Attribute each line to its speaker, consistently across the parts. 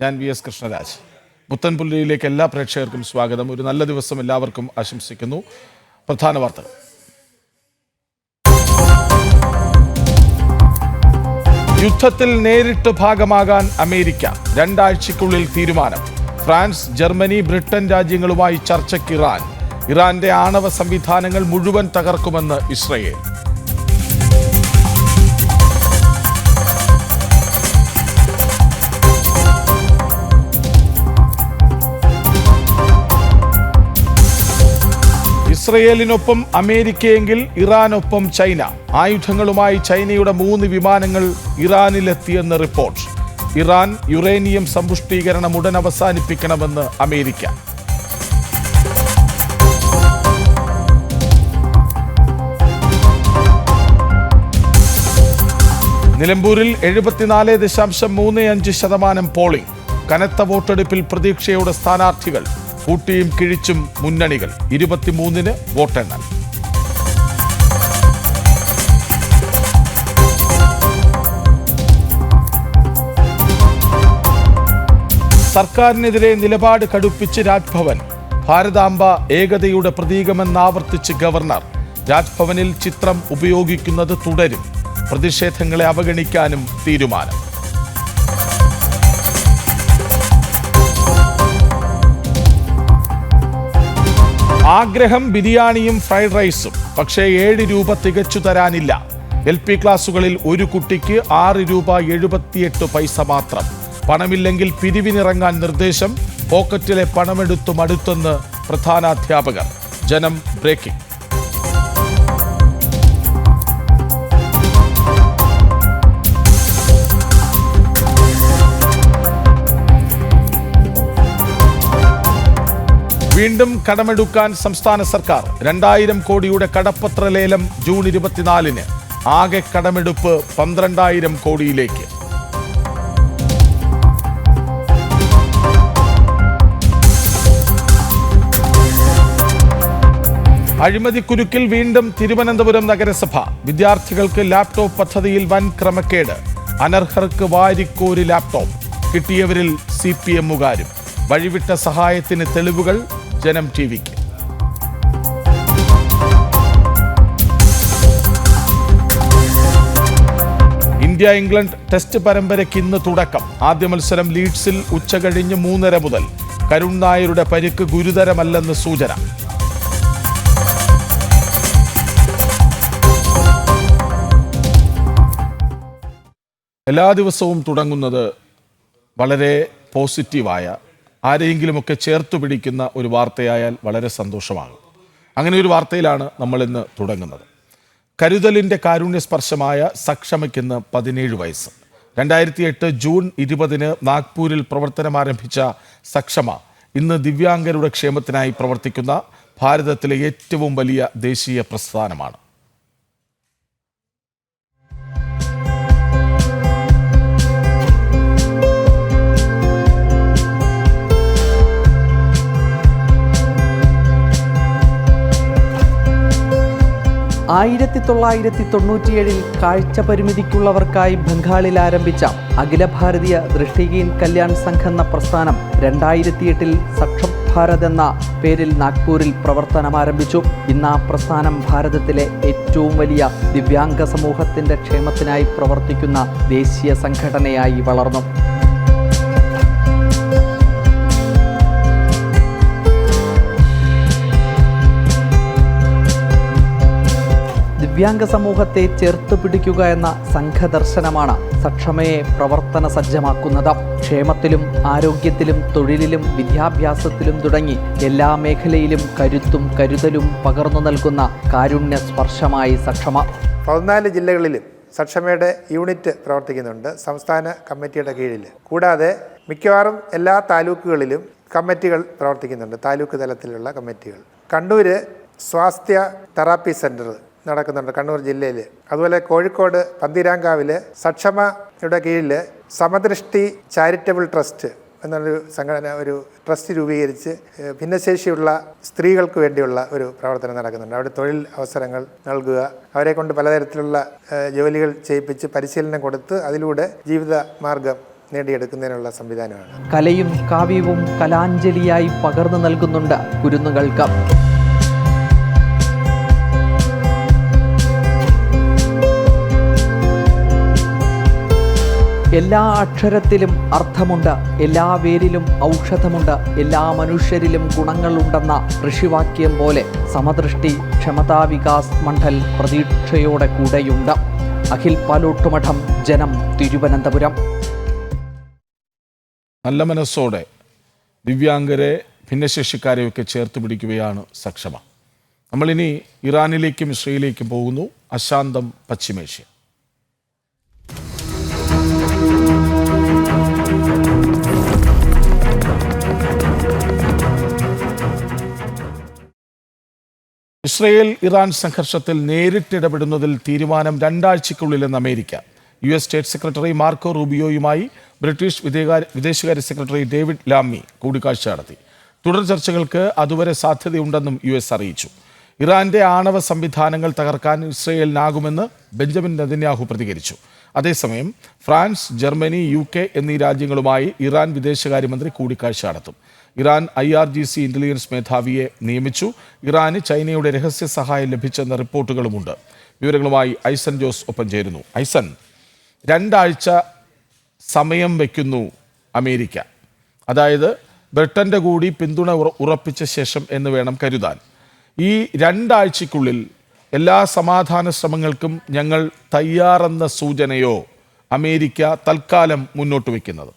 Speaker 1: ഞാൻ VS കൃഷ്ണരാജ്. പുത്തൻപുള്ളിയിലേക്ക് എല്ലാ പ്രേക്ഷകർക്കും സ്വാഗതം. ഒരു നല്ല ദിവസം എല്ലാവർക്കും ആശംസിക്കുന്നു. പ്രധാന വാർത്തകൾ. യുദ്ധത്തിൽ നേരിട്ട് ഭാഗമാകാൻ അമേരിക്ക, 2 ആഴ്ചയ്ക്കുള്ളിൽ തീരുമാനം. ഫ്രാൻസ്, ജർമ്മനി, ബ്രിട്ടൻ രാജ്യങ്ങളുമായി ചർച്ചയ്ക്ക് ഇറാന്റെ ആണവ സംവിധാനങ്ങൾ മുഴുവൻ തകർക്കുമെന്ന് ഇസ്രയേൽ. ഇസ്രയേലിനൊപ്പം അമേരിക്കയെങ്കിൽ ഇറാനൊപ്പം ചൈന. ആയുധങ്ങളുമായി ചൈനയുടെ 3 വിമാനങ്ങൾ ഇറാനിലെത്തിയെന്ന് റിപ്പോർട്ട്. ഇറാൻ യുറേനിയം സമ്പുഷ്ടീകരണം ഉടൻ അവസാനിപ്പിക്കണമെന്ന് അമേരിക്ക. നിലമ്പൂരിൽ 74.35% പോളിംഗ്. കനത്ത വോട്ടെടുപ്പിൽ പ്രതീക്ഷയോടെ സ്ഥാനാർത്ഥികൾ. കൂട്ടിയും കിഴിച്ചും മുന്നണികൾ. 23-ന് വോട്ടെണ്ണൽ. സർക്കാരിനെതിരെ നിലപാട് കടുപ്പിച്ച് രാജ്ഭവൻ. ഭാരതാംബ ഏകതയുടെ പ്രതീകമെന്നാവർത്തിച്ച് ഗവർണർ. രാജ്ഭവനിൽ ചിത്രം ഉപയോഗിക്കുന്നത് തുടരും. പ്രതിഷേധങ്ങളെ അവഗണിക്കാനും തീരുമാനം. ആഗ്രഹം ബിരിയാണിയും ഫ്രൈഡ് റൈസും. പക്ഷേ 7 രൂപ തികച്ചു തരാനില്ല. LP ക്ലാസുകളിൽ ഒരു കുട്ടിക്ക് 6 രൂപ 78 മാത്രം. പണമില്ലെങ്കിൽ പിരിവിനിറങ്ങാൻ നിർദ്ദേശം. പോക്കറ്റിലെ പണമെടുത്തു മടുത്തെന്ന് പ്രധാനാധ്യാപകർ. ജനം ബ്രേക്കിംഗ്. വീണ്ടും കടമെടുക്കാൻ സംസ്ഥാന സർക്കാർ. 2000 കോടിയുടെ കടപ്പത്ര ലേലം ജൂൺ 24-ന്. ആകെ കടമെടുപ്പ് 12,000 കോടിയിലേക്ക്. അഴിമതിക്കുരുക്കിൽ വീണ്ടും തിരുവനന്തപുരം നഗരസഭ. വിദ്യാർത്ഥികൾക്ക് ലാപ്ടോപ്പ് പദ്ധതിയിൽ വൻ ക്രമക്കേട്. അനർഹർക്ക് വാരിക്കോരി ലാപ്ടോപ്പ്. കിട്ടിയവരിൽ CPM-കാരും. വഴിവിട്ട സഹായത്തിന് തെളിവുകൾ. ജനം TVക്ക്. ഇന്ത്യ ഇംഗ്ലണ്ട് ടെസ്റ്റ് പരമ്പരയ്ക്ക് ഇന്ന് തുടക്കം. ആദ്യ മത്സരം ലീഡ്സിൽ ഉച്ചകഴിഞ്ഞ് 3:30 മുതൽ. കരുൺ നായരുടെ പരിക്ക് ഗുരുതരമല്ലെന്ന് സൂചന. എല്ലാ ദിവസവും തുടങ്ങുന്നത് വളരെ പോസിറ്റീവായ, ആരെയെങ്കിലുമൊക്കെ ചേർത്തു പിടിക്കുന്ന ഒരു വാർത്തയായാൽ വളരെ സന്തോഷമാണ്. അങ്ങനെ ഒരു വാർത്തയിലാണ് നമ്മൾ ഇന്ന് തുടങ്ങുന്നത്. കരുതലിൻ്റെ കാരുണ്യസ്പർശമായ സക്ഷമയ്ക്കിന്ന് 17 വയസ്സ്. 2008 ജൂൺ 20-ന് നാഗ്പൂരിൽ പ്രവർത്തനം ആരംഭിച്ച സക്ഷമ ഇന്ന് ദിവ്യാംഗരുടെ ക്ഷേമത്തിനായി പ്രവർത്തിക്കുന്ന ഭാരതത്തിലെ ഏറ്റവും വലിയ ദേശീയ പ്രസ്ഥാനമാണ്.
Speaker 2: ആയിരത്തി 1997 കാഴ്ച പരിമിതിക്കുള്ളവർക്കായി ബംഗാളിൽ ആരംഭിച്ച അഖില ഭാരതീയ ദൃഷ്ടിഹീൻ കല്യാൺ സംഘ് എന്ന പ്രസ്ഥാനം 2008 സക്ഷം ഭാരത് എന്ന പേരിൽ നാഗ്പൂരിൽ പ്രവർത്തനം ആരംഭിച്ചു. ഇന്ന് ആ പ്രസ്ഥാനം ഭാരതത്തിലെ ഏറ്റവും വലിയ ദിവ്യാംഗ സമൂഹത്തിൻ്റെ ക്ഷേമത്തിനായി പ്രവർത്തിക്കുന്ന ദേശീയ സംഘടനയായി വളർന്നു. ദിവ്യാംഗ സമൂഹത്തെ ചേർത്ത് പിടിക്കുക എന്ന സംഘദർശനമാണ് സക്ഷമയെ പ്രവർത്തന സജ്ജമാക്കുന്നത്. ക്ഷേമത്തിലും ആരോഗ്യത്തിലും തൊഴിലിലും വിദ്യാഭ്യാസത്തിലും തുടങ്ങി എല്ലാ മേഖലയിലും കരുത്തും കരുതലും പകർന്നു നൽകുന്ന കാരുണ്യ സ്പർശമായി സക്ഷമ.
Speaker 3: 14 ജില്ലകളിലും സക്ഷമയുടെ യൂണിറ്റ് പ്രവർത്തിക്കുന്നുണ്ട് സംസ്ഥാന കമ്മിറ്റിയുടെ കീഴിൽ. കൂടാതെ മിക്കവാറും എല്ലാ താലൂക്കുകളിലും കമ്മിറ്റികൾ പ്രവർത്തിക്കുന്നുണ്ട്, താലൂക്ക് തലത്തിലുള്ള കമ്മിറ്റികൾ. കണ്ണൂർ സ്വാസ്ഥ്യ തെറാപ്പി സെൻറ്റർ നടക്കുന്നുണ്ട് കണ്ണൂർ ജില്ലയിൽ. അതുപോലെ കോഴിക്കോട് പന്തീരാങ്കാവിൽ സക്ഷമയുടെ കീഴിൽ സമദൃഷ്ടി ചാരിറ്റബിൾ ട്രസ്റ്റ് എന്നൊരു സംഘടന, ഒരു ട്രസ്റ്റ് രൂപീകരിച്ച് ഭിന്നശേഷിയുള്ള സ്ത്രീകൾക്ക് വേണ്ടിയുള്ള ഒരു പ്രവർത്തനം നടക്കുന്നുണ്ട്. അവിടെ തൊഴിൽ അവസരങ്ങൾ നൽകുക, അവരെ കൊണ്ട് പലതരത്തിലുള്ള ജോലികൾ ചെയ്യിപ്പിച്ച് പരിശീലനം കൊടുത്ത് അതിലൂടെ ജീവിത മാർഗം നേടിയെടുക്കുന്നതിനുള്ള സംവിധാനമാണ്.
Speaker 2: കലയും കാവ്യവും കലാഞ്ജലിയായി പകർന്നു നൽകുന്നുണ്ട് കുരുന്നുകൾക്ക്. എല്ലാ അക്ഷരത്തിലും അർത്ഥമുണ്ട്, എല്ലാ വേരിലും ഔഷധമുണ്ട്, എല്ലാ മനുഷ്യരിലും ഗുണങ്ങളുണ്ടെന്ന ഋഷിവാക്യം പോലെ സമദൃഷ്ടി ക്ഷമതാ വികാസ് മണ്ഡൽ പ്രതീക്ഷയോടെ കൂടെയുണ്ട്. അഖിൽ പാലോട്ടുമഠം, ജനം, തിരുവനന്തപുരം.
Speaker 1: നല്ല മനസ്സോടെ ദിവ്യാംഗരെ ഭിന്നശേഷിക്കാരെയൊക്കെ ചേർത്ത് പിടിക്കുകയാണ് സക്ഷമ. നമ്മളിനി ഇറാനിലേക്കും ഇസ്രയേലിലേക്കും പോകുന്നു. അശാന്തം പശ്ചിമേഷ്യ. ഇസ്രയേൽ ഇറാൻ സംഘർഷത്തിൽ നേരിട്ടിടപെടുന്നതിൽ തീരുമാനം 2 ആഴ്ചയ്ക്കുള്ളിലെന്ന് America. US state secretary Marco റൂബിയോയുമായി ബ്രിട്ടീഷ് വിദേശകാര്യ സെക്രട്ടറി ഡേവിഡ് ലാമി കൂടിക്കാഴ്ച നടത്തി. തുടർ ചർച്ചകൾക്ക് അതുവരെ സാധ്യതയുണ്ടെന്നും US അറിയിച്ചു. ഇറാന്റെ ആണവ സംവിധാനങ്ങൾ തകർക്കാൻ ഇസ്രയേലിനാകുമെന്ന് ബെഞ്ചമിൻ നെതന്യാഹു പ്രതികരിച്ചു. അതേസമയം ഫ്രാൻസ്, ജർമ്മനി, UK എന്നീ രാജ്യങ്ങളുമായി ഇറാൻ വിദേശകാര്യമന്ത്രി കൂടിക്കാഴ്ച നടത്തും. ഇറാൻ IRGC ഇന്റലിജൻസ് മേധാവിയെ നിയമിച്ചു. ഇറാന് ചൈനയുടെ രഹസ്യ സഹായം ലഭിച്ചെന്ന റിപ്പോർട്ടുകളുമുണ്ട്. വിവരങ്ങളുമായി ഐസൻ ജോസ് ഒപ്പം ചേരുന്നു. ഐസൻ, 2 ആഴ്ച സമയം വയ്ക്കുന്നു അമേരിക്ക. അതായത് ബ്രിട്ടന്റെ കൂടി പിന്തുണ ഉറപ്പിച്ച ശേഷം എന്ന് വേണം കരുതാൻ. ഈ 2 ആഴ്ചയ്ക്കുള്ളിൽ എല്ലാ സമാധാന ശ്രമങ്ങൾക്കും ഞങ്ങൾ തയ്യാറെന്ന സൂചനയോ അമേരിക്ക തൽക്കാലം മുന്നോട്ട് വയ്ക്കുന്നത്?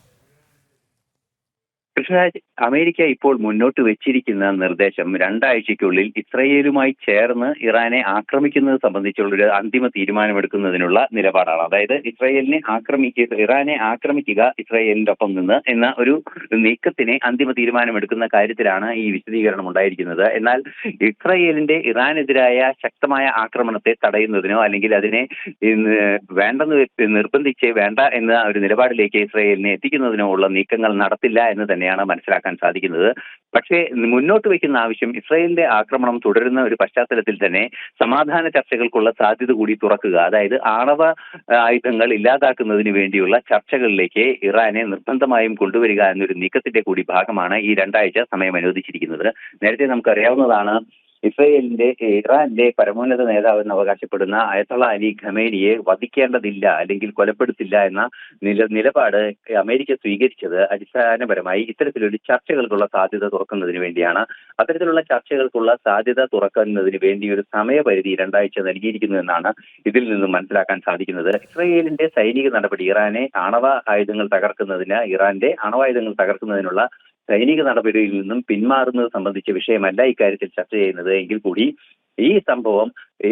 Speaker 4: കൃഷ്ണരാജ്, അമേരിക്ക ഇപ്പോൾ മുന്നോട്ട് വെച്ചിരിക്കുന്ന നിർദ്ദേശം 2 ആഴ്ചയ്ക്കുള്ളിൽ ഇസ്രയേലുമായി ചേർന്ന് ഇറാനെ ആക്രമിക്കുന്നത് സംബന്ധിച്ചുള്ളൊരു അന്തിമ തീരുമാനമെടുക്കുന്നതിനുള്ള നിലപാടാണ്. അതായത് ഇറാനെ ആക്രമിക്കുക, ഇസ്രയേലിന്റെ ഒപ്പം നിന്ന് എന്ന ഒരു നീക്കത്തിന് അന്തിമ തീരുമാനമെടുക്കുന്ന കാര്യത്തിലാണ് ഈ വിശദീകരണം ഉണ്ടായിരിക്കുന്നത്. എന്നാൽ ഇസ്രയേലിന്റെ ഇറാനെതിരായ ശക്തമായ ആക്രമണത്തെ തടയുന്നതിനോ അല്ലെങ്കിൽ അതിനെ വേണ്ടെന്ന് നിർബന്ധിച്ച് വേണ്ട എന്ന ഒരു നിലപാടിലേക്ക് ഇസ്രയേലിനെ എത്തിക്കുന്നതിനോ ഉള്ള നീക്കങ്ങൾ നടത്തില്ല എന്ന് തന്നെയാണ് മനസ്സിലാക്കാൻ സാധിക്കുന്നത്. പക്ഷേ മുന്നോട്ട് വയ്ക്കുന്ന ആവശ്യം ഇസ്രയേലിന്റെ ആക്രമണം തുടരുന്ന ഒരു പശ്ചാത്തലത്തിൽ തന്നെ സമാധാന ചർച്ചകൾക്കുള്ള സാധ്യത കൂടി തുറക്കുക, അതായത് ആണവ ആയുധങ്ങൾ ഇല്ലാതാക്കുന്നതിന് വേണ്ടിയുള്ള ചർച്ചകളിലേക്ക് ഇറാനെ നിർബന്ധമായും കൊണ്ടുവരിക എന്നൊരു നീക്കത്തിന്റെ കൂടി ഭാഗമാണ് ഈ 2 ആഴ്ച സമയം അനുവദിച്ചിരിക്കുന്നത്. നേരത്തെ നമുക്കറിയാവുന്നതാണ്, ഇറാന്റെ പരമോന്നത നേതാവെന്ന് അവകാശപ്പെടുന്ന അയത്തുള്ള അലി ഖമേനിയെ വധിക്കേണ്ടതില്ല അല്ലെങ്കിൽ കൊലപ്പെടുത്തില്ല എന്ന നിലപാട് അമേരിക്ക സ്വീകരിച്ചത് അടിസ്ഥാനപരമായി ഇത്തരത്തിലൊരു ചർച്ചകൾക്കുള്ള സാധ്യത തുറക്കുന്നതിന് വേണ്ടിയാണ്. അത്തരത്തിലുള്ള ചർച്ചകൾക്കുള്ള സാധ്യത തുറക്കുന്നതിന് വേണ്ടി ഒരു സമയപരിധി 2 ആഴ്ച നൽകിയിരിക്കുന്നു എന്നാണ് ഇതിൽ നിന്നും മനസ്സിലാക്കാൻ സാധിക്കുന്നത്. ഇസ്രയേലിന്റെ സൈനിക നടപടി ഇറാന്റെ ആണവായുധങ്ങൾ തകർക്കുന്നതിനുള്ള സൈനിക നടപടിയിൽ നിന്നും പിന്മാറുന്നത് സംബന്ധിച്ച വിഷയമല്ല ഇക്കാര്യത്തിൽ ചർച്ച ചെയ്യുന്നത് എങ്കിൽ കൂടി ഈ സംഭവം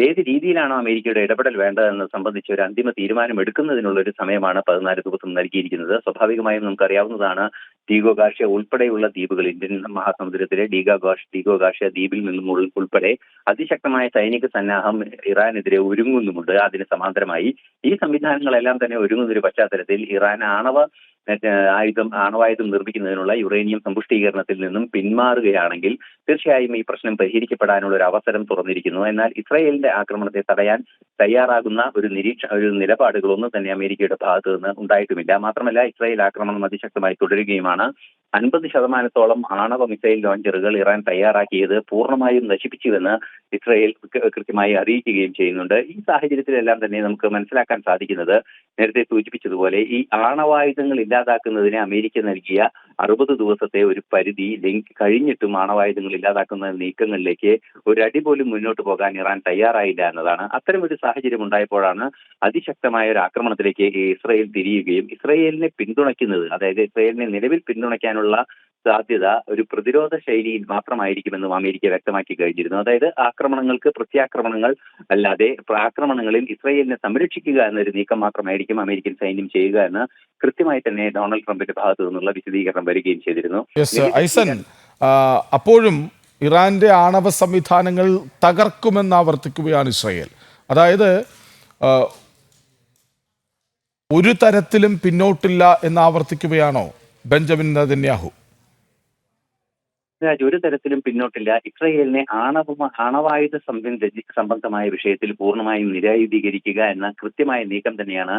Speaker 4: ഏത് രീതിയിലാണോ അമേരിക്കയുടെ ഇടപെടൽ വേണ്ടതെന്ന് സംബന്ധിച്ച് ഒരു അന്തിമ തീരുമാനം എടുക്കുന്നതിനുള്ള ഒരു സമയമാണ് 14 ദിവസം നൽകിയിരിക്കുന്നത്. സ്വാഭാവികമായും നമുക്കറിയാവുന്നതാണ്, ഡീഗോ ഗാർഷ്യ ഉൾപ്പെടെയുള്ള ദ്വീപുകൾ, ഇന്ത്യൻ മഹാസമുദ്രത്തിലെ ഡീഗോ ഗാർഷ്യ ദ്വീപിൽ നിന്നും ഉൾപ്പെടെ അതിശക്തമായ സൈനിക സന്നാഹം ഇറാനെതിരെ ഒരുങ്ങുന്നുമുണ്ട്. അതിന് സമാന്തരമായി ഈ സംവിധാനങ്ങളെല്ലാം തന്നെ ഒരുങ്ങുന്നൊരു പശ്ചാത്തലത്തിൽ ഇറാൻ ആണവായുധം നിർമ്മിക്കുന്നതിനുള്ള യുറേനിയം സമ്പുഷ്ടീകരണത്തിൽ നിന്നും പിന്മാറുകയാണെങ്കിൽ തീർച്ചയായും ഈ പ്രശ്നം പരിഹരിക്കപ്പെടാനുള്ള ഒരു അവസരം തുറന്നിരിക്കുന്നു. എന്നാൽ ഇസ്രായേലിന്റെ ആക്രമണത്തെ തടയാൻ തയ്യാറാകുന്ന ഒരു നിലപാടുകളൊന്നും തന്നെ അമേരിക്കയുടെ ഭാഗത്തു നിന്ന് ഉണ്ടായിട്ടുമില്ല. മാത്രമല്ല, ഇസ്രായേൽ ആക്രമണം അതിശക്തമായി തുടരുകയുമാണ്. 50% ആണവ മിസൈൽ ലോഞ്ചറുകൾ ഇറാൻ തയ്യാറാക്കിയത് പൂർണ്ണമായും നശിപ്പിച്ചുവെന്ന് ഇസ്രായേൽ കൃത്യമായി അറിയിക്കുകയും ചെയ്യുന്നുണ്ട്. ഈ സാഹചര്യത്തിലെല്ലാം തന്നെ നമുക്ക് മനസ്സിലാക്കാൻ സാധിക്കുന്നത്, നേരത്തെ സൂചിപ്പിച്ചതുപോലെ ഈ ആണവായുധങ്ങൾ ഇല്ലാതാക്കുന്നതിന് അമേരിക്ക നൽകിയ 60 ദിവസത്തെ ഒരു പരിധി കഴിഞ്ഞിട്ടും ആണവായുധങ്ങൾ ഇല്ലാതാക്കുന്ന നീക്കങ്ങളിലേക്ക് ഒരടി പോലും മുന്നോട്ട് പോകാൻ ഇറാൻ തയ്യാറായില്ല എന്നതാണ്. അത്തരം ഒരു സാഹചര്യം ഉണ്ടായപ്പോഴാണ് അതിശക്തമായ ഒരു ആക്രമണത്തിലേക്ക് ഇസ്രായേൽ തിരിയുകയും ഇസ്രായേലിനെ പിന്തുണയ്ക്കുന്നത്, അതായത് ഇസ്രായേലിനെ നിലവിൽ പിന്തുണയ്ക്കാനുള്ള സാധ്യത ഒരു പ്രതിരോധ ശൈലിയിൽ മാത്രമായിരിക്കുമെന്നും അമേരിക്ക വ്യക്തമാക്കി കഴിഞ്ഞിരുന്നു. അതായത് ആക്രമണങ്ങൾക്ക് പ്രത്യാക്രമണങ്ങൾ അല്ലാതെ ആക്രമണങ്ങളിൽ ഇസ്രായേലിനെ സംരക്ഷിക്കുക എന്നൊരു നീക്കം മാത്രമായിരിക്കും അമേരിക്കൻ സൈന്യം ചെയ്യുക എന്ന് കൃത്യമായി തന്നെ ഡൊണാൾഡ് ട്രംപിന്റെ ഭാഗത്തു നിന്നുള്ള വിശദീകരണം വരികയും ചെയ്തിരുന്നു.
Speaker 1: ഐസൻ, അപ്പോഴും ഇറാന്റെ ആണവ സംവിധാനങ്ങൾ തകർക്കുമെന്ന് ആവർത്തിക്കുകയാണ് ഇസ്രായേൽ. അതായത് ഒരു തരത്തിലും പിന്നോട്ടില്ല എന്ന് ആവർത്തിക്കുകയാണോ ബെഞ്ചമിൻ നെതന്യാഹു?
Speaker 4: ഒരു തരത്തിലും പിന്നോട്ടില്ല. ഇസ്രയേലിനെ ആണവായുധ സംബന്ധമായ വിഷയത്തിൽ പൂർണ്ണമായും നിരായുധീകരിക്കുക എന്ന കൃത്യമായ നീക്കം തന്നെയാണ്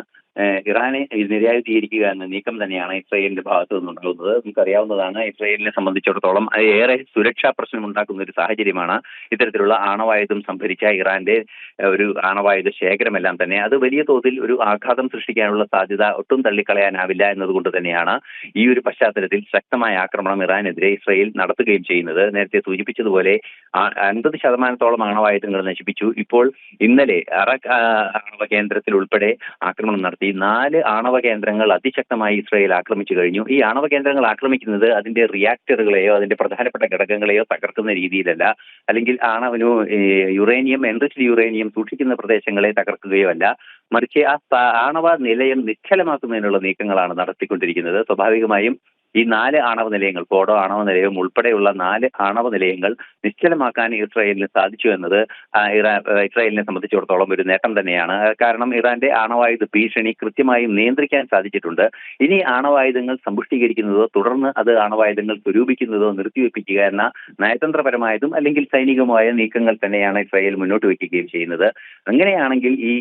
Speaker 4: ഇറാനെ നിരായുധീകരിക്കുക എന്ന നീക്കം തന്നെയാണ് ഇസ്രയേലിന്റെ ഭാഗത്തു നിന്നുണ്ടാകുന്നത്. നമുക്കറിയാവുന്നതാണ്, ഇസ്രയേലിനെ സംബന്ധിച്ചിടത്തോളം അത് ഏറെ സുരക്ഷാ പ്രശ്നം ഉണ്ടാക്കുന്ന ഒരു സാഹചര്യമാണ് ഇത്തരത്തിലുള്ള ആണവായുധം സംഭരിച്ച ഇറാന്റെ ഒരു ആണവായുധ ശേഖരമെല്ലാം തന്നെ. അത് വലിയ തോതിൽ ഒരു ആഘാതം സൃഷ്ടിക്കാനുള്ള സാധ്യത ഒട്ടും തള്ളിക്കളയാനാവില്ല എന്നതുകൊണ്ട് തന്നെയാണ് ഈ ഒരു പശ്ചാത്തലത്തിൽ ശക്തമായ ആക്രമണം ഇറാനെതിരെ ഇസ്രയേൽ നടത്തുകയും ചെയ്യുന്നത്. നേരത്തെ സൂചിപ്പിച്ചതുപോലെ 50% ആണവായുധങ്ങൾ നശിപ്പിച്ചു. ഇപ്പോൾ ഇന്നലെ അറക് ആണവ കേന്ദ്രത്തിൽ ഉൾപ്പെടെ ആക്രമണം നടത്തി. 4 ആണവ കേന്ദ്രങ്ങൾ അതിശക്തമായി ഇസ്രയേൽ ആക്രമിച്ചു കഴിഞ്ഞു. ഈ ആണവ കേന്ദ്രങ്ങൾ ആക്രമിക്കുന്നത് അതിന്റെ റിയാക്ടറുകളെയോ അതിന്റെ പ്രധാനപ്പെട്ട ഘടകങ്ങളെയോ തകർക്കുന്ന രീതിയിലല്ല, അല്ലെങ്കിൽ യുറേനിയം എൻറിച്ച്ഡ് യുറേനിയം സൂക്ഷിക്കുന്ന പ്രദേശങ്ങളെ തകർക്കുകയോ അല്ല, മറിച്ച് ആ ആണവ നിലയം നിശ്ചലമാക്കുന്നതിനുള്ള നീക്കങ്ങളാണ് നടത്തിക്കൊണ്ടിരിക്കുന്നത്. സ്വാഭാവികമായും ഈ 4 ആണവ നിലയങ്ങൾ, ഫോഡോ ആണവ നിലയവും ഉൾപ്പെടെയുള്ള 4 ആണവ നിലയങ്ങൾ നിശ്ചലമാക്കാൻ ഇസ്രായേലിന് സാധിച്ചു എന്നത് ഇസ്രായേലിനെ സംബന്ധിച്ചിടത്തോളം ഒരു നേട്ടം തന്നെയാണ്. കാരണം ഇറാന്റെ ആണവായുധ ഭീഷണി കൃത്യമായും നിയന്ത്രിക്കാൻ സാധിച്ചിട്ടുണ്ട്. ഇനി ആണവായുധങ്ങൾ സമ്പുഷ്ടീകരിക്കുന്നതോ തുടർന്ന് അത് ആണവായുധങ്ങൾ സ്വരൂപിക്കുന്നതോ നിർത്തിവെപ്പിക്കുക എന്ന നയതന്ത്രപരമായതും അല്ലെങ്കിൽ സൈനികമായ നീക്കങ്ങൾ തന്നെയാണ് ഇസ്രായേൽ മുന്നോട്ട് വയ്ക്കുകയും ചെയ്യുന്നത്. അങ്ങനെയാണെങ്കിൽ ഈ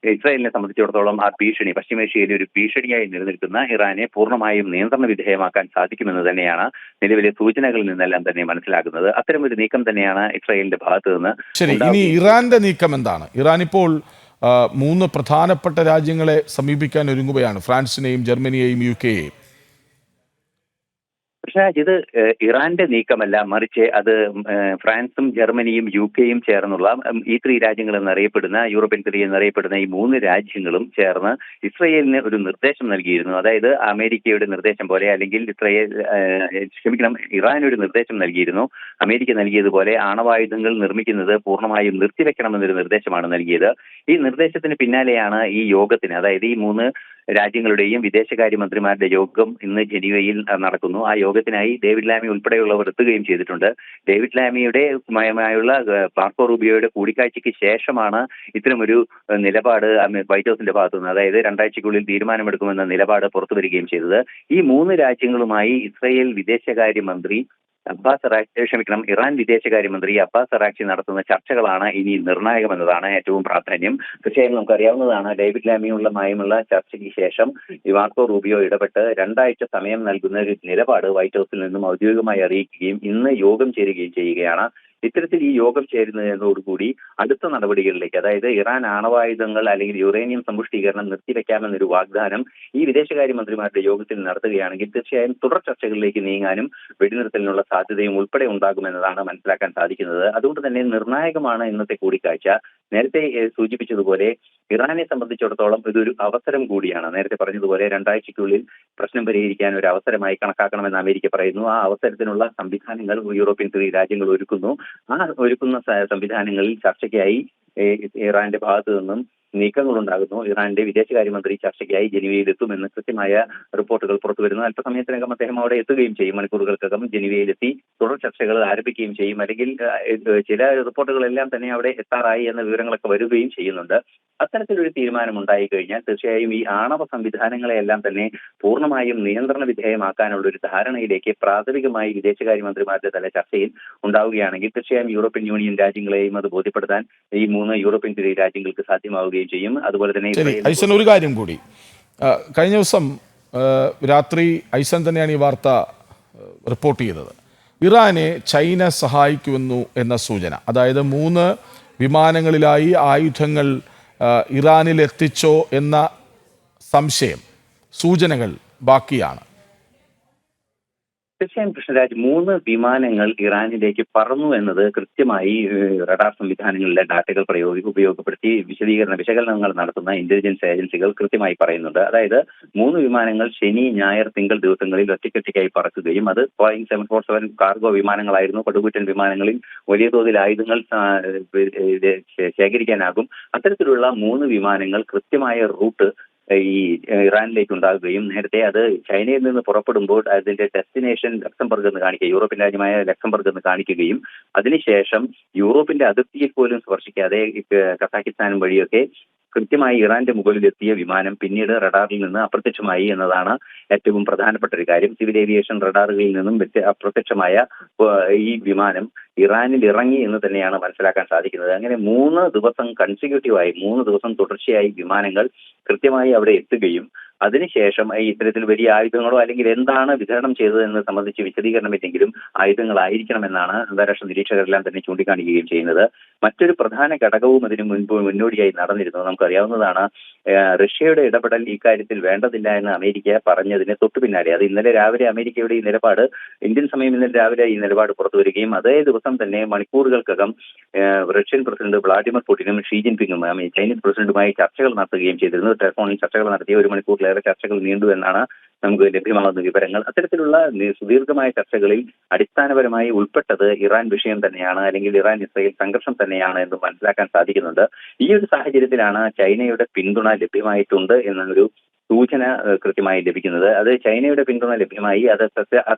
Speaker 4: ഇസ്രായേലിനെ സംബന്ധിച്ചിടത്തോളം ആ ഭീഷണി പശ്ചിമേഷ്യയിലെ ഒരു ഭീഷണിയായി നിലനിൽക്കുന്ന ഇറാനെ പൂർണ്ണമായും നിയന്ത്രണ വിധേയമാക്കാൻ സാധിക്കുമെന്ന് തന്നെയാണ് നിലവിലെ സൂചനകളിൽ നിന്നെല്ലാം തന്നെ മനസ്സിലാക്കുന്നത്. അത്തരം ഒരു നീക്കം തന്നെയാണ് ഇസ്രായേലിന്റെ ഭാഗത്ത് നിന്ന്.
Speaker 1: ശരി, ഇനി ഇറാന്റെ നീക്കം എന്താണ്? ഇറാൻ ഇപ്പോൾ 3 പ്രധാനപ്പെട്ട രാജ്യങ്ങളെ സമീപിക്കാൻ ഒരുങ്ങുകയാണ്, ഫ്രാൻസിനെയും ജർമ്മനിയെയും UK-യെയും.
Speaker 4: പക്ഷേ ഇത് ഇറാന്റെ നീക്കമല്ല, മറിച്ച് അത് ഫ്രാൻസും ജർമ്മനിയും UK-യും ചേർന്നുള്ള ഈ 3 രാജ്യങ്ങൾ എന്നറിയപ്പെടുന്ന, യൂറോപ്യൻ 3 എന്നറിയപ്പെടുന്ന ഈ 3 രാജ്യങ്ങളും ചേർന്ന് ഇസ്രയേലിന് ഒരു നിർദ്ദേശം നൽകിയിരുന്നു. അതായത് അമേരിക്കയുടെ നിർദ്ദേശം പോലെ, അല്ലെങ്കിൽ ഇറാൻ ഒരു നിർദ്ദേശം നൽകിയിരുന്നു. അമേരിക്ക നൽകിയതുപോലെ ആണവായുധങ്ങൾ നിർമ്മിക്കുന്നത് പൂർണ്ണമായും നിർത്തിവെക്കണമെന്നൊരു നിർദ്ദേശമാണ് നൽകിയത്. ഈ നിർദ്ദേശത്തിന് പിന്നാലെയാണ് ഈ യോഗത്തിന്, അതായത് ഈ 3 രാജ്യങ്ങളുടെയും വിദേശകാര്യമന്ത്രിമാരുടെ യോഗം ഇന്ന് ജനീവയിൽ നടക്കുന്നു. ആ യോഗത്തിനായി ഡേവിഡ് ലാമി ഉൾപ്പെടെയുള്ളവർ എത്തുകയും ചെയ്തിട്ടുണ്ട്. ഡേവിഡ് ലാമിയുടെ മയമായുള്ള മാർക്കോ റൂബിയോയുടെ കൂടിക്കാഴ്ചയ്ക്ക് ശേഷമാണ് ഇത്തരമൊരു നിലപാട് വൈറ്റ് ഹൗസിന്റെ ഭാഗത്തുനിന്ന്, അതായത് 2 ആഴ്ചയ്ക്കുള്ളിൽ തീരുമാനമെടുക്കുമെന്ന നിലപാട് പുറത്തു വരികയും ചെയ്തത്. ഈ 3 രാജ്യങ്ങളുമായി ഇസ്രായേൽ വിദേശകാര്യമന്ത്രി ഇറാൻ വിദേശകാര്യമന്ത്രി അബ്ബാസ് അറാക്ചി നടത്തുന്ന ചർച്ചകളാണ് ഇനി നിർണായകമെന്നതാണ് ഏറ്റവും പ്രാധാന്യം. തീർച്ചയായും നമുക്കറിയാവുന്നതാണ്, ഡേവിഡ് ലാമിയുമായുള്ള ചർച്ചയ്ക്ക് ശേഷം മാർക്കോ റൂബിയോ ഇടപെട്ട് 2 ആഴ്ച സമയം നൽകുന്ന ഒരു നിലപാട് വൈറ്റ് ഹൗസിൽ നിന്നും ഔദ്യോഗികമായി അറിയിക്കുകയും ഇന്ന് യോഗം ചേരുകയും ചെയ്യുകയാണ്. ഇത്തരത്തിൽ ഈ യോഗം ചേരുന്നതോടുകൂടി അടുത്ത നടപടികളിലേക്ക്, അതായത് ഇറാൻ ആണവായുധങ്ങൾ അല്ലെങ്കിൽ യുറേനിയം സമ്പുഷ്ടീകരണം നിർത്തിവെക്കാമെന്നൊരു വാഗ്ദാനം ഈ വിദേശകാര്യമന്ത്രിമാരുടെ യോഗത്തിൽ നടത്തുകയാണെങ്കിൽ തീർച്ചയായും തുടർ ചർച്ചകളിലേക്ക് നീങ്ങാനും വെടിനിർത്തലിനുള്ള സാധ്യതയും ഉൾപ്പെടെ ഉണ്ടാകുമെന്നതാണ് മനസ്സിലാക്കാൻ സാധിക്കുന്നത്. അതുകൊണ്ട് തന്നെ നിർണായകമാണ് ഇന്നത്തെ കൂടിക്കാഴ്ച. നേരത്തെ സൂചിപ്പിച്ചതുപോലെ ഇറാനെ സംബന്ധിച്ചിടത്തോളം ഇതൊരു അവസരം കൂടിയാണ്. നേരത്തെ പറഞ്ഞതുപോലെ 2 ആഴ്ചയ്ക്കുള്ളിൽ പ്രശ്നം പരിഹരിക്കാൻ ഒരു അവസരമായി കണക്കാക്കണമെന്ന് അമേരിക്ക പറയുന്നു. ആ അവസരത്തിനുള്ള സംവിധാനങ്ങൾ യൂറോപ്യൻ 3 രാജ്യങ്ങൾ ഒരുക്കുന്നു. ആ ഒരുക്കുന്ന സംവിധാനങ്ങളിൽ ചർച്ചയ്ക്കായി ഇറാന്റെ ഭാഗത്തു നിന്നും നീക്കങ്ങൾ ഉണ്ടാകുന്നു. ഇറാന്റെ വിദേശകാര്യമന്ത്രി ചർച്ചയ്ക്കായി ജനീവയിലെത്തുമെന്ന് കൃത്യമായ റിപ്പോർട്ടുകൾ പുറത്തുവരുന്നു. അല്പസമയത്തിനകം അദ്ദേഹം അവിടെ എത്തുകയും ചെയ്യും. മണിക്കൂറുകൾക്കകം ജനീവയിലെത്തി തുടർ ചർച്ചകൾ ആരംഭിക്കുകയും ചെയ്യും. അല്ലെങ്കിൽ ചില റിപ്പോർട്ടുകളെല്ലാം തന്നെ അവിടെ എത്താറായി എന്ന വിവരങ്ങളൊക്കെ വരികയും ചെയ്യുന്നുണ്ട്. അത്തരത്തിലൊരു തീരുമാനം ഉണ്ടായി കഴിഞ്ഞാൽ തീർച്ചയായും ഈ ആണവ സംവിധാനങ്ങളെയെല്ലാം തന്നെ പൂർണ്ണമായും നിയന്ത്രണ വിധേയമാക്കാനുള്ള ഒരു ധാരണയിലേക്ക് പ്രാഥമികമായി വിദേശകാര്യമന്ത്രിമാരുടെ തല ചർച്ചയിൽ ഉണ്ടാവുകയാണെങ്കിൽ തീർച്ചയായും യൂറോപ്യൻ യൂണിയൻ രാജ്യങ്ങളെയും അത് ബോധ്യപ്പെടുത്താൻ ഈ 3 യൂറോപ്യൻ രാജ്യങ്ങൾക്ക് സാധ്യമാവുകയും ചെയ്യും. അതുപോലെ തന്നെ
Speaker 1: ഐസൻ, ഒരു കാര്യം കൂടി, കഴിഞ്ഞ ദിവസം രാത്രി ഐസൻ തന്നെയാണ് ഈ വാർത്ത റിപ്പോർട്ട് ചെയ്തത്. ഇറാനെ ചൈന സഹായിക്കുമെന്നു എന്ന സൂചന, അതായത് 3 വിമാനങ്ങളിലായി ആയുധങ്ങൾ ഇറാനിൽ എത്തിച്ചോ എന്ന സംശയം, സൂചനകൾ ബാക്കിയാണ്.
Speaker 4: തീർച്ചയായും കൃഷ്ണരാജ്, 3 വിമാനങ്ങൾ ഇറാനിലേക്ക് പറന്നു എന്നത് കൃത്യമായി റഡാർ സംവിധാനങ്ങളിലെ ഡാറ്റകൾ ഉപയോഗപ്പെടുത്തി വിശകലനങ്ങൾ നടത്തുന്ന ഇന്റലിജൻസ് ഏജൻസികൾ കൃത്യമായി പറയുന്നുണ്ട്. അതായത് 3 വിമാനങ്ങൾ ശനി, ഞായർ, തിങ്കൾ ദിവസങ്ങളിൽ ഒറ്റയ്ക്കൊറ്റയ്ക്കായി പറക്കുകയും അത് ബോയിങ് 747 കാർഗോ വിമാനങ്ങളായിരുന്നു. പടുകൂറ്റൻ വിമാനങ്ങളിൽ വലിയ തോതിൽ ആയുധങ്ങൾ ശേഖരിക്കാനാകും. അത്തരത്തിലുള്ള 3 വിമാനങ്ങൾ കൃത്യമായ റൂട്ട് ഈ ഇറാനിലേക്ക് ഉണ്ടാകുകയും നേരത്തെ അത് ചൈനയിൽ നിന്ന് പുറപ്പെടുമ്പോൾ അതിന്റെ ഡെസ്റ്റിനേഷൻ ലക്സംബർഗ് എന്ന് കാണിക്കുക, യൂറോപ്യൻ രാജ്യമായ ലക്സംബർഗ് എന്ന് കാണിക്കുകയും അതിനുശേഷം യൂറോപ്പിന്റെ അതിർത്തിയിൽ പോലും സ്പർശിക്കാതെ കസാക്കിസ്ഥാനും വഴിയൊക്കെ കൃത്യമായി ഇറാന്റെ മുകളിലെത്തിയ വിമാനം പിന്നീട് റഡാറിൽ നിന്ന് അപ്രത്യക്ഷമായി എന്നതാണ് ഏറ്റവും പ്രധാനപ്പെട്ട ഒരു കാര്യം. സിവിൽ ഏവിയേഷൻ റഡാറുകളിൽ നിന്നും അപ്രത്യക്ഷമായ ഈ വിമാനം ഇറാനിൽ ഇറങ്ങി എന്ന് തന്നെയാണ് മനസ്സിലാക്കാൻ സാധിക്കുന്നത്. അങ്ങനെ 3 ദിവസം കൺസിക്യൂട്ടീവായി 3 ദിവസം തുടർച്ചയായി വിമാനങ്ങൾ കൃത്യമായി അവിടെ എത്തുകയും അതിനുശേഷം ഇത്തരത്തിൽ വലിയ ആയുധങ്ങളോ അല്ലെങ്കിൽ എന്താണ് വിതരണം ചെയ്തതെന്ന് സംബന്ധിച്ച് വിശദീകരണമില്ലെങ്കിലും ആയുധങ്ങളായിരിക്കണമെന്നാണ് അന്താരാഷ്ട്ര നിരീക്ഷകരെല്ലാം തന്നെ ചൂണ്ടിക്കാണിക്കുകയും ചെയ്യുന്നത്. മറ്റൊരു പ്രധാന ഘടകവും അതിന് മുന്നോടിയായി നടന്നിരുന്നു. നമുക്കറിയാവുന്നതാണ്, റഷ്യയുടെ ഇടപെടൽ ഇക്കാര്യത്തിൽ വേണ്ടതില്ല എന്ന് അമേരിക്ക പറഞ്ഞതിന് തൊട്ടു പിന്നാലെ, അത് ഇന്നലെ രാവിലെ അമേരിക്കയുടെ ഈ നിലപാട്, ഇന്ത്യൻ സമയം ഇന്നലെ രാവിലെ ഈ നിലപാട് പുറത്തു വരികയും അതേ ദിവസം തന്നെ മണിക്കൂറുകൾക്കകം റഷ്യൻ പ്രസിഡന്റ് വ്ളാഡിമിർ പുടിനും ഷീ ജിൻപിങ്ങും ചൈനീസ് പ്രസിഡന്റുമായി ചർച്ചകൾ നടത്തുകയും ചെയ്തിരുന്നു. ടെലിഫോണിൽ ചർച്ചകൾ നടത്തിയ 1 മണിക്കൂറിലേറെ ചർച്ചകൾ നീണ്ടു എന്നാണ് നമുക്ക് ലഭ്യമാകുന്ന വിവരങ്ങൾ. അത്തരത്തിലുള്ള സുദീർഘമായ ചർച്ചകളിൽ അടിസ്ഥാനപരമായി ഉൾപ്പെട്ടത് ഇറാൻ വിഷയം തന്നെയാണ്, അല്ലെങ്കിൽ ഇറാൻ ഇസ്രായേൽ സംഘർഷം തന്നെയാണ് എന്ന് മനസ്സിലാക്കാൻ സാധിക്കുന്നുണ്ട്. ഈ ഒരു സാഹചര്യത്തിലാണ് ചൈനയുടെ പിന്തുണ ലഭ്യമായിട്ടുണ്ട് എന്നൊരു സൂചന കൃത്യമായി ലഭിക്കുന്നത്. അത് ചൈനയുടെ പിന്തുണ ലഭ്യമായി, അത്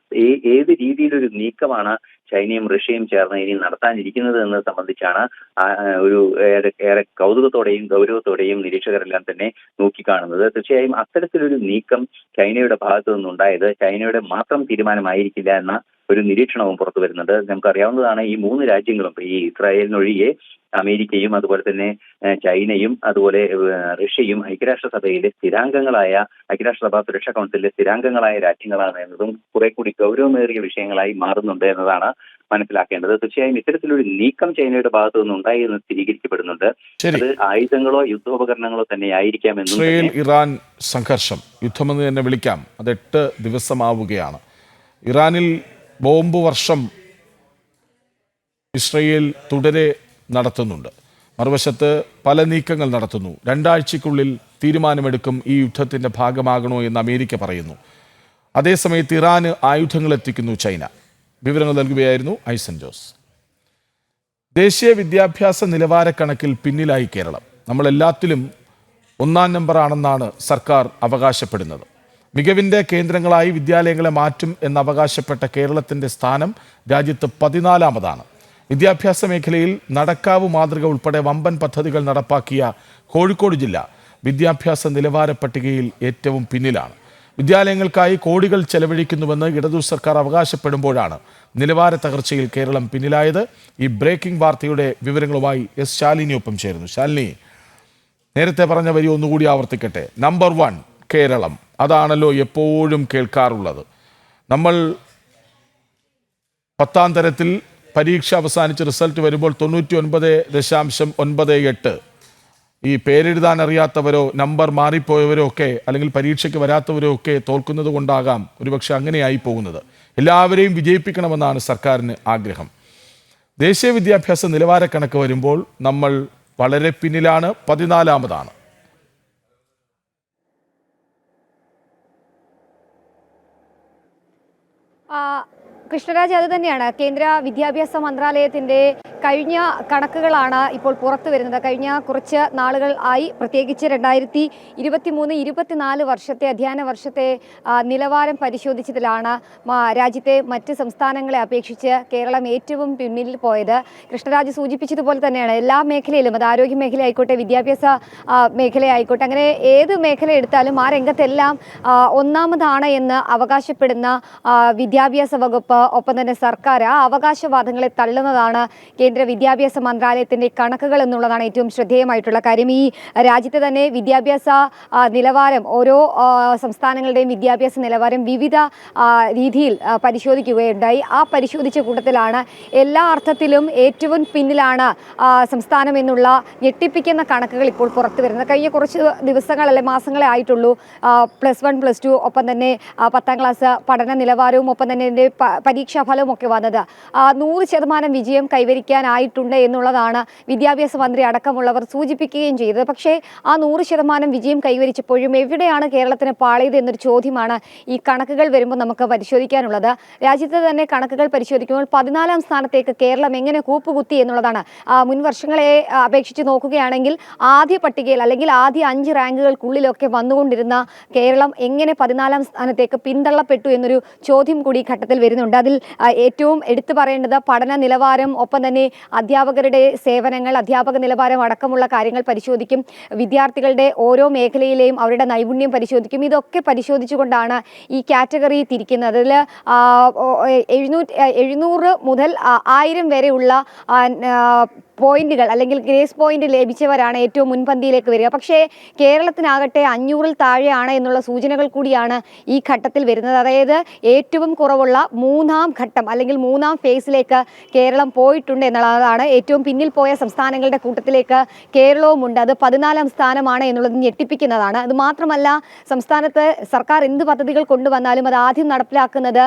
Speaker 4: ഏത് രീതിയിലൊരു നീക്കമാണ് ചൈനയും റഷ്യയും ചേർന്ന് ഇനി നടത്താനിരിക്കുന്നത് എന്നത് സംബന്ധിച്ചാണ് ഒരു ഏറെ കൗതുകത്തോടെയും ഗൗരവത്തോടെയും നിരീക്ഷകരെല്ലാം തന്നെ നോക്കിക്കാണുന്നത്. തീർച്ചയായും അത്തരത്തിലൊരു നീക്കം ചൈനയുടെ ഭാഗത്തു നിന്നുണ്ടായത് ചൈനയുടെ മാത്രം തീരുമാനമായിരിക്കില്ല എന്ന ഒരു നിരീക്ഷണവും പുറത്തു വരുന്നുണ്ട്. നമുക്കറിയാവുന്നതാണ്, ഈ 3 രാജ്യങ്ങളും, ഈ ഇസ്രായേലിനൊഴികെ അമേരിക്കയും അതുപോലെ തന്നെ ചൈനയും അതുപോലെ റഷ്യയും ഐക്യരാഷ്ട്രസഭയിലെ സ്ഥിരാംഗങ്ങളായ, ഐക്യരാഷ്ട്രസഭ സുരക്ഷാ കൗൺസിലിലെ സ്ഥിരാംഗങ്ങളായ രാജ്യങ്ങളാണ് എന്നതും കുറെ കൂടി ഗൗരവമേറിയ വിഷയങ്ങളായി മാറുന്നുണ്ട് എന്നതാണ് മനസ്സിലാക്കേണ്ടത്. തീർച്ചയായും ഇത്തരത്തിലൊരു നീക്കം ചൈനയുടെ ഭാഗത്തു നിന്നുണ്ടായി എന്ന് സ്ഥിരീകരിക്കപ്പെടുന്നുണ്ട്. അത് ആയുധങ്ങളോ യുദ്ധോപകരണങ്ങളോ തന്നെ ആയിരിക്കാം എന്നും.
Speaker 1: ഇസ്രായേൽ ഇറാൻ സംഘർഷം യുദ്ധമെന്ന് തന്നെ വിളിക്കാം. അത് 8 ദിവസമാവുകയാണ്. ഇറാനിൽ ബോംബ് വർഷം ഇസ്രായേൽ തുടരെ നടത്തുന്നുണ്ട്. മറുവശത്ത് പല നീക്കങ്ങൾ നടത്തുന്നു. 2 ആഴ്ചയ്ക്കുള്ളിൽ തീരുമാനമെടുക്കും ഈ യുദ്ധത്തിൻ്റെ ഭാഗമാകണോ എന്ന് അമേരിക്ക പറയുന്നു. അതേസമയത്ത് ഇറാന് ആയുധങ്ങൾ എത്തിക്കുന്നു ചൈന. വിവരങ്ങൾ നൽകുകയായിരുന്നു ഐസൻ ജോസ്. ദേശീയ വിദ്യാഭ്യാസ നിലവാരക്കണക്കിൽ പിന്നിലായി കേരളം. നമ്മളെല്ലാത്തിലും 1-ാം നമ്പറാണെന്നാണ് സർക്കാർ അവകാശപ്പെടുന്നത്. മികവിൻ്റെ കേന്ദ്രങ്ങളായി വിദ്യാലയങ്ങളെ മാറ്റും എന്നവകാശപ്പെട്ട കേരളത്തിൻ്റെ സ്ഥാനം രാജ്യത്ത് 14ാമതാണ്. വിദ്യാഭ്യാസ മേഖലയിൽ നടക്കാവ് മാതൃക ഉൾപ്പെടെ വമ്പൻ പദ്ധതികൾ നടപ്പാക്കിയ കോഴിക്കോട് ജില്ല വിദ്യാഭ്യാസ നിലവാര പട്ടികയിൽ ഏറ്റവും പിന്നിലാണ്. വിദ്യാലയങ്ങൾക്കായി കോടികൾ ചെലവഴിക്കുന്നുവെന്ന് ഇടതു സർക്കാർ അവകാശപ്പെടുമ്പോഴാണ് നിലവാര തകർച്ചയിൽ കേരളം പിന്നിലായത്. ഈ ബ്രേക്കിംഗ് വാർത്തയുടെ വിവരങ്ങളുമായി എസ് ശാലിനിയൊപ്പം ചേരുന്നു. ശാലിനി, നേരത്തെ പറഞ്ഞ വരി ഒന്നുകൂടി ആവർത്തിക്കട്ടെ. നമ്പർ 1 കേരളം, അതാണല്ലോ എപ്പോഴും കേൾക്കാറുള്ളത്. നമ്മൾ 10ാം തരത്തിൽ പരീക്ഷ അവസാനിച്ച് റിസൾട്ട് വരുമ്പോൾ 99.98, ഈ പേരെഴുതാൻ അറിയാത്തവരോ നമ്പർ മാറിപ്പോയവരോ ഒക്കെ, അല്ലെങ്കിൽ പരീക്ഷയ്ക്ക് വരാത്തവരോ ഒക്കെ തോൽക്കുന്നത് കൊണ്ടാകാം ഒരുപക്ഷെ അങ്ങനെയായി പോകുന്നത്. എല്ലാവരെയും വിജയിപ്പിക്കണമെന്നാണ് സർക്കാരിന് ആഗ്രഹം. ദേശീയ വിദ്യാഭ്യാസ നിലവാരക്കണക്ക് വരുമ്പോൾ നമ്മൾ വളരെ പിന്നിലാണ്, 14ാമതാണ്.
Speaker 5: കൃഷ്ണരാജ്, അത് തന്നെയാണ് കേന്ദ്ര വിദ്യാഭ്യാസ മന്ത്രാലയത്തിൻ്റെ കഴിഞ്ഞ കണക്കുകളാണ് ഇപ്പോൾ പുറത്തു വരുന്നത്. കഴിഞ്ഞ കുറച്ച് നാളുകൾ ആയി, പ്രത്യേകിച്ച് 2023-24 വർഷത്തെ അധ്യയന വർഷത്തെ നിലവാരം പരിശോധിച്ചതിലാണ് രാജ്യത്തെ മറ്റ് സംസ്ഥാനങ്ങളെ അപേക്ഷിച്ച് കേരളം ഏറ്റവും പിന്നിൽ പോയത്. കൃഷ്ണരാജ് സൂചിപ്പിച്ചതുപോലെ തന്നെയാണ് എല്ലാ മേഖലയിലും, അത് ആരോഗ്യ മേഖല ആയിക്കോട്ടെ, വിദ്യാഭ്യാസ മേഖലയായിക്കോട്ടെ, അങ്ങനെ ഏത് മേഖല എടുത്താലും ആ രംഗത്തെല്ലാം 1ാമതാണ് എന്ന് അവകാശപ്പെടുന്ന വിദ്യാഭ്യാസ വകുപ്പ്, ഒപ്പം തന്നെ സർക്കാർ ആ അവകാശവാദങ്ങളെ തള്ളുന്നതാണ് കേന്ദ്ര വിദ്യാഭ്യാസ മന്ത്രാലയത്തിൻ്റെ കണക്കുകൾ എന്നുള്ളതാണ് ഏറ്റവും ശ്രദ്ധേയമായിട്ടുള്ള കാര്യം. ഈ രാജ്യത്തെ തന്നെ വിദ്യാഭ്യാസ നിലവാരം, ഓരോ സംസ്ഥാനങ്ങളുടെയും വിദ്യാഭ്യാസ നിലവാരം വിവിധ രീതിയിൽ പരിശോധിക്കുകയുണ്ടായി. ആ പരിശോധിച്ച കൂട്ടത്തിലാണ് എല്ലാ അർത്ഥത്തിലും ഏറ്റവും പിന്നിലാണ് സംസ്ഥാനം എന്നുള്ള ഞെട്ടിപ്പിക്കുന്ന കണക്കുകൾ ഇപ്പോൾ പുറത്തു വരുന്നത്. കഴിഞ്ഞ കുറച്ച് ദിവസങ്ങൾ അല്ലെ മാസങ്ങളെ ആയിട്ടുള്ളൂ +1 +2 ഒപ്പം തന്നെ 10ാം ക്ലാസ് പഠന നിലവാരവും ഒപ്പം തന്നെ പരീക്ഷാ ഫലവും ഒക്കെ വന്നത്. 100% വിജയം കൈവരിക്കാനായിട്ടുണ്ട് എന്നുള്ളതാണ് വിദ്യാഭ്യാസ മന്ത്രി അടക്കമുള്ളവർ സൂചിപ്പിക്കുകയും ചെയ്തത്. പക്ഷേ ആ 100% വിജയം കൈവരിച്ചപ്പോഴും എവിടെയാണ് കേരളത്തിന് പാളിയത് എന്നൊരു ചോദ്യമാണ് ഈ കണക്കുകൾ വരുമ്പോൾ നമുക്ക് പരിശോധിക്കാനുള്ളത്. രാജ്യത്തെ തന്നെ കണക്കുകൾ പരിശോധിക്കുമ്പോൾ 14ാം സ്ഥാനത്തേക്ക് കേരളം എങ്ങനെ കൂപ്പുകുത്തി എന്നുള്ളതാണ്. മുൻ വർഷങ്ങളെ അപേക്ഷിച്ച് നോക്കുകയാണെങ്കിൽ ആദ്യ പട്ടികയിൽ അല്ലെങ്കിൽ ആദ്യ 5 റാങ്കുകൾക്കുള്ളിലൊക്കെ വന്നുകൊണ്ടിരുന്ന കേരളം എങ്ങനെ 14ാം സ്ഥാനത്തേക്ക് പിന്തള്ളപ്പെട്ടു എന്നൊരു ചോദ്യം കൂടി ഘട്ടത്തിൽ വരുന്നുണ്ട്. അതിൽ ഏറ്റവും എടുത്തു പറയേണ്ടത് പഠന നിലവാരം, ഒപ്പം തന്നെ അധ്യാപകരുടെ സേവനങ്ങൾ, അധ്യാപക നിലവാരം അടക്കമുള്ള കാര്യങ്ങൾ പരിശോധിക്കും. വിദ്യാർത്ഥികളുടെ ഓരോ മേഖലയിലെയും അവരുടെ നൈപുണ്യം പരിശോധിക്കും. ഇതൊക്കെ പരിശോധിച്ചുകൊണ്ടാണ് ഈ കാറ്റഗറി തിരിക്കുന്നത്. അതിൽ 700 മുതൽ 1000 വരെയുള്ള പോയിന്റുകൾ അല്ലെങ്കിൽ ഗ്രേസ് പോയിന്റ് ലഭിച്ചവരാണ് ഏറ്റവും മുൻപന്തിയിലേക്ക് വരിക. പക്ഷേ കേരളത്തിനാകട്ടെ 500-ൽ താഴെയാണ് എന്നുള്ള സൂചനകൾ കൂടിയാണ് ഈ ഘട്ടത്തിൽ വരുന്നത്. അതായത് ഏറ്റവും കുറവുള്ള 3-ാം ഘട്ടം അല്ലെങ്കിൽ 3-ാം ഫേസിലേക്ക് കേരളം പോയിട്ടുണ്ട് എന്നുള്ളതാണ്. ഏറ്റവും പിന്നിൽ പോയ സംസ്ഥാനങ്ങളുടെ കൂട്ടത്തിലേക്ക് കേരളവും ഉണ്ട്. അത് 14-ാം സ്ഥാനമാണ് എന്നുള്ളത് ഞെട്ടിപ്പിക്കുന്നതാണ്. അത് മാത്രമല്ല, സംസ്ഥാനത്ത് സർക്കാർ എന്ത് പദ്ധതികൾ കൊണ്ടുവന്നാലും അത് ആദ്യം നടപ്പിലാക്കുന്നത്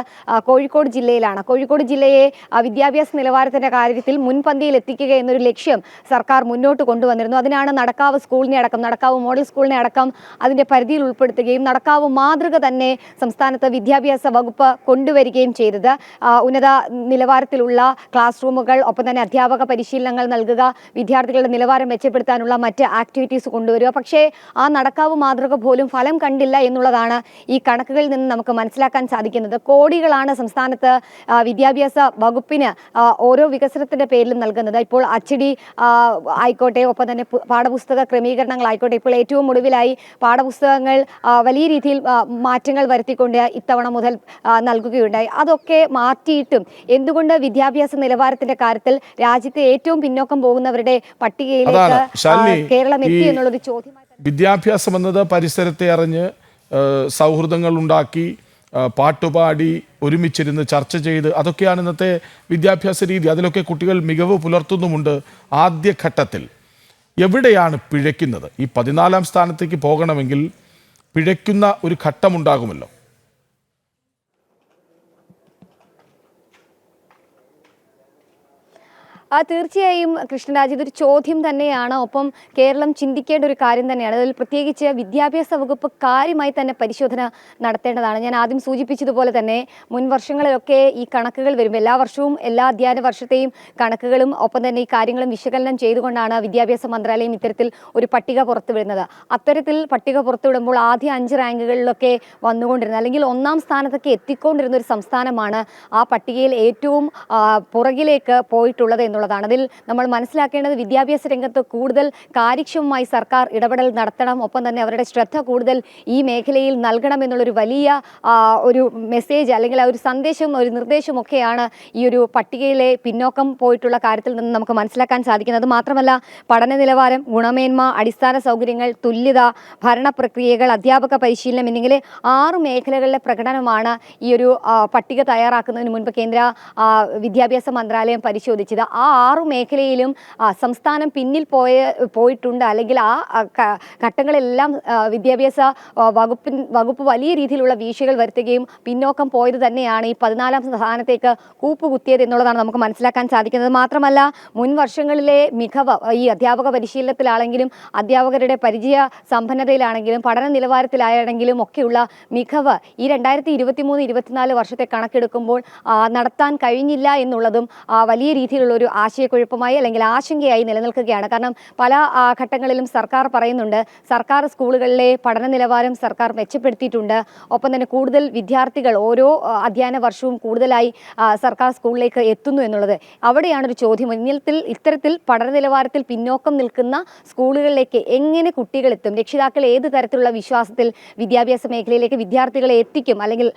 Speaker 5: കോഴിക്കോട് ജില്ലയിലാണ്. കോഴിക്കോട് ജില്ലയെ വിദ്യാഭ്യാസ നിലവാരത്തിന്റെ കാര്യത്തിൽ മുൻപന്തിയിൽ എത്തിക്കുക എന്നൊരു ലക്ഷ്യം സർക്കാർ മുന്നോട്ട് കൊണ്ടുവന്നിരുന്നു. അതിനാണ് നടക്കാവ് സ്കൂളിനെ അടക്കം, നടക്കാവ് മോഡൽ സ്കൂളിനെ അടക്കം അതിന്റെ പരിധിയിൽ ഉൾപ്പെടുത്തുകയും നടക്കാവ് മാതൃക തന്നെ സംസ്ഥാനത്ത് വിദ്യാഭ്യാസ വകുപ്പ് കൊണ്ടുവരികയും ചെയ്തത്. ഉന്നത നിലവാരത്തിലുള്ള ക്ലാസ് റൂമുകൾ, ഒപ്പം തന്നെ അധ്യാപക പരിശീലനങ്ങൾ നൽകുക, വിദ്യാർത്ഥികളുടെ നിലവാരം മെച്ചപ്പെടുത്താനുള്ള മറ്റ് ആക്ടിവിറ്റീസ് കൊണ്ടുവരിക. പക്ഷേ ആ നടക്കാവ് മാതൃക പോലും ഫലം കണ്ടില്ല എന്നുള്ളതാണ് ഈ കണക്കുകളിൽ നിന്ന് നമുക്ക് മനസ്സിലാക്കാൻ സാധിക്കുന്നത്. കോടികളാണ് സംസ്ഥാനത്ത് വിദ്യാഭ്യാസ വകുപ്പിന് ഓരോ വികസനത്തിന്റെ പേരിലും നൽകുന്നത്. ഇപ്പോൾ അച്ചടി ആയിക്കോട്ടെ, ഒപ്പം തന്നെ പാഠപുസ്തക ക്രമീകരണങ്ങളായിക്കോട്ടെ, ഇപ്പോൾ ഏറ്റവും ഒടുവിലായി പാഠപുസ്തകങ്ങൾ വലിയ രീതിയിൽ മാറ്റങ്ങൾ വരുത്തിക്കൊണ്ട് ഇത്തവണ മുതൽ നൽകുകയുണ്ടായി. അതൊക്കെ മാറ്റിയിട്ടും എന്തുകൊണ്ട് വിദ്യാഭ്യാസ നിലവാരത്തിന്റെ കാര്യത്തിൽ രാജ്യത്തെ ഏറ്റവും പിന്നോക്കം പോകുന്നവരുടെ പട്ടികയിലേക്ക് കേരളം എത്തി എന്നുള്ളൊരു ചോദ്യമായി.
Speaker 1: വിദ്യാഭ്യാസം എന്നത് പരിസരത്തെ അറിഞ്ഞ് സൗഹൃദങ്ങൾ ഉണ്ടാക്കി പാട്ടുപാടി ഒരുമിച്ചിരുന്ന് ചർച്ച ചെയ്ത് അതൊക്കെയാണ് ഇന്നത്തെ വിദ്യാഭ്യാസ രീതി. അതിലൊക്കെ കുട്ടികൾ മികവ് പുലർത്തുന്നുമുണ്ട്. ആദ്യഘട്ടത്തിൽ എവിടെയാണ് പിഴയ്ക്കുന്നത്? ഈ 14-ാം സ്ഥാനത്തേക്ക് പോകണമെങ്കിൽ പിഴയ്ക്കുന്ന ഒരു ഘട്ടമുണ്ടാകുമല്ലോ.
Speaker 5: തീർച്ചയായും കൃഷ്ണരാജ്, ഇതൊരു ചോദ്യം തന്നെയാണ്. ഒപ്പം കേരളം ചിന്തിക്കേണ്ട ഒരു കാര്യം തന്നെയാണ്. അതിൽ പ്രത്യേകിച്ച് വിദ്യാഭ്യാസ വകുപ്പ് കാര്യമായി തന്നെ പരിശോധന നടത്തേണ്ടതാണ്. ഞാൻ ആദ്യം സൂചിപ്പിച്ചതുപോലെ തന്നെ മുൻ വർഷങ്ങളിലൊക്കെ ഈ കണക്കുകൾ വരുമ്പോൾ എല്ലാ വർഷവും എല്ലാ അധ്യയന വർഷത്തെയും കണക്കുകളും ഒപ്പം തന്നെ ഈ കാര്യങ്ങളും വിശകലനം ചെയ്തുകൊണ്ടാണ് വിദ്യാഭ്യാസ മന്ത്രാലയം ഇത്തരത്തിൽ ഒരു പട്ടിക പുറത്തുവിടുന്നത്. അത്തരത്തിൽ പട്ടിക പുറത്തുവിടുമ്പോൾ ആദ്യ 5 റാങ്കുകളിലൊക്കെ വന്നുകൊണ്ടിരുന്നത് അല്ലെങ്കിൽ 1-ാം സ്ഥാനത്തൊക്കെ എത്തിക്കൊണ്ടിരുന്ന ഒരു സംസ്ഥാനമാണ് ആ പട്ടികയിൽ ഏറ്റവും പുറകിലേക്ക് പോയിട്ടുള്ളത് എന്നുള്ളത്. അതിൽ നമ്മൾ മനസ്സിലാക്കേണ്ടത് വിദ്യാഭ്യാസ രംഗത്ത് കൂടുതൽ കാര്യക്ഷമമായി സർക്കാർ ഇടപെടൽ നടത്തണം, ഒപ്പം തന്നെ അവരുടെ ശ്രദ്ധ കൂടുതൽ ഈ മേഖലയിൽ നൽകണം എന്നുള്ളൊരു വലിയ ഒരു മെസ്സേജ് അല്ലെങ്കിൽ ഒരു സന്ദേശം, ഒരു നിർദ്ദേശമൊക്കെയാണ് ഈ ഒരു പട്ടികയിലെ പിന്നോക്കം പോയിട്ടുള്ള കാര്യത്തിൽ നിന്ന് നമുക്ക് മനസ്സിലാക്കാൻ സാധിക്കുന്നത്. മാത്രമല്ല, പഠന നിലവാരം, ഗുണമേന്മ, അടിസ്ഥാന സൗകര്യങ്ങൾ, തുല്യത, ഭരണപ്രക്രിയകൾ, അധ്യാപക പരിശീലനം എന്നിങ്ങനെ 6 മേഖലകളിലെ പ്രകടനമാണ് ഈ ഒരു പട്ടിക തയ്യാറാക്കുന്നതിന് മുൻപ് കേന്ദ്ര വിദ്യാഭ്യാസ മന്ത്രാലയം പരിശോധിച്ചത്. ആ 6 മേഖലയിലും സംസ്ഥാനം പിന്നിൽ പോയിട്ടുണ്ട്. അല്ലെങ്കിൽ ആ ഘട്ടങ്ങളെല്ലാം വിദ്യാഭ്യാസ വകുപ്പ് വലിയ രീതിയിലുള്ള വീഴ്ചകൾ വരുത്തുകയും പിന്നോക്കം പോയത് തന്നെയാണ് ഈ 14-ാം സ്ഥാനത്തേക്ക് കൂപ്പുകുത്തിയത് എന്നുള്ളതാണ് നമുക്ക് മനസ്സിലാക്കാൻ സാധിക്കുന്നത്. മാത്രമല്ല, മുൻ വർഷങ്ങളിലെ മികവ് ഈ അധ്യാപക പരിശീലനത്തിലാണെങ്കിലും അധ്യാപകരുടെ പരിചയ സമ്പന്നതയിലാണെങ്കിലും പഠന നിലവാരത്തിലാണെങ്കിലും ഒക്കെയുള്ള മികവ് ഈ 2023-24 വർഷത്തെ കണക്കെടുക്കുമ്പോൾ നടത്താൻ കഴിഞ്ഞില്ല എന്നുള്ളതും വലിയ രീതിയിലുള്ള ഒരു ആശയക്കുഴപ്പമായി അല്ലെങ്കിൽ ആശങ്കയായി നിലനിൽക്കുകയാണ്. കാരണം പല ഘട്ടങ്ങളിലും സർക്കാർ പറയുന്നുണ്ട് സർക്കാർ സ്കൂളുകളിലെ പഠന നിലവാരം സർക്കാർ മെച്ചപ്പെടുത്തിയിട്ടുണ്ട്, ഒപ്പം തന്നെ കൂടുതൽ വിദ്യാർത്ഥികൾ ഓരോ അധ്യയന വർഷവും കൂടുതലായി സർക്കാർ സ്കൂളിലേക്ക് എത്തുന്നു എന്നുള്ളത്. അവിടെയാണ് ഒരു ചോദ്യം. ഇത്തരത്തിൽ പഠന നിലവാരത്തിൽ പിന്നോക്കം നിൽക്കുന്ന സ്കൂളുകളിലേക്ക് എങ്ങനെ കുട്ടികൾ എത്തും? രക്ഷിതാക്കൾ ഏത് തരത്തിലുള്ള വിശ്വാസത്തിൽ വിദ്യാഭ്യാസ മേഖലയിലേക്ക് വിദ്യാർത്ഥികളെ എത്തിക്കും അല്ലെങ്കിൽ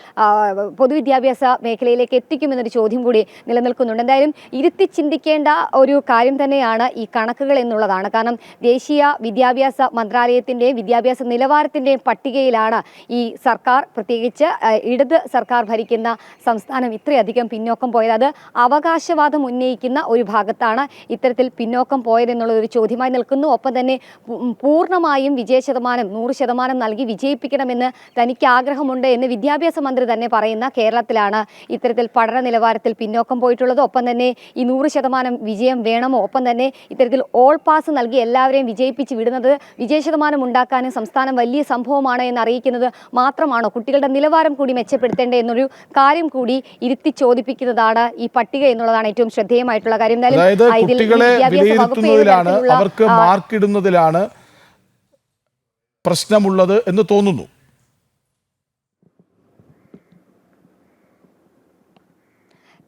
Speaker 5: പൊതുവിദ്യാഭ്യാസ മേഖലയിലേക്ക് എത്തിക്കും എന്നൊരു ചോദ്യം കൂടി നിലനിൽക്കുന്നുണ്ട്. എന്തായാലും ഇരുത്തി ചിന്തിക്കേണ്ട ഒരു കാര്യം തന്നെയാണ് ഈ കണക്കുകൾ എന്നുള്ളതാണ്. കാരണം ദേശീയ വിദ്യാഭ്യാസ മന്ത്രാലയത്തിൻ്റെയും വിദ്യാഭ്യാസ നിലവാരത്തിൻ്റെയും പട്ടികയിലാണ് ഈ സർക്കാർ, പ്രത്യേകിച്ച് ഇടത് സർക്കാർ ഭരിക്കുന്ന സംസ്ഥാനം ഇത്രയധികം പിന്നോക്കം പോയത്. അത് അവകാശവാദം ഉന്നയിക്കുന്ന ഒരു ഭാഗത്താണ് ഇത്തരത്തിൽ പിന്നോക്കം പോയതെന്നുള്ള ഒരു ചോദ്യമായി നിൽക്കുന്നു. ഒപ്പം തന്നെ പൂർണ്ണമായും വിജയശതമാനം 100% നൽകി വിജയിപ്പിക്കണമെന്ന് തനിക്ക് ആഗ്രഹമുണ്ട് എന്ന് വിദ്യാഭ്യാസ മന്ത്രി തന്നെ പറയുന്ന കേരളത്തിലാണ് ഇത്തരത്തിൽ പഠന നിലവാരത്തിൽ പിന്നോക്കം പോയിട്ടുള്ളത്. ഒപ്പം തന്നെ ഈ 100% വിജയം വേണമോ, ഒപ്പം തന്നെ ഇത്തരത്തിൽ ഓൾ പാസ് നൽകി എല്ലാവരെയും വിജയിപ്പിച്ച് വിടുന്നത് വിജയശതമാനം ഉണ്ടാക്കാനും സംസ്ഥാനം വലിയ സംഭവമാണ് എന്ന് അറിയിക്കുന്നത് മാത്രമാണോ? കുട്ടികളുടെ നിലവാരം കൂടി മെച്ചപ്പെടുത്തേണ്ടേ എന്നൊരു കാര്യം കൂടി ഇരുത്തി ചോദിപ്പിക്കുന്നതാണ് ഈ പട്ടിക എന്നുള്ളതാണ് ഏറ്റവും ശ്രദ്ധേയമായിട്ടുള്ള കാര്യം.
Speaker 1: കുട്ടികളെ വിലയിരുത്തുന്നതിലാണ്, അവർക്ക് മാർക്കിടുന്നതിലാണ് പ്രശ്നമുള്ളത് എന്ന് തോന്നുന്നു.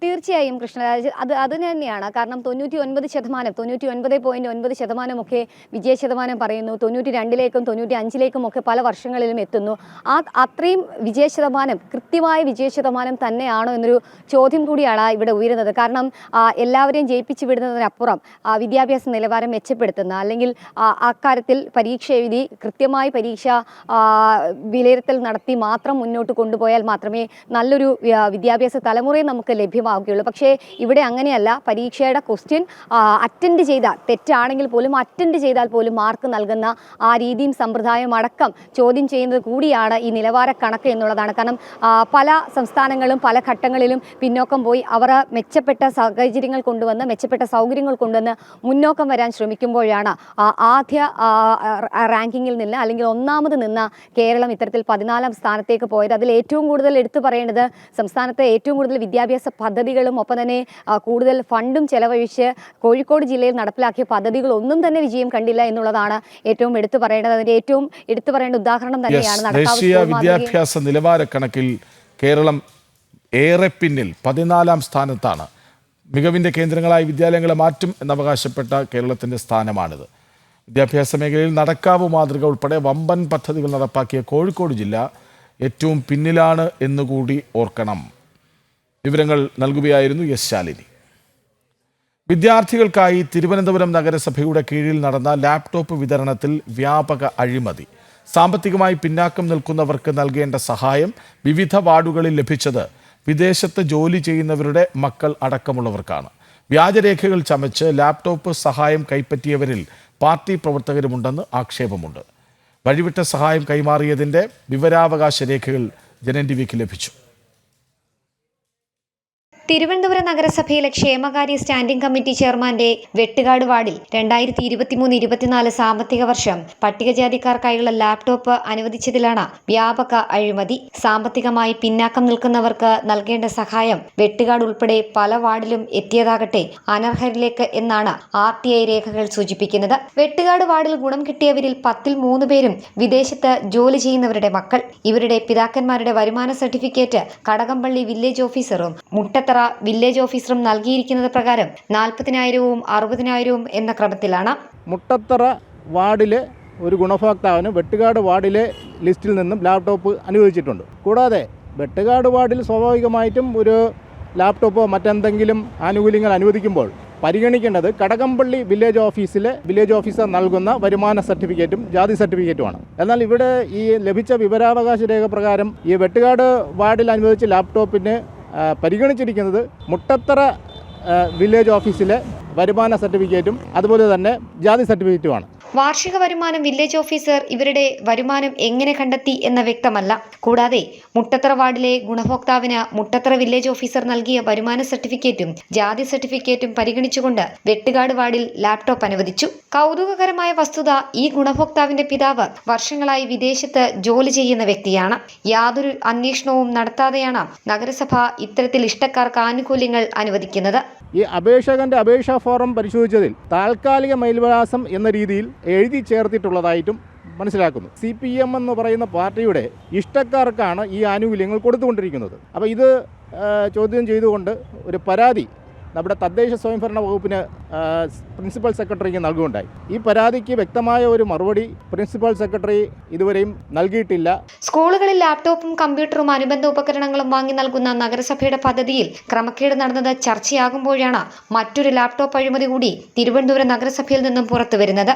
Speaker 5: തീർച്ചയായും കൃഷ്ണരാജ് അത് തന്നെയാണ്. കാരണം 99.9% ഒക്കെ വിജയശതമാനം പറയുന്നു. 92-ലേക്കും 95-ലേക്കും ഒക്കെ പല വർഷങ്ങളിലും എത്തുന്നു. അത്രയും വിജയശതമാനം കൃത്യമായ വിജയശതമാനം തന്നെയാണോ എന്നൊരു ചോദ്യം കൂടിയാണ് ഇവിടെ ഉയരുന്നത്. കാരണം എല്ലാവരെയും ജയിപ്പിച്ചു വിടുന്നതിനപ്പുറം വിദ്യാഭ്യാസ നിലവാരം മെച്ചപ്പെടുത്തുന്ന അല്ലെങ്കിൽ അക്കാര്യത്തിൽ പരീക്ഷ എഴുതി കൃത്യമായി പരീക്ഷ വിലയിരുത്തൽ നടത്തി മാത്രം മുന്നോട്ട് കൊണ്ടുപോയാൽ മാത്രമേ നല്ലൊരു വിദ്യാഭ്യാസ തലമുറയെ നമുക്ക് ലഭ്യമാവുകയുള്ളൂ. പക്ഷേ ഇവിടെ അങ്ങനെയല്ല. പരീക്ഷയുടെ ക്വസ്റ്റ്യൻ അറ്റൻഡ് ചെയ്താൽ തെറ്റാണെങ്കിൽ പോലും അറ്റൻഡ് ചെയ്താൽ പോലും മാർക്ക് നൽകുന്ന ആ രീതിയും സമ്പ്രദായം അടക്കം ചോദ്യം ചെയ്യുന്നത് കൂടിയാണ് ഈ നിലവാര കണക്ക് എന്നുള്ളതാണ്. കാരണം പല സംസ്ഥാനങ്ങളും പല ഘട്ടങ്ങളിലും പിന്നോക്കം പോയി അവർ മെച്ചപ്പെട്ട സാഹചര്യങ്ങൾ കൊണ്ടുവന്ന് മെച്ചപ്പെട്ട സൗകര്യങ്ങൾ കൊണ്ടുവന്ന് മുന്നോക്കം വരാൻ ശ്രമിക്കുമ്പോഴാണ് ആദ്യ റാങ്കിങ്ങിൽ നിന്ന് അല്ലെങ്കിൽ ഒന്നാമത് നിന്ന കേരളം ഇത്തരത്തിൽ 14ാം സ്ഥാനത്തേക്ക് പോയത്. അതിൽ ഏറ്റവും കൂടുതൽ എടുത്തു പറയേണ്ടത് സംസ്ഥാനത്തെ ഏറ്റവും കൂടുതൽ വിദ്യാഭ്യാസ പദ്ധതികളും ഒപ്പം തന്നെ കൂടുതൽ ഫണ്ടും ചെലവഴിച്ച് കോഴിക്കോട് ജില്ലയിൽ നടപ്പിലാക്കിയ പദ്ധതികളൊന്നും തന്നെ വിജയം കണ്ടില്ല എന്നുള്ളതാണ് ഏറ്റവും എടുത്തു പറയേണ്ടത്. അതിന്റെ ഏറ്റവും എടുത്തു പറയേണ്ട ഉദാഹരണം തന്നെയാണ്
Speaker 1: ദേശീയ വിദ്യാഭ്യാസ നിലവാര കണക്കിൽ കേരളം ഏറെ പിന്നിൽ 14ാം സ്ഥാനത്താണ്. മികവിന്റെ കേന്ദ്രങ്ങളായി വിദ്യാലയങ്ങളെ മാറ്റും എന്നവകാശപ്പെട്ട കേരളത്തിന്റെ സ്ഥാനമാണിത്. വിദ്യാഭ്യാസ മേഖലയിൽ നടക്കാവ് മാതൃക ഉൾപ്പെടെ വമ്പൻ പദ്ധതികൾ നടപ്പാക്കിയ കോഴിക്കോട് ജില്ല ഏറ്റവും പിന്നിലാണ് എന്നുകൂടി ഓർക്കണം. വിവരങ്ങൾ നൽകുകയായിരുന്നു എസ് ശാലിനി. വിദ്യാർത്ഥികൾക്കായി തിരുവനന്തപുരം നഗരസഭയുടെ കീഴിൽ നടന്ന ലാപ്ടോപ്പ് വിതരണത്തിൽ വ്യാപക അഴിമതി. സാമ്പത്തികമായി പിന്നാക്കം നിൽക്കുന്നവർക്ക് നൽകേണ്ട സഹായം വിവിധ വാർഡുകളിൽ ലഭിച്ചത് വിദേശത്ത് ജോലി ചെയ്യുന്നവരുടെ മക്കൾ അടക്കമുള്ളവർക്കാണ്. വ്യാജരേഖകൾ ചമച്ച് ലാപ്ടോപ്പ് സഹായം കൈപ്പറ്റിയവരിൽ പാർട്ടി പ്രവർത്തകരുമുണ്ടെന്ന് ആക്ഷേപമുണ്ട്. വഴിവിട്ട സഹായം കൈമാറിയതിൻ്റെ വിവരാവകാശ രേഖകൾ ജനൻ ടിവിക്ക് ലഭിച്ചു.
Speaker 5: തിരുവനന്തപുരം നഗരസഭയിലെ ക്ഷേമകാര്യ സ്റ്റാൻഡിംഗ് കമ്മിറ്റി ചെയർമാന്റെ വെട്ടുകാട് വാർഡിൽ 2023-24 സാമ്പത്തിക വർഷം പട്ടികജാതിക്കാർക്കായുള്ള ലാപ്ടോപ്പ് അനുവദിച്ചതിലാണ് വ്യാപക അഴിമതി. സാമ്പത്തികമായി പിന്നാക്കം നിൽക്കുന്നവർക്ക് നൽകേണ്ട സഹായം വെട്ടുകാട് ഉൾപ്പെടെ പല വാർഡിലും എത്തിയതാകട്ടെ അനർഹരിലേക്ക് എന്നാണ് RTI രേഖകൾ സൂചിപ്പിക്കുന്നത്. വെട്ടുകാട് വാർഡിൽ ഗുണം കിട്ടിയവരിൽ 10-ൽ 3 പേരും വിദേശത്ത് ജോലി ചെയ്യുന്നവരുടെ മക്കൾ. ഇവരുടെ പിതാക്കന്മാരുടെ വരുമാന സർട്ടിഫിക്കറ്റ് കടകംപള്ളി വില്ലേജ് ഓഫീസറും മുട്ടത്തറ വില്ലേജ് ഓഫീസറും നൽകിയിരിക്കുന്നത് പ്രകാരം 40,000-ഉം 60,000-ഉം എന്ന ക്രമത്തിലാണ്.
Speaker 6: മുട്ടത്തറ വാർഡിലെ ഒരു ഗുണഭോക്താവിന് വെട്ടുകാട് വാർഡിലെ ലിസ്റ്റിൽ നിന്നും ലാപ്ടോപ്പ് അനുവദിച്ചിട്ടുണ്ട്. കൂടാതെ വെട്ടുകാട് വാർഡിൽ സ്വാഭാവികമായിട്ടും ഒരു ലാപ്ടോപ്പോ മറ്റെന്തെങ്കിലും ആനുകൂല്യങ്ങൾ അനുവദിക്കുമ്പോൾ പരിഗണിക്കേണ്ടത് കടകംപള്ളി വില്ലേജ് ഓഫീസിലെ വില്ലേജ് ഓഫീസർ നൽകുന്ന വരുമാന സർട്ടിഫിക്കറ്റും ജാതി സർട്ടിഫിക്കറ്റുമാണ്. എന്നാൽ ഇവിടെ ഈ ലഭിച്ച വിവരാവകാശ രേഖ പ്രകാരം ഈ വെട്ടുകാട് വാർഡിൽ അനുവദിച്ച ലാപ്ടോപ്പിന് പരിഗണിച്ചിരിക്കുന്നത് മുട്ടത്തറ വില്ലേജ് ഓഫീസിലെ വരുമാന സർട്ടിഫിക്കറ്റും അതുപോലെ തന്നെ ജാതി സർട്ടിഫിക്കറ്റുമാണ്.
Speaker 5: വാർഷിക വരുമാനം വില്ലേജ് ഓഫീസർ ഇവരുടെ വരുമാനം എങ്ങനെ കണ്ടെത്തി എന്ന വ്യക്തമല്ല. കൂടാതെ മുട്ടത്തറ വാർഡിലെ ഗുണഭോക്താവിന് മുട്ടത്തറ വില്ലേജ് ഓഫീസർ നൽകിയ വരുമാന സർട്ടിഫിക്കറ്റും ജാതി സർട്ടിഫിക്കറ്റും പരിഗണിച്ചുകൊണ്ട് വെട്ടുകാട് വാർഡിൽ ലാപ്ടോപ്പ് അനുവദിച്ചു. കൗതുകകരമായ വസ്തുത, ഈ ഗുണഭോക്താവിന്റെ പിതാവ് വർഷങ്ങളായി വിദേശത്ത് ജോലി ചെയ്യുന്ന വ്യക്തിയാണ്. യാതൊരു അന്വേഷണവും നടത്താതെയാണ് നഗരസഭ ഇത്തരത്തിൽ ഇഷ്ടക്കാർക്ക് ആനുകൂല്യങ്ങൾ അനുവദിക്കുന്നത്.
Speaker 6: ഈ അപേക്ഷകന്റെ അപേക്ഷാ ഫോറം പരിശോധിച്ചതിൽ താൽക്കാലിക മേൽവിലാസം എന്ന രീതിയിൽ എഴുതി ചേർത്തിട്ടുള്ളതായിട്ടും മനസ്സിലാക്കുന്നു. CPM എന്ന് പറയുന്ന പാർട്ടിയുടെ ഇഷ്ടക്കാർക്കാണ് ഈ ആനുകൂല്യങ്ങൾ കൊടുത്തുകൊണ്ടിരിക്കുന്നത്. അപ്പോൾ ഇത് ചോദ്യം ചെയ്തുകൊണ്ട് ഒരു പരാതി നമ്മുടെ തദ്ദേശ സ്വയംഭരണ വകുപ്പിന് പ്രിൻസിപ്പൽ സെക്രട്ടറിക്ക് നൽകുകയുണ്ടായി. ഈ പരാതിക്ക് വ്യക്തമായ ഒരു മറുപടി പ്രിൻസിപ്പൽ സെക്രട്ടറി ഇതുവരെയും നൽകിയിട്ടില്ല.
Speaker 5: സ്കൂളുകളിൽ ലാപ്ടോപ്പും കമ്പ്യൂട്ടറും അനുബന്ധ ഉപകരണങ്ങളും വാങ്ങി നൽകുന്ന നഗരസഭയുടെ പദ്ധതിയിൽ ക്രമക്കേട് നടന്നത് ചർച്ചയാകുമ്പോഴാണ് മറ്റൊരു ലാപ്ടോപ്പ് അഴിമതി കൂടി തിരുവനന്തപുരം നഗരസഭയിൽ നിന്നും പുറത്തുവരുന്നത്.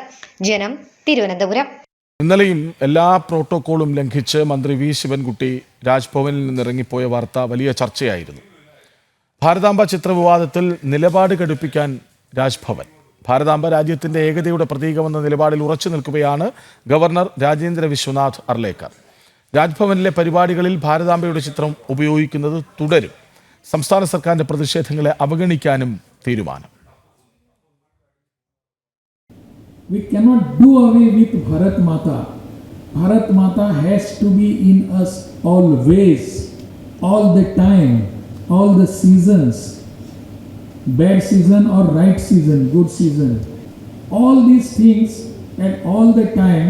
Speaker 5: ജനം, തിരുവനന്തപുരം.
Speaker 1: ഇന്നലെയും എല്ലാ പ്രോട്ടോക്കോളും ലംഘിച്ച് മന്ത്രി V ശിവൻകുട്ടി രാജ്ഭവനിൽ നിന്നിറങ്ങിപ്പോയ വാർത്ത വലിയ ചർച്ചയായിരുന്നു. ഭാരതാംബ ചിത്ര വിവാദത്തിൽ നിലപാട് കടുപ്പിക്കാൻ രാജ്ഭവൻ. ഭാരതാംബ രാജ്യത്തിന്റെ ഏകതയുടെ പ്രതീകമെന്ന നിലപാടിൽ ഉറച്ചു നിൽക്കുകയാണ് ഗവർണർ രാജേന്ദ്ര വിശ്വനാഥ് അർലേക്കർ. രാജ്ഭവനിലെ പരിപാടികളിൽ ഭാരതാംബയുടെ ചിത്രം ഉപയോഗിക്കുന്നത് തുടരും. സംസ്ഥാന സർക്കാരിന്റെ പ്രതിഷേധങ്ങളെ അവഗണിക്കാനും തീരുമാനം.
Speaker 7: We cannot do away with Bharat Mata. Bharat Mata has to be in us always, all the time, all the seasons, bad season or right season, good season. All these things at all the time,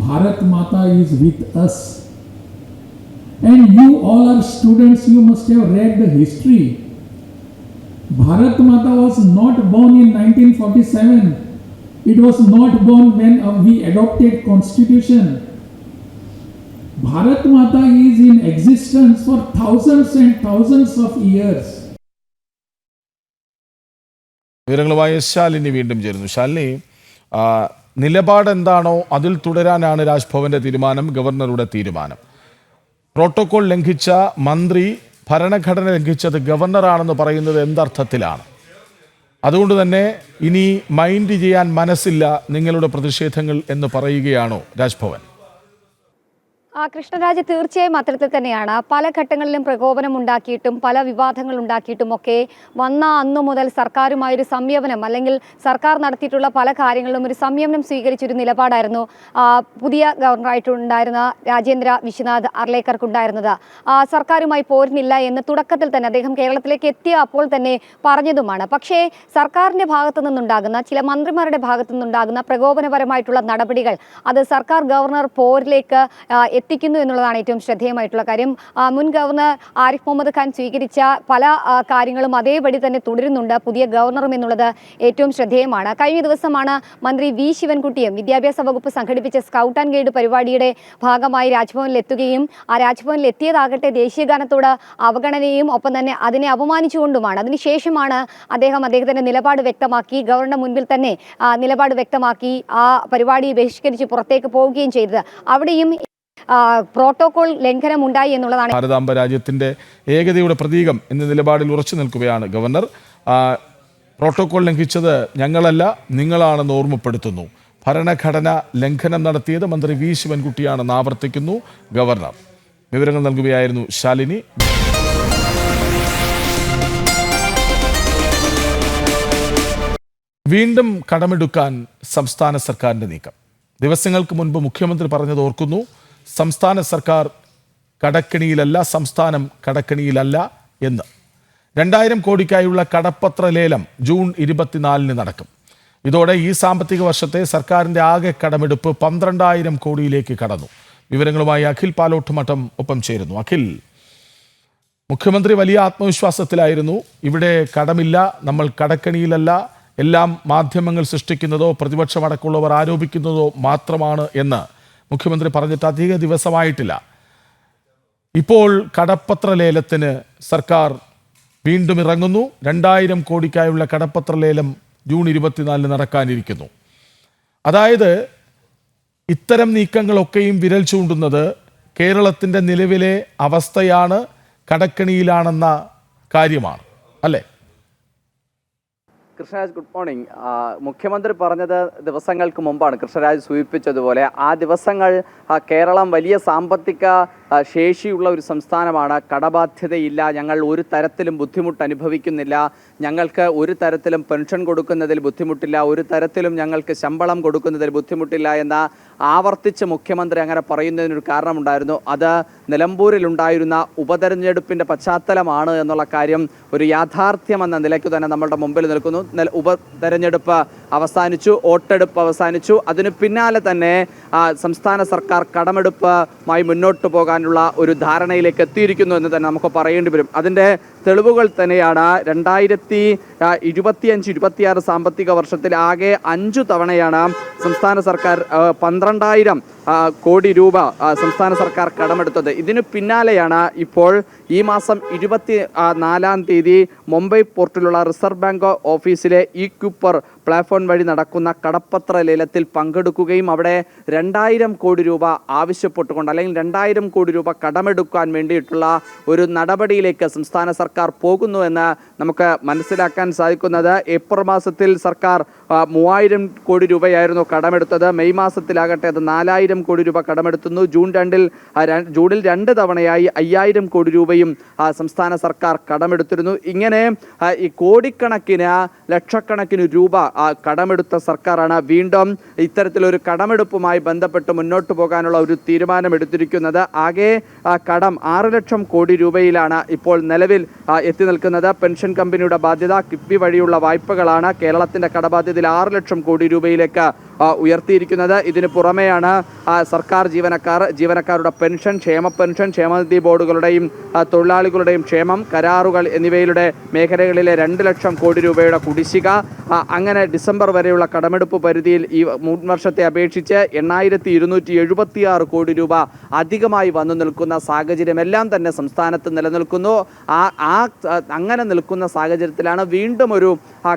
Speaker 7: Bharat Mata is with us. And you all are students, you must have read the history. Bharat Mata was not born in 1947. It was not born when we adopted constitution. Bharat Mata is in existence for thousands and thousands of years.
Speaker 1: വിവരങ്ങളുമായി ശാലിനി വീണ്ടും ചേരുന്നു. ശാലിനി, നിലപാട് എന്താണോ അതിൽ തുടരാനാണ് രാജ്ഭവന്റെ തീരുമാനം, ഗവർണറുടെ തീരുമാനം. പ്രോട്ടോകോൾ ലംഘിച്ച മന്ത്രി ഭരണഘടന ലംഘിച്ചത് ഗവർണറാണെന്ന് പറയുന്നത് എന്തർത്ഥത്തിലാണ്? അതുകൊണ്ട് തന്നെ ഇനി മൈൻഡ് ചെയ്യാൻ മനസ്സില്ല നിങ്ങളുടെ പ്രതിഷേധങ്ങൾ എന്ന് പറയുകയാണോ രാജ്ഭവൻ?
Speaker 5: കൃഷ്ണരാജ്, തീർച്ചയായും അത്തരത്തിൽ തന്നെയാണ്. പല ഘട്ടങ്ങളിലും പ്രകോപനം ഉണ്ടാക്കിയിട്ടും പല വിവാദങ്ങൾ ഉണ്ടാക്കിയിട്ടും ഒക്കെ വന്ന അന്നു മുതൽ സർക്കാരുമായൊരു സംയമനം, അല്ലെങ്കിൽ സർക്കാർ നടത്തിയിട്ടുള്ള പല കാര്യങ്ങളിലും ഒരു സംയമനം സ്വീകരിച്ചൊരു നിലപാടായിരുന്നു പുതിയ ഗവർണറായിട്ടുണ്ടായിരുന്ന രാജേന്ദ്ര വിശ്വനാഥ് അർലേക്കർക്കുണ്ടായിരുന്നത്. സർക്കാരുമായി പോരുന്നില്ല എന്ന് തുടക്കത്തിൽ തന്നെ അദ്ദേഹം കേരളത്തിലേക്ക് എത്തിയ അപ്പോൾ തന്നെ പറഞ്ഞതുമാണ്. പക്ഷേ സർക്കാരിൻ്റെ ഭാഗത്തു നിന്നുണ്ടാകുന്ന, ചില മന്ത്രിമാരുടെ ഭാഗത്തു നിന്നുണ്ടാകുന്ന പ്രകോപനപരമായിട്ടുള്ള നടപടികൾ അത് സർക്കാർ ഗവർണർ പോരിലേക്ക് എത്തിക്കുന്നു എന്നുള്ളതാണ് ഏറ്റവും ശ്രദ്ധേയമായിട്ടുള്ള കാര്യം. മുൻ ഗവർണർ ആരിഫ് മുഹമ്മദ് ഖാൻ സ്വീകരിച്ച പല കാര്യങ്ങളും അതേപടി തന്നെ തുടരുന്നുണ്ട് പുതിയ ഗവർണറും എന്നുള്ളത് ഏറ്റവും ശ്രദ്ധേയമാണ്. കഴിഞ്ഞ ദിവസമാണ് മന്ത്രി വി ശിവൻകുട്ടിയും വിദ്യാഭ്യാസ വകുപ്പ് സംഘടിപ്പിച്ച സ്കൗട്ട് ആൻഡ് ഗൈഡ് പരിപാടിയുടെ ഭാഗമായി രാജ്ഭവനിൽ എത്തുകയും ആ രാജ്ഭവനിൽ എത്തിയതാകട്ടെ ദേശീയഗാനത്തോട് അവഗണനയും ഒപ്പം തന്നെ അതിനെ അപമാനിച്ചുകൊണ്ടുമാണ്. അതിനുശേഷമാണ് അദ്ദേഹത്തിന്റെ നിലപാട് വ്യക്തമാക്കി, ഗവർണറുടെ മുൻപിൽ തന്നെ നിലപാട് വ്യക്തമാക്കി ആ പരിപാടി ബഹിഷ്കരിച്ച് പുറത്തേക്ക് പോവുകയും ചെയ്തത്. അവിടെയും പ്രോട്ടോകോൾ ലംഘനം ഉണ്ടായി എന്നുള്ളതാണ്.
Speaker 1: ഭാരതാംബ രാജ്യത്തിന്റെ ഏകതയുടെ പ്രതീകം എന്ന നിലപാടിൽ ഉറച്ചു നിൽക്കുകയാണ് ഗവർണർ. പ്രോട്ടോകോൾ ലംഘിച്ചത് ഞങ്ങളല്ല, നിങ്ങളാണെന്ന് ഓർമ്മപ്പെടുത്തുന്നു. ഭരണഘടന ലംഘനം നടത്തിയത് മന്ത്രി വി ശിവൻകുട്ടിയാണെന്ന് ആവർത്തിക്കുന്നു ഗവർണർ. വിവരങ്ങൾ നൽകുകയായിരുന്നു ശാലിനി. വീണ്ടും കടമെടുക്കാൻ സംസ്ഥാന സർക്കാരിന്റെ നീക്കം. ദിവസങ്ങൾക്ക് മുൻപ് മുഖ്യമന്ത്രി പറഞ്ഞത് ഓർക്കുന്നു. സംസ്ഥാന സർക്കാർ കടക്കെണിയിലല്ല, സംസ്ഥാനം കടക്കെണിയിലല്ല എന്ന്. 2000 കോടിക്കായുള്ള കടപ്പത്ര ലേലം ജൂൺ 24 നടക്കും. ഇതോടെ ഈ സാമ്പത്തിക വർഷത്തെ സർക്കാരിൻ്റെ ആകെ കടമെടുപ്പ് 12,000 കോടിയിലേക്ക് കടന്നു. വിവരങ്ങളുമായി അഖിൽ പാലോട്ടുമഠം ഒപ്പം ചേരുന്നു. അഖിൽ, മുഖ്യമന്ത്രി വലിയ ആത്മവിശ്വാസത്തിലായിരുന്നു. ഇവിടെ കടമില്ല, നമ്മൾ കടക്കെണിയിലല്ല, എല്ലാം മാധ്യമങ്ങൾ സൃഷ്ടിക്കുന്നതോ പ്രതിപക്ഷമടക്കമുള്ളവർ ആരോപിക്കുന്നതോ മാത്രമാണ് എന്ന് മുഖ്യമന്ത്രി പറഞ്ഞിട്ട് അധിക ദിവസമായിട്ടില്ല. ഇപ്പോൾ കടപ്പത്ര ലേലത്തിന് സർക്കാർ വീണ്ടും ഇറങ്ങുന്നു. 2000 കോടിക്കായുള്ള കടപ്പത്ര ലേലം ജൂൺ 24 നടക്കാനിരിക്കുന്നു. അതായത് ഇത്തരം നീക്കങ്ങളൊക്കെയും വിരൽ ചൂണ്ടുന്നത് കേരളത്തിൻ്റെ നിലവിലെ അവസ്ഥയാണ്, കടക്കെണിയിലാണെന്ന കാര്യമാണ്, അല്ലേ?
Speaker 2: Krishnaraj, good morning. മുഖ്യമന്ത്രി പറഞ്ഞത് ദിവസങ്ങൾക്ക് മുമ്പാണ്. കൃഷ്ണരാജ് സൂചിപ്പിച്ചതുപോലെ ആ ദിവസങ്ങൾ കേരളം വലിയ സാമ്പത്തിക ശേഷിയുള്ള ഒരു സംസ്ഥാനമാണ്, കടബാധ്യതയില്ല, ഞങ്ങൾ ഒരു തരത്തിലും ബുദ്ധിമുട്ട് അനുഭവിക്കുന്നില്ല, ഞങ്ങൾക്ക് ഒരു തരത്തിലും പെൻഷൻ കൊടുക്കുന്നതിൽ ബുദ്ധിമുട്ടില്ല, ഒരു തരത്തിലും ഞങ്ങൾക്ക് ശമ്പളം കൊടുക്കുന്നതിൽ ബുദ്ധിമുട്ടില്ല എന്ന് ആവർത്തിച്ച് മുഖ്യമന്ത്രി അങ്ങനെ പറയുന്നതിനൊരു കാരണമുണ്ടായിരുന്നു. അത് നിലമ്പൂരിലുണ്ടായിരുന്ന ഉപതെരഞ്ഞെടുപ്പിൻ്റെ പശ്ചാത്തലമാണ് എന്നുള്ള കാര്യം ഒരു യാഥാർത്ഥ്യമെന്ന നിലയ്ക്ക് തന്നെ നമ്മളുടെ മുമ്പിൽ നിൽക്കുന്നു. ഉപതെരഞ്ഞെടുപ്പ് അവസാനിച്ചു, വോട്ടെടുപ്പ് അവസാനിച്ചു. അതിന് പിന്നാലെ തന്നെ സംസ്ഥാന സർക്കാർ കടമെടുപ്പുമായി മുന്നോട്ട് പോകാനുള്ള ഒരു ധാരണയിലേക്ക് എത്തിയിരിക്കുന്നു എന്ന് തന്നെ നമുക്ക് പറയേണ്ടി വരും. അതിൻ്റെ തെളിവുകൾ തന്നെയാണ് 2025-26 സാമ്പത്തിക വർഷത്തിൽ ആകെ 5 തവണയാണ് സംസ്ഥാന സർക്കാർ 12,000 കോടി രൂപ സംസ്ഥാന സർക്കാർ കടമെടുത്തത്. ഇതിനു പിന്നാലെയാണ് ഇപ്പോൾ ഈ മാസം 24-ാം തീയതി മുംബൈ പോർട്ടിലുള്ള റിസർവ് ബാങ്ക് ഓഫീസിലെ ഇ ക്യൂപ്പർ പ്ലാറ്റ്ഫോം വഴി നടക്കുന്ന കടപ്പത്ര ലേലത്തിൽ പങ്കെടുക്കുകയും അവിടെ 2,000 കോടി രൂപ ആവശ്യപ്പെട്ടുകൊണ്ട്, അല്ലെങ്കിൽ 2,000 കോടി രൂപ കടമെടുക്കാൻ വേണ്ടിയിട്ടുള്ള ഒരു നടപടിയിലേക്ക് സംസ്ഥാന സർക്കാർ പോകുന്നു എന്ന് നമുക്ക് മനസ്സിലാക്കാൻ സാധിക്കുന്നത്. ഏപ്രിൽ മാസത്തിൽ സർക്കാർ 3,000 കോടി രൂപയായിരുന്നു കടമെടുത്തത്. മെയ് മാസത്തിലാകട്ടെ അത് 4,000 കോടി രൂപ കടമെടുത്തുന്നു. ജൂണിൽ 2 തവണയായി 5,000 കോടി രൂപയും സംസ്ഥാന സർക്കാർ കടമെടുത്തിരുന്നു. ഇങ്ങനെ ഈ കോടിക്കണക്കിന് ലക്ഷക്കണക്കിന് രൂപ കടമെടുത്ത സർക്കാരാണ് വീണ്ടും ഇത്തരത്തിലൊരു കടമെടുപ്പുമായി ബന്ധപ്പെട്ട് മുന്നോട്ട് പോകാനുള്ള ഒരു തീരുമാനമെടുത്തിരിക്കുന്നത്. ആകെ കടം 6 ലക്ഷം കോടി രൂപയിലാണ് ഇപ്പോൾ നിലവിൽ എത്തി നിൽക്കുന്നത്. പെൻഷൻ കമ്പനിയുടെ ബാധ്യത, കിഫ്ബി വഴിയുള്ള വായ്പകളാണ്. കേരളത്തിൻ്റെ കടബാധ്യതയിൽ 6 ലക്ഷം കോടി രൂപയിലേക്ക് ഉയർത്തിയിരിക്കുന്നത്. ഇതിന് പുറമെയാണ് സർക്കാർ ജീവനക്കാരുടെ പെൻഷൻ, ക്ഷേമ പെൻഷൻ, ക്ഷേമനിധി ബോർഡുകളുടെയും തൊഴിലാളികളുടെയും ക്ഷേമം, കരാറുകൾ എന്നിവയിലെ മേഖലകളിലെ 2 ലക്ഷം കോടി രൂപയുടെ കുടിശ്ശിക. അങ്ങനെ ഡിസംബർ വരെയുള്ള കടമെടുപ്പ് പരിധിയിൽ ഈ മുൻ വർഷത്തെ അപേക്ഷിച്ച് 8,276 കോടി രൂപ അധികമായി വന്നു നിൽക്കുന്ന സാഹചര്യമെല്ലാം തന്നെ സംസ്ഥാനത്ത് നിലനിൽക്കുന്നു. അങ്ങനെ നിൽക്കുന്ന സാഹചര്യത്തിലാണ് വീണ്ടും ഒരു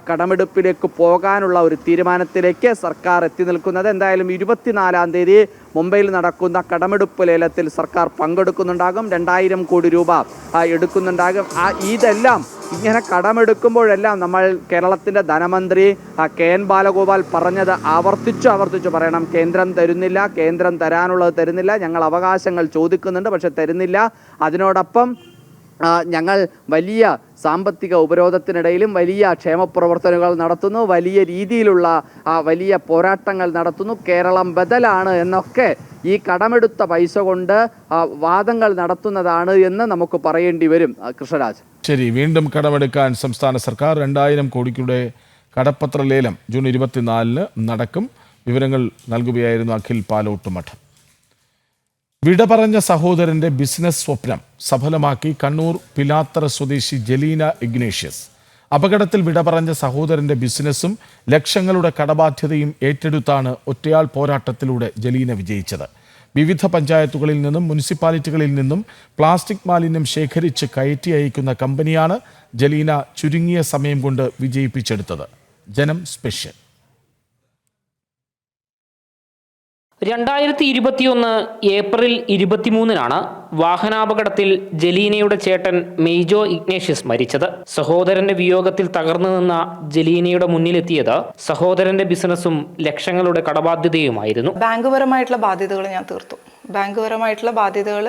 Speaker 2: കടമെടുപ്പിലേക്ക് പോകാനുള്ള ഒരു തീരുമാനത്തിലേക്ക് സർക്കാർ എത്തി നിൽക്കുന്നത്. എന്തായാലും 24-ാം തീയതി മുംബൈയിൽ നടക്കുന്ന കടമെടുപ്പ് ലേലത്തിൽ സർക്കാർ പങ്കെടുക്കുന്നുണ്ടാകും. 2000 കോടി രൂപ എടുക്കുന്നുണ്ടാകും. ഇതെല്ലാം ഇങ്ങനെ കടമെടുക്കുമ്പോഴെല്ലാം നമ്മൾ കേരളത്തിൻ്റെ ധനമന്ത്രി KN ബാലഗോപാൽ പറഞ്ഞത് ആവർത്തിച്ചു പറയണം. കേന്ദ്രം തരുന്നില്ല, കേന്ദ്രം തരാനുള്ളത് തരുന്നില്ല, ഞങ്ങൾ അവകാശങ്ങൾ ചോദിക്കുന്നുണ്ട് പക്ഷെ തരുന്നില്ല. അതിനോടൊപ്പം ഞങ്ങൾ വലിയ സാമ്പത്തിക ഉപരോധത്തിനിടയിലും വലിയ ക്ഷേമ പ്രവർത്തനങ്ങൾ നടത്തുന്നു, വലിയ രീതിയിലുള്ള വലിയ പോരാട്ടങ്ങൾ നടത്തുന്നു, കേരളം ബദലാണ് എന്നൊക്കെ ഈ കടമെടുത്ത പൈസ കൊണ്ട് വാദങ്ങൾ നടത്തുന്നതാണ് എന്ന് നമുക്ക് പറയേണ്ടി വരും. കൃഷ്ണരാജ്,
Speaker 1: ശരി, വീണ്ടും കടമെടുക്കാൻ സംസ്ഥാന സർക്കാർ 2000 കോടിയുടെ കടപ്പത്ര ലേലം ജൂൺ 24-ന് നടക്കും. വിവരങ്ങൾ നൽകുകയായിരുന്നു അഖിൽ പാലോട്ടുമഠം. വിട പറഞ്ഞ സഹോദരന്റെ ബിസിനസ് സ്വപ്നം സഫലമാക്കി കണ്ണൂർ പിലാത്തറ സ്വദേശി ജലീന ഇഗ്നേഷ്യസ്. അപകടത്തിൽ വിട പറഞ്ഞ സഹോദരന്റെ ബിസിനസ്സും ലക്ഷങ്ങളുടെ കടബാധ്യതയും ഏറ്റെടുത്താണ് ഒറ്റയാൾ പോരാട്ടത്തിലൂടെ ജലീന വിജയിച്ചത്. വിവിധ പഞ്ചായത്തുകളിൽ നിന്നും മുനിസിപ്പാലിറ്റികളിൽ നിന്നും പ്ലാസ്റ്റിക് മാലിന്യം ശേഖരിച്ച് കയറ്റി അയക്കുന്ന കമ്പനിയാണ് ജലീന ചുരുങ്ങിയ സമയം കൊണ്ട് വിജയിപ്പിച്ചെടുത്തത്. ജനം സ്പെഷ്യൽ.
Speaker 8: 2021 ഏപ്രിൽ 23-നാണ് വാഹനാപകടത്തിൽ ജലീനയുടെ ചേട്ടൻ മെയ്ജോ ഇഗ്നേഷ്യസ് മരിച്ചത്. സഹോദരന്റെ വിയോഗത്തിൽ തകർന്നു നിന്ന ജലീനയുടെ മുന്നിലെത്തിയത് സഹോദരന്റെ ബിസിനസ്സും ലക്ഷങ്ങളുടെ കടബാധ്യതയുമായിരുന്നു.
Speaker 9: ബാങ്ക് പരമായിട്ടുള്ള ബാധ്യതകൾ ഞാൻ തീർത്തു. ബാങ്ക് പരമായിട്ടുള്ള ബാധ്യതകൾ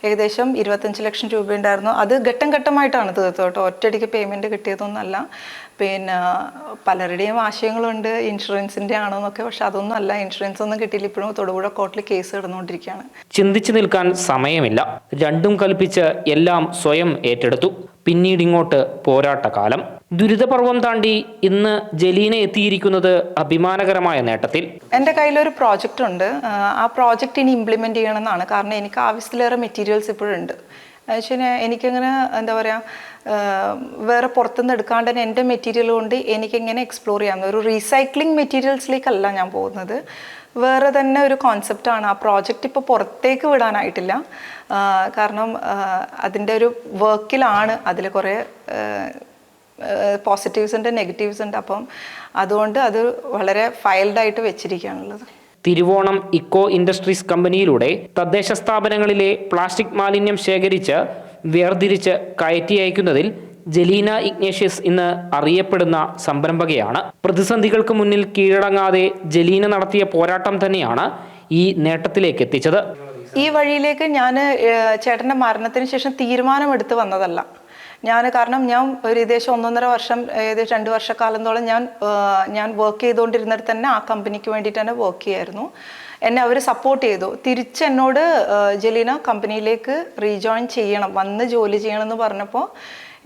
Speaker 9: ഏകദേശം 25 ലക്ഷം രൂപ ഉണ്ടായിരുന്നു. അത് ഘട്ടം ഘട്ടമായിട്ടാണ് തീർത്തത് കേട്ടോ, ഒറ്റയടിക്ക് പേയ്മെൻറ്റ് കിട്ടിയതൊന്നുമല്ല. പിന്നെ പലരുടെയും ആശയങ്ങളുണ്ട് ഇൻഷുറൻസിൻ്റെ ആണെന്നൊക്കെ, പക്ഷെ അതൊന്നും അല്ല. ഇൻഷുറൻസ് ഒന്നും കിട്ടിയില്ല. ഇപ്പോഴും തൊടുപുഴ കോർട്ടിൽ കേസ് കിടന്നുകൊണ്ടിരിക്കുകയാണ്.
Speaker 8: ചിന്തിച്ചു നിൽക്കാൻ സമയമില്ല. രണ്ടും കൽപ്പിച്ച് എല്ലാം സ്വയം ഏറ്റെടുത്തു. പിന്നീട് ഇങ്ങോട്ട് പോരാട്ടകാലം. ദുരിതപർവം താണ്ടി ഇന്ന് ജലീന എത്തിയിരിക്കുന്നത് അഭിമാനകരമായ നേട്ടത്തിൽ.
Speaker 9: എൻ്റെ കയ്യിലൊരു പ്രോജക്റ്റ് ഉണ്ട്. ആ പ്രോജക്റ്റ് ഇനി ഇംപ്ലിമെൻറ്റ് ചെയ്യണമെന്നാണ്. കാരണം എനിക്ക് ആവശ്യത്തിലേറെ മെറ്റീരിയൽസ് ഇപ്പോഴുണ്ട്. വെച്ചാൽ എനിക്കങ്ങനെ എന്താ പറയുക, വേറെ പുറത്തുനിന്ന് എടുക്കാണ്ട് തന്നെ എൻ്റെ മെറ്റീരിയൽ കൊണ്ട് എനിക്കിങ്ങനെ എക്സ്പ്ലോർ ചെയ്യാം. ഒരു റീസൈക്ലിംഗ് മെറ്റീരിയൽസിലേക്കല്ല ഞാൻ പോകുന്നത്, വേറെ തന്നെ ഒരു കോൺസെപ്റ്റാണ്. ആ പ്രോജക്റ്റ് ഇപ്പോൾ പുറത്തേക്ക് വിടാനായിട്ടില്ല. കാരണം അതിൻ്റെ ഒരു വർക്കിലാണ്. അതിൽ കുറേ പോസിറ്റീവ്സ് ഉണ്ട്, നെഗറ്റീവ്സ് ഉണ്ട്. അപ്പം അതുകൊണ്ട് അത് വളരെ ഫയൽഡായിട്ട് വെച്ചിരിക്കുകയാണുള്ളത്.
Speaker 8: തിരുവോണം ഇക്കോ ഇൻഡസ്ട്രീസ് കമ്പനിയിലൂടെ തദ്ദേശ സ്ഥാപനങ്ങളിലെ പ്ലാസ്റ്റിക് മാലിന്യം ശേഖരിച്ച് വേർതിരിച്ച് കയറ്റി അയക്കുന്നതിൽ ജലീന ഇഗ്നേഷ്യസ് ഇന്ന് അറിയപ്പെടുന്ന സംരംഭകയാണ്. പ്രതിസന്ധികൾക്ക് മുന്നിൽ കീഴടങ്ങാതെ ജലീന നടത്തിയ പോരാട്ടം തന്നെയാണ് ഈ നേട്ടത്തിലേക്ക് എത്തിച്ചത്.
Speaker 9: ഈ വഴിയിലേക്ക് ഞാൻ ചേട്ടൻ്റെ മരണത്തിന് ശേഷം തീരുമാനമെടുത്ത് വന്നതല്ല. കാരണം ഞാൻ ഒരു ഏകദേശം 1.5 വർഷം, ഏകദേശം 2 വർഷക്കാലത്തോളം ഞാൻ വർക്ക് ചെയ്തുകൊണ്ടിരുന്നിടത്ത് തന്നെ ആ കമ്പനിക്ക് വേണ്ടിയിട്ട് തന്നെ വർക്ക് ചെയ്യായിരുന്നു. എന്നെ അവർ സപ്പോർട്ട് ചെയ്തു. തിരിച്ച് എന്നോട് ജലീന കമ്പനിയിലേക്ക് റീജോയിൻ ചെയ്യണം, വന്ന് ജോലി ചെയ്യണം എന്ന് പറഞ്ഞപ്പോൾ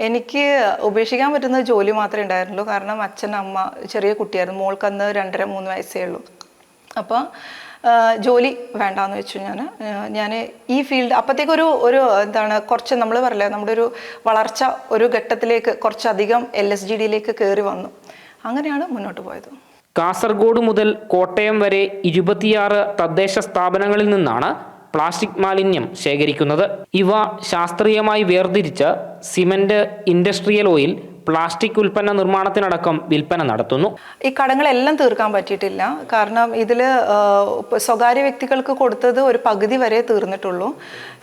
Speaker 9: എനിക്ക് ഉപേക്ഷിക്കാൻ പറ്റുന്ന ജോലി മാത്രമേ ഉണ്ടായിരുന്നുള്ളൂ. കാരണം അച്ഛൻ, അമ്മ, ചെറിയ കുട്ടിയായിരുന്നു. മോൾക്ക് അന്ന് 2.5-3 വയസ്സേ ഉള്ളൂ. അപ്പോൾ ജോലി വേണ്ടാന്ന് വെച്ചു. ഞാൻ ഈ ഫീൽഡ് അപ്പോഴത്തേക്കൊരു എന്താണ് കുറച്ച് നമ്മൾ പറയില്ല, നമ്മുടെ ഒരു വളർച്ച ഒരു ഘട്ടത്തിലേക്ക് കുറച്ചധികം LSGDയിലേക്ക് കയറി വന്നു. അങ്ങനെയാണ് മുന്നോട്ട് പോയത്.
Speaker 8: കാസർഗോഡ് മുതൽ കോട്ടയം വരെ 26 തദ്ദേശ സ്ഥാപനങ്ങളിൽ നിന്നാണ് പ്ലാസ്റ്റിക് മാലിന്യം ശേഖരിക്കുന്നത്. ഇവ ശാസ്ത്രീയമായി വേർതിരിച്ച് സിമന്റ്, ഇൻഡസ്ട്രിയൽ ഓയിൽ, പ്ലാസ്റ്റിക് ഉൽപ്പന്ന നിർമ്മാണത്തിനടക്കം വിൽപ്പന നടത്തുന്നു.
Speaker 9: ഈ കടങ്ങളെല്ലാം തീർക്കാൻ പറ്റിയിട്ടില്ല. കാരണം ഇതിൽ സ്വകാര്യ വ്യക്തികൾക്ക് കൊടുത്തത് ഒരു പകുതി വരെ തീർന്നിട്ടുള്ളൂ.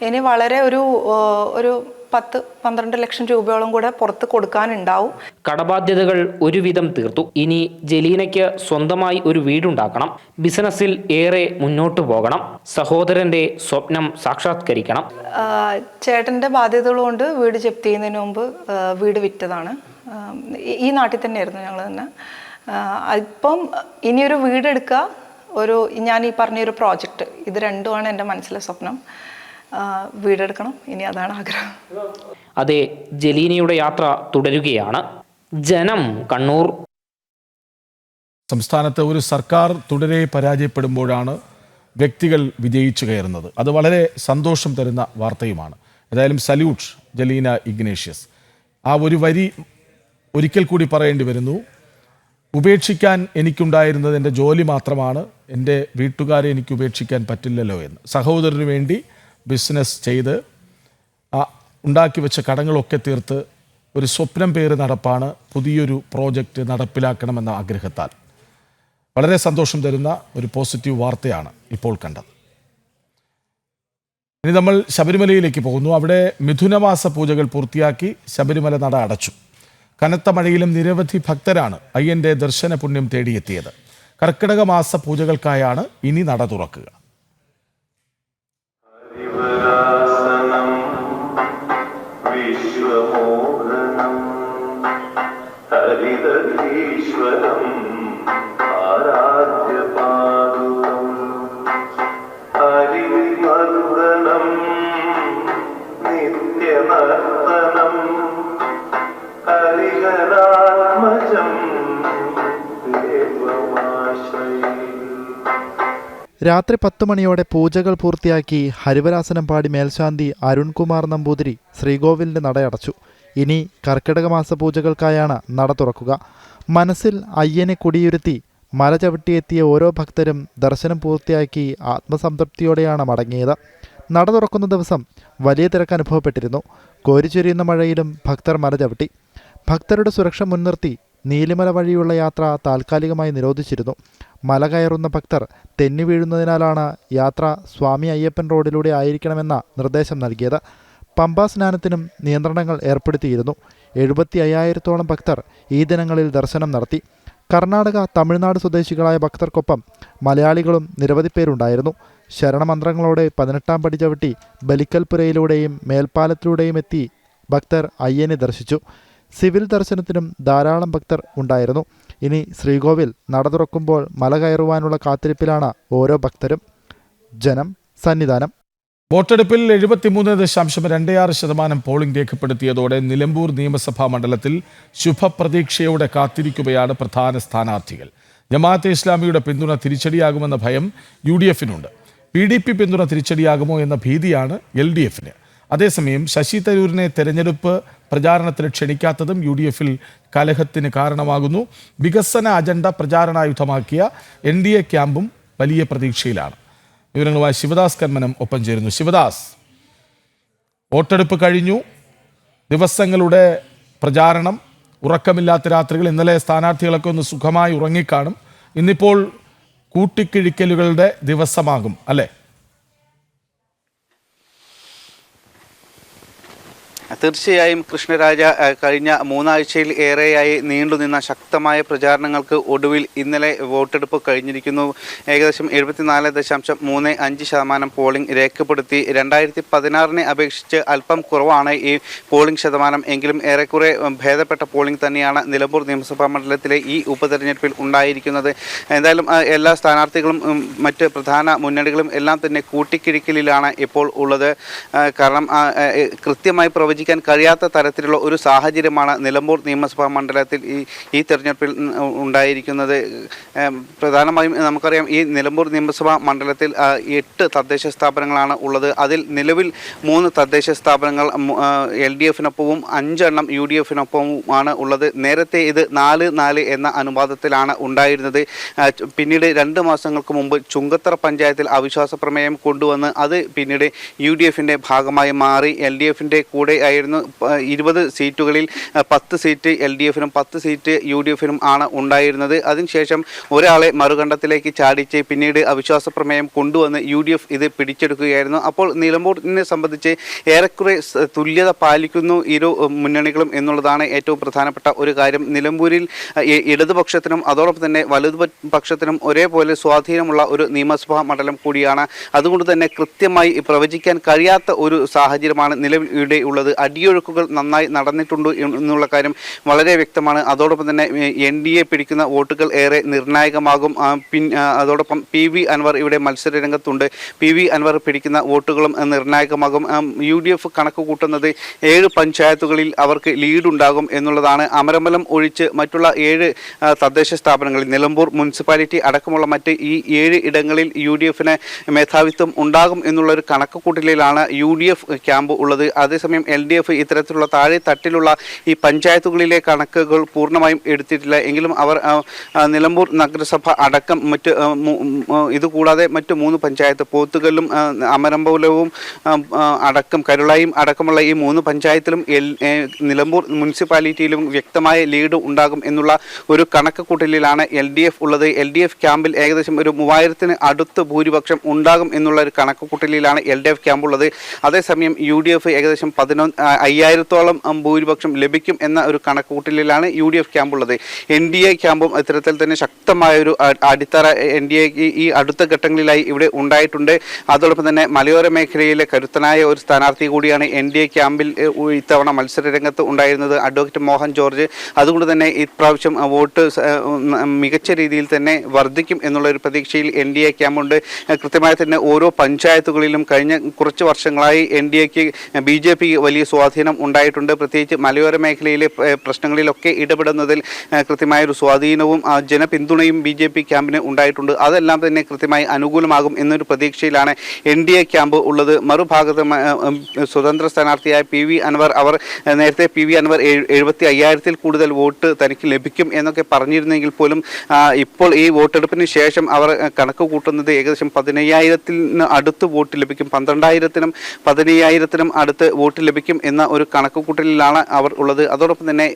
Speaker 9: ഇനി വളരെ ഒരു 10-12 ലക്ഷം രൂപയോളം കൂടെ പുറത്ത് കൊടുക്കാനുണ്ടാവും.
Speaker 8: കടബാധ്യതകൾ ഒരുവിധം തീർത്തു. ഇനി ജലീനയ്ക്ക് സ്വന്തമായി ഒരു വീടുണ്ടാക്കണം. ബിസിനസ്സിൽ ഏറെ മുന്നോട്ട് പോകണം. സഹോദരന്റെ സ്വപ്നം സാക്ഷാത്കരിക്കണം.
Speaker 9: ചേട്ടൻ്റെ ബാധ്യതകൾ കൊണ്ട് വീട് ജപ്തി ചെയ്യുന്നതിന് മുമ്പ് വീട് വിറ്റതാണ്. ഈ നാട്ടിൽ തന്നെയായിരുന്നു ഞങ്ങൾ തന്നെ. ഇപ്പം ഇനിയൊരു വീടെടുക്കുക, ഞാൻ ഈ പറഞ്ഞൊരു പ്രോജക്റ്റ്, ഇത് രണ്ടുമാണ് എൻ്റെ മനസ്സിലെ സ്വപ്നം. വീടെടുക്കണം, ഇനി അതാണ് ആഗ്രഹം.
Speaker 8: അതെ, ജലീനയുടെ യാത്ര തുടരുകയാണ്. ജനം, കണ്ണൂർ.
Speaker 1: സംസ്ഥാനത്ത് ഒരു സർക്കാർ തുടരെ പരാജയപ്പെടുമ്പോഴാണ് വ്യക്തികൾ വിജയിച്ചു കയറുന്നത്. അത് വളരെ സന്തോഷം തരുന്ന വാർത്തയുമാണ്. ഏതായാലും സല്യൂട്ട് ജലീന ഇഗ്നേഷ്യസ്. ആ ഒരു വരി ഒരിക്കൽ കൂടി പറയേണ്ടി വരുന്നു. ഉപേക്ഷിക്കാൻ എനിക്കുണ്ടായിരുന്നത് എൻ്റെ ജോലി മാത്രമാണ്, എൻ്റെ വീട്ടുകാരെ എനിക്ക് ഉപേക്ഷിക്കാൻ പറ്റില്ലല്ലോ എന്ന്. സഹോദരന് വേണ്ടി ബിസിനസ് ചെയ്ത് ഉണ്ടാക്കി വെച്ച കടങ്ങളൊക്കെ തീർത്ത് ഒരു സ്വപ്നം പേര് നടപ്പാണ് പുതിയൊരു പ്രോജക്റ്റ് നടപ്പിലാക്കണമെന്ന ആഗ്രഹത്താൽ. വളരെ സന്തോഷം തരുന്ന ഒരു പോസിറ്റീവ് വാർത്തയാണ് ഇപ്പോൾ കണ്ടത്. ഇനി നമ്മൾ ശബരിമലയിലേക്ക് പോകുന്നു. അവിടെ മിഥുനമാസ പൂജകൾ പൂർത്തിയാക്കി ശബരിമല നട അടച്ചു. കനത്ത മഴയിലും നിരവധി ഭക്തരാണ് അയ്യൻ്റെ ദർശന പുണ്യം തേടിയെത്തിയത്. കർക്കിടക മാസ പൂജകൾക്കായാണ് ഇനി നട തുറക്കുക.
Speaker 10: രാത്രി 10 മണിയോടെ പൂജകൾ പൂർത്തിയാക്കി ഹരിവരാസനം പാടി മേൽശാന്തി അരുൺകുമാർ നമ്പൂതിരി ശ്രീകോവിലിൻ്റെ നടയടച്ചു. ഇനി കർക്കിടക മാസ പൂജകൾക്കായാണ് നട തുറക്കുക. മനസ്സിൽ അയ്യനെ കുടിയിരുത്തി മല ചവിട്ടിയെത്തിയ ഓരോ ഭക്തരും ദർശനം പൂർത്തിയാക്കി ആത്മസംതൃപ്തിയോടെയാണ് മടങ്ങിയത്. നട തുറക്കുന്ന ദിവസം വലിയ തിരക്ക് അനുഭവപ്പെട്ടിരുന്നു. കോരിച്ചൊരിയുന്ന മഴയിലും ഭക്തർ മല ചവിട്ടി. ഭക്തരുടെ സുരക്ഷ മുൻനിർത്തി നീലിമല വഴിയുള്ള യാത്ര താൽക്കാലികമായി നിരോധിച്ചിരുന്നു. മല കയറുന്ന ഭക്തർ തെന്നി വീഴുന്നതിനാലാണ് യാത്ര സ്വാമി അയ്യപ്പൻ റോഡിലൂടെ ആയിരിക്കണമെന്ന നിർദ്ദേശം നൽകിയത്. പമ്പാ സ്നാനത്തിനും നിയന്ത്രണങ്ങൾ ഏർപ്പെടുത്തിയിരുന്നു. 75,000-ഓളം ഭക്തർ ഈ ദിനങ്ങളിൽ ദർശനം നടത്തി. കർണാടക, തമിഴ്നാട് സ്വദേശികളായ ഭക്തർക്കൊപ്പം മലയാളികളും നിരവധി പേരുണ്ടായിരുന്നു. ശരണമന്ത്രങ്ങളോടെ 18-ാം പടി ചവിട്ടി ബലിക്കൽപുരയിലൂടെയും മേൽപ്പാലത്തിലൂടെയും എത്തി ഭക്തർ അയ്യനെ ദർശിച്ചു. സിവിൽ ദർശനത്തിനും ധാരാളം ഭക്തർ ഉണ്ടായിരുന്നു. ഇനി ശ്രീകോവിൽ നട തുറക്കുമ്പോൾ മല കയറുവാനുള്ള കാത്തിരിപ്പിലാണ് ഓരോ ഭക്തരും. ജനം, സന്നിധാനം.
Speaker 1: വോട്ടെടുപ്പിൽ 73.26% പോളിംഗ് രേഖപ്പെടുത്തിയതോടെ നിലമ്പൂർ നിയമസഭാ മണ്ഡലത്തിൽ ശുഭപ്രതീക്ഷയോടെ കാത്തിരിക്കുകയാണ് പ്രധാന സ്ഥാനാർത്ഥികൾ. ജമാഅത്തെ ഇസ്ലാമിയുടെ പിന്തുണ തിരിച്ചടിയാകുമെന്ന ഭയം UDF-നുണ്ട്. PDP പിന്തുണ തിരിച്ചടിയാകുമോ എന്ന ഭീതിയാണ് LDF-ന്. അതേസമയം ശശി തരൂരിനെ തെരഞ്ഞെടുപ്പ് പ്രചാരണത്തിന് ക്ഷണിക്കാത്തതും UDF-ൽ കലഹത്തിന് കാരണമാകുന്നു. വികസന അജണ്ട പ്രചാരണായുധമാക്കിയ NDA ക്യാമ്പും വലിയ പ്രതീക്ഷയിലാണ്. വിവരങ്ങളുമായി ശിവദാസ് കന്മനം ഒപ്പം ചേരുന്നു. ശിവദാസ്, വോട്ടെടുപ്പ് കഴിഞ്ഞു, ദിവസങ്ങളുടെ പ്രചാരണം, ഉറക്കമില്ലാത്ത രാത്രികൾ. ഇന്നലെ സ്ഥാനാർത്ഥികളൊക്കെ ഒന്ന് സുഖമായി ഉറങ്ങിക്കാണും. ഇന്നിപ്പോൾ കൂട്ടിക്കിഴിക്കലുകളുടെ ദിവസമാകും അല്ലേ?
Speaker 11: തീർച്ചയായും കൃഷ്ണരാജ, കഴിഞ്ഞ 3 ആഴ്ചയിൽ ഏറെയായി നീണ്ടുനിന്ന ശക്തമായ പ്രചാരണങ്ങൾക്ക് ഒടുവിൽ ഇന്നലെ വോട്ടെടുപ്പ് കഴിഞ്ഞിരിക്കുന്നു. ഏകദേശം 74.35% പോളിംഗ് രേഖപ്പെടുത്തി. 2016-നെ അപേക്ഷിച്ച് അല്പം കുറവാണ് ഈ പോളിംഗ് ശതമാനം. എങ്കിലും ഏറെക്കുറെ ഭേദപ്പെട്ട പോളിംഗ് തന്നെയാണ് നിലമ്പൂർ നിയമസഭാ മണ്ഡലത്തിലെ ഈ ഉപതെരഞ്ഞെടുപ്പിൽ ഉണ്ടായിരിക്കുന്നത്. എന്തായാലും എല്ലാ സ്ഥാനാർത്ഥികളും മറ്റ് പ്രധാന മുന്നണികളും എല്ലാം തന്നെ കൂട്ടിക്കിഴിക്കലിലാണ് ഇപ്പോൾ ഉള്ളത്. കാരണം കൃത്യമായി പ്രവചിക്കാൻ കഴിയാത്ത തരത്തിലുള്ള ഒരു സാഹചര്യമാണ് നിലമ്പൂർ നിയമസഭാ മണ്ഡലത്തിൽ ഈ തെരഞ്ഞെടുപ്പിൽ ഉണ്ടായിരിക്കുന്നത്. പ്രധാനമായും നമുക്കറിയാം, ഈ നിലമ്പൂർ നിയമസഭാ മണ്ഡലത്തിൽ 8 തദ്ദേശ സ്ഥാപനങ്ങളാണ് ഉള്ളത്. അതിൽ നിലവിൽ 3 തദ്ദേശ സ്ഥാപനങ്ങൾ LDF-നൊപ്പവും 5 എണ്ണം UDF-നൊപ്പവുമാണ് ഉള്ളത്. നേരത്തെ ഇത് 4-4 എന്ന അനുപാതത്തിലാണ് ഉണ്ടായിരുന്നത്. പിന്നീട് 2 മാസങ്ങൾക്ക് മുമ്പ് ചുങ്കത്തറ പഞ്ചായത്തിൽ അവിശ്വാസ പ്രമേയം കൊണ്ടുവന്ന് അത് പിന്നീട് UDF-ന്റെ ഭാഗമായി മാറി. LDF-ന്റെ കൂടെ ആയിരുന്നു 20 സീറ്റുകളിൽ 10 സീറ്റ് LDF-നും 10 സീറ്റ് UDF-നും ആണ് ഉണ്ടായിരുന്നത്. അതിനുശേഷം ഒരാളെ മറുകണ്ഠത്തിലേക്ക് ചാടിച്ച് പിന്നീട് അവിശ്വാസ പ്രമേയം കൊണ്ടുവന്ന് UDF ഇത് പിടിച്ചെടുക്കുകയായിരുന്നു. അപ്പോൾ നിലമ്പൂരിനെ സംബന്ധിച്ച് ഏറെക്കുറെ തുല്യത പാലിക്കുന്നു ഇരു മുന്നണികളും എന്നുള്ളതാണ് ഏറ്റവും പ്രധാനപ്പെട്ട ഒരു കാര്യം. നിലമ്പൂരിൽ ഇടതുപക്ഷത്തിനും അതോടൊപ്പം തന്നെ വലതുപക്ഷത്തിനും ഒരേപോലെ സ്വാധീനമുള്ള ഒരു നിയമസഭാ മണ്ഡലം കൂടിയാണ്. അതുകൊണ്ട് തന്നെ കൃത്യമായി പ്രവചിക്കാൻ കഴിയാത്ത ഒരു സാഹചര്യമാണ് നിലവിൽ ഇവിടെ ഉള്ളത്. അടിയൊഴുക്കുകൾ നന്നായി നടന്നിട്ടുണ്ട് എന്നുള്ള കാര്യം വളരെ വ്യക്തമാണ്. അതോടൊപ്പം തന്നെ NDA പിടിക്കുന്ന വോട്ടുകൾ ഏറെ നിർണായകമാകും. അതോടൊപ്പം PV അൻവർ ഇവിടെ മത്സര രംഗത്തുണ്ട്. PV അൻവർ പിടിക്കുന്ന വോട്ടുകളും നിർണായകമാകും. UDF കണക്ക് കൂട്ടുന്നത് 7 പഞ്ചായത്തുകളിൽ അവർക്ക് ലീഡ് ഉണ്ടാകും എന്നുള്ളതാണ്. അമരമ്പലം ഒഴിച്ച് മറ്റുള്ള 7 തദ്ദേശ സ്ഥാപനങ്ങളിൽ നിലമ്പൂർ മുനിസിപ്പാലിറ്റി അടക്കമുള്ള മറ്റ് ഈ 7 ഇടങ്ങളിൽ UDFന് മേധാവിത്വം ഉണ്ടാകും എന്നുള്ളൊരു കണക്കുകൂട്ടലിലാണ് UDF ക്യാമ്പ് ഉള്ളത്. അതേസമയം LDF ഇത്തരത്തിലുള്ള താഴെ തട്ടിലുള്ള ഈ പഞ്ചായത്തുകളിലെ കണക്കുകൾ പൂർണ്ണമായും എടുത്തിട്ടില്ല. എങ്കിലും അവർ നിലമ്പൂർ നഗരസഭ അടക്കം മറ്റ് ഇതുകൂടാതെ മറ്റ് 3 പഞ്ചായത്ത് പോത്തുകല്ലും അമരമ്പലവും അടക്കം കരുളായും അടക്കമുള്ള ഈ 3 പഞ്ചായത്തിലും നിലമ്പൂർ മുനിസിപ്പാലിറ്റിയിലും വ്യക്തമായ ലീഡ് ഉണ്ടാകും എന്നുള്ള ഒരു കണക്കുകൂട്ടലിലാണ് LDF ഉള്ളത്. LDF ക്യാമ്പിൽ ഏകദേശം ഒരു 3000-ന് അടുത്ത് ഭൂരിപക്ഷം ഉണ്ടാകും എന്നുള്ള ഒരു കണക്കുകൂട്ടലിലാണ് LDF ക്യാമ്പ് ഉള്ളത്. അതേസമയം UDF ഏകദേശം 5000-ഓളം ഭൂരിപക്ഷം ലഭിക്കും എന്ന ഒരു കണക്കുകൂട്ടലിലാണ് UDF ക്യാമ്പ് ഉള്ളത്. NDA ക്യാമ്പും ഇത്തരത്തിൽ തന്നെ ശക്തമായൊരു അടിത്തറ NDA ഈ അടുത്ത ഘട്ടങ്ങളിലായി ഇവിടെ ഉണ്ടായിട്ടുണ്ട്. അതോടൊപ്പം തന്നെ മലയോര മേഖലയിലെ കരുത്തനായ ഒരു സ്ഥാനാർത്ഥി കൂടിയാണ് NDA ക്യാമ്പിൽ ഇത്തവണ മത്സര രംഗത്ത് ഉണ്ടായിരുന്നത്, അഡ്വക്കേറ്റ് മോഹൻ ജോർജ്. അതുകൊണ്ട് തന്നെ ഇപ്രാവശ്യം വോട്ട് മികച്ച രീതിയിൽ തന്നെ വർദ്ധിക്കും എന്നുള്ള ഒരു പ്രതീക്ഷയിൽ NDA ക്യാമ്പുണ്ട്. കൃത്യമായി തന്നെ ഓരോ പഞ്ചായത്തുകളിലും കഴിഞ്ഞ കുറച്ച് വർഷങ്ങളായി NDAക്ക് BJP വലിയ സ്വാധീനം ഉണ്ടായിട്ടുണ്ട്. പ്രത്യേകിച്ച് മലയോര മേഖലയിലെ പ്രശ്നങ്ങളിലൊക്കെ ഇടപെടുന്നതിൽ കൃത്യമായൊരു സ്വാധീനവും ജനപിന്തുണയും BJP ക്യാമ്പിന് ഉണ്ടായിട്ടുണ്ട്. അതെല്ലാം തന്നെ കൃത്യമായി അനുകൂലമാകും എന്നൊരു പ്രതീക്ഷയിലാണ് NDA ക്യാമ്പ് ഉള്ളത്. മറുഭാഗത്ത് സ്വതന്ത്ര സ്ഥാനാർത്ഥിയായ PV അൻവർ നേരത്തെ PV അൻവർ 75,000-ൽ കൂടുതൽ വോട്ട് തനിക്ക് ലഭിക്കും എന്നൊക്കെ പറഞ്ഞിരുന്നെങ്കിൽ പോലും ഇപ്പോൾ ഈ വോട്ടെടുപ്പിന് ശേഷം അവർ കണക്ക് കൂട്ടുന്നത് ഏകദേശം 15,000-ന് അടുത്ത് വോട്ട് ലഭിക്കും, 12,000-നും 15,000-നും അടുത്ത് വോട്ട് ലഭിക്കും എന്ന ഒരു കണക്ക് കൂട്ടലിലാണ് അവർ ഉള്ളത്. അതോടൊപ്പം തന്നെ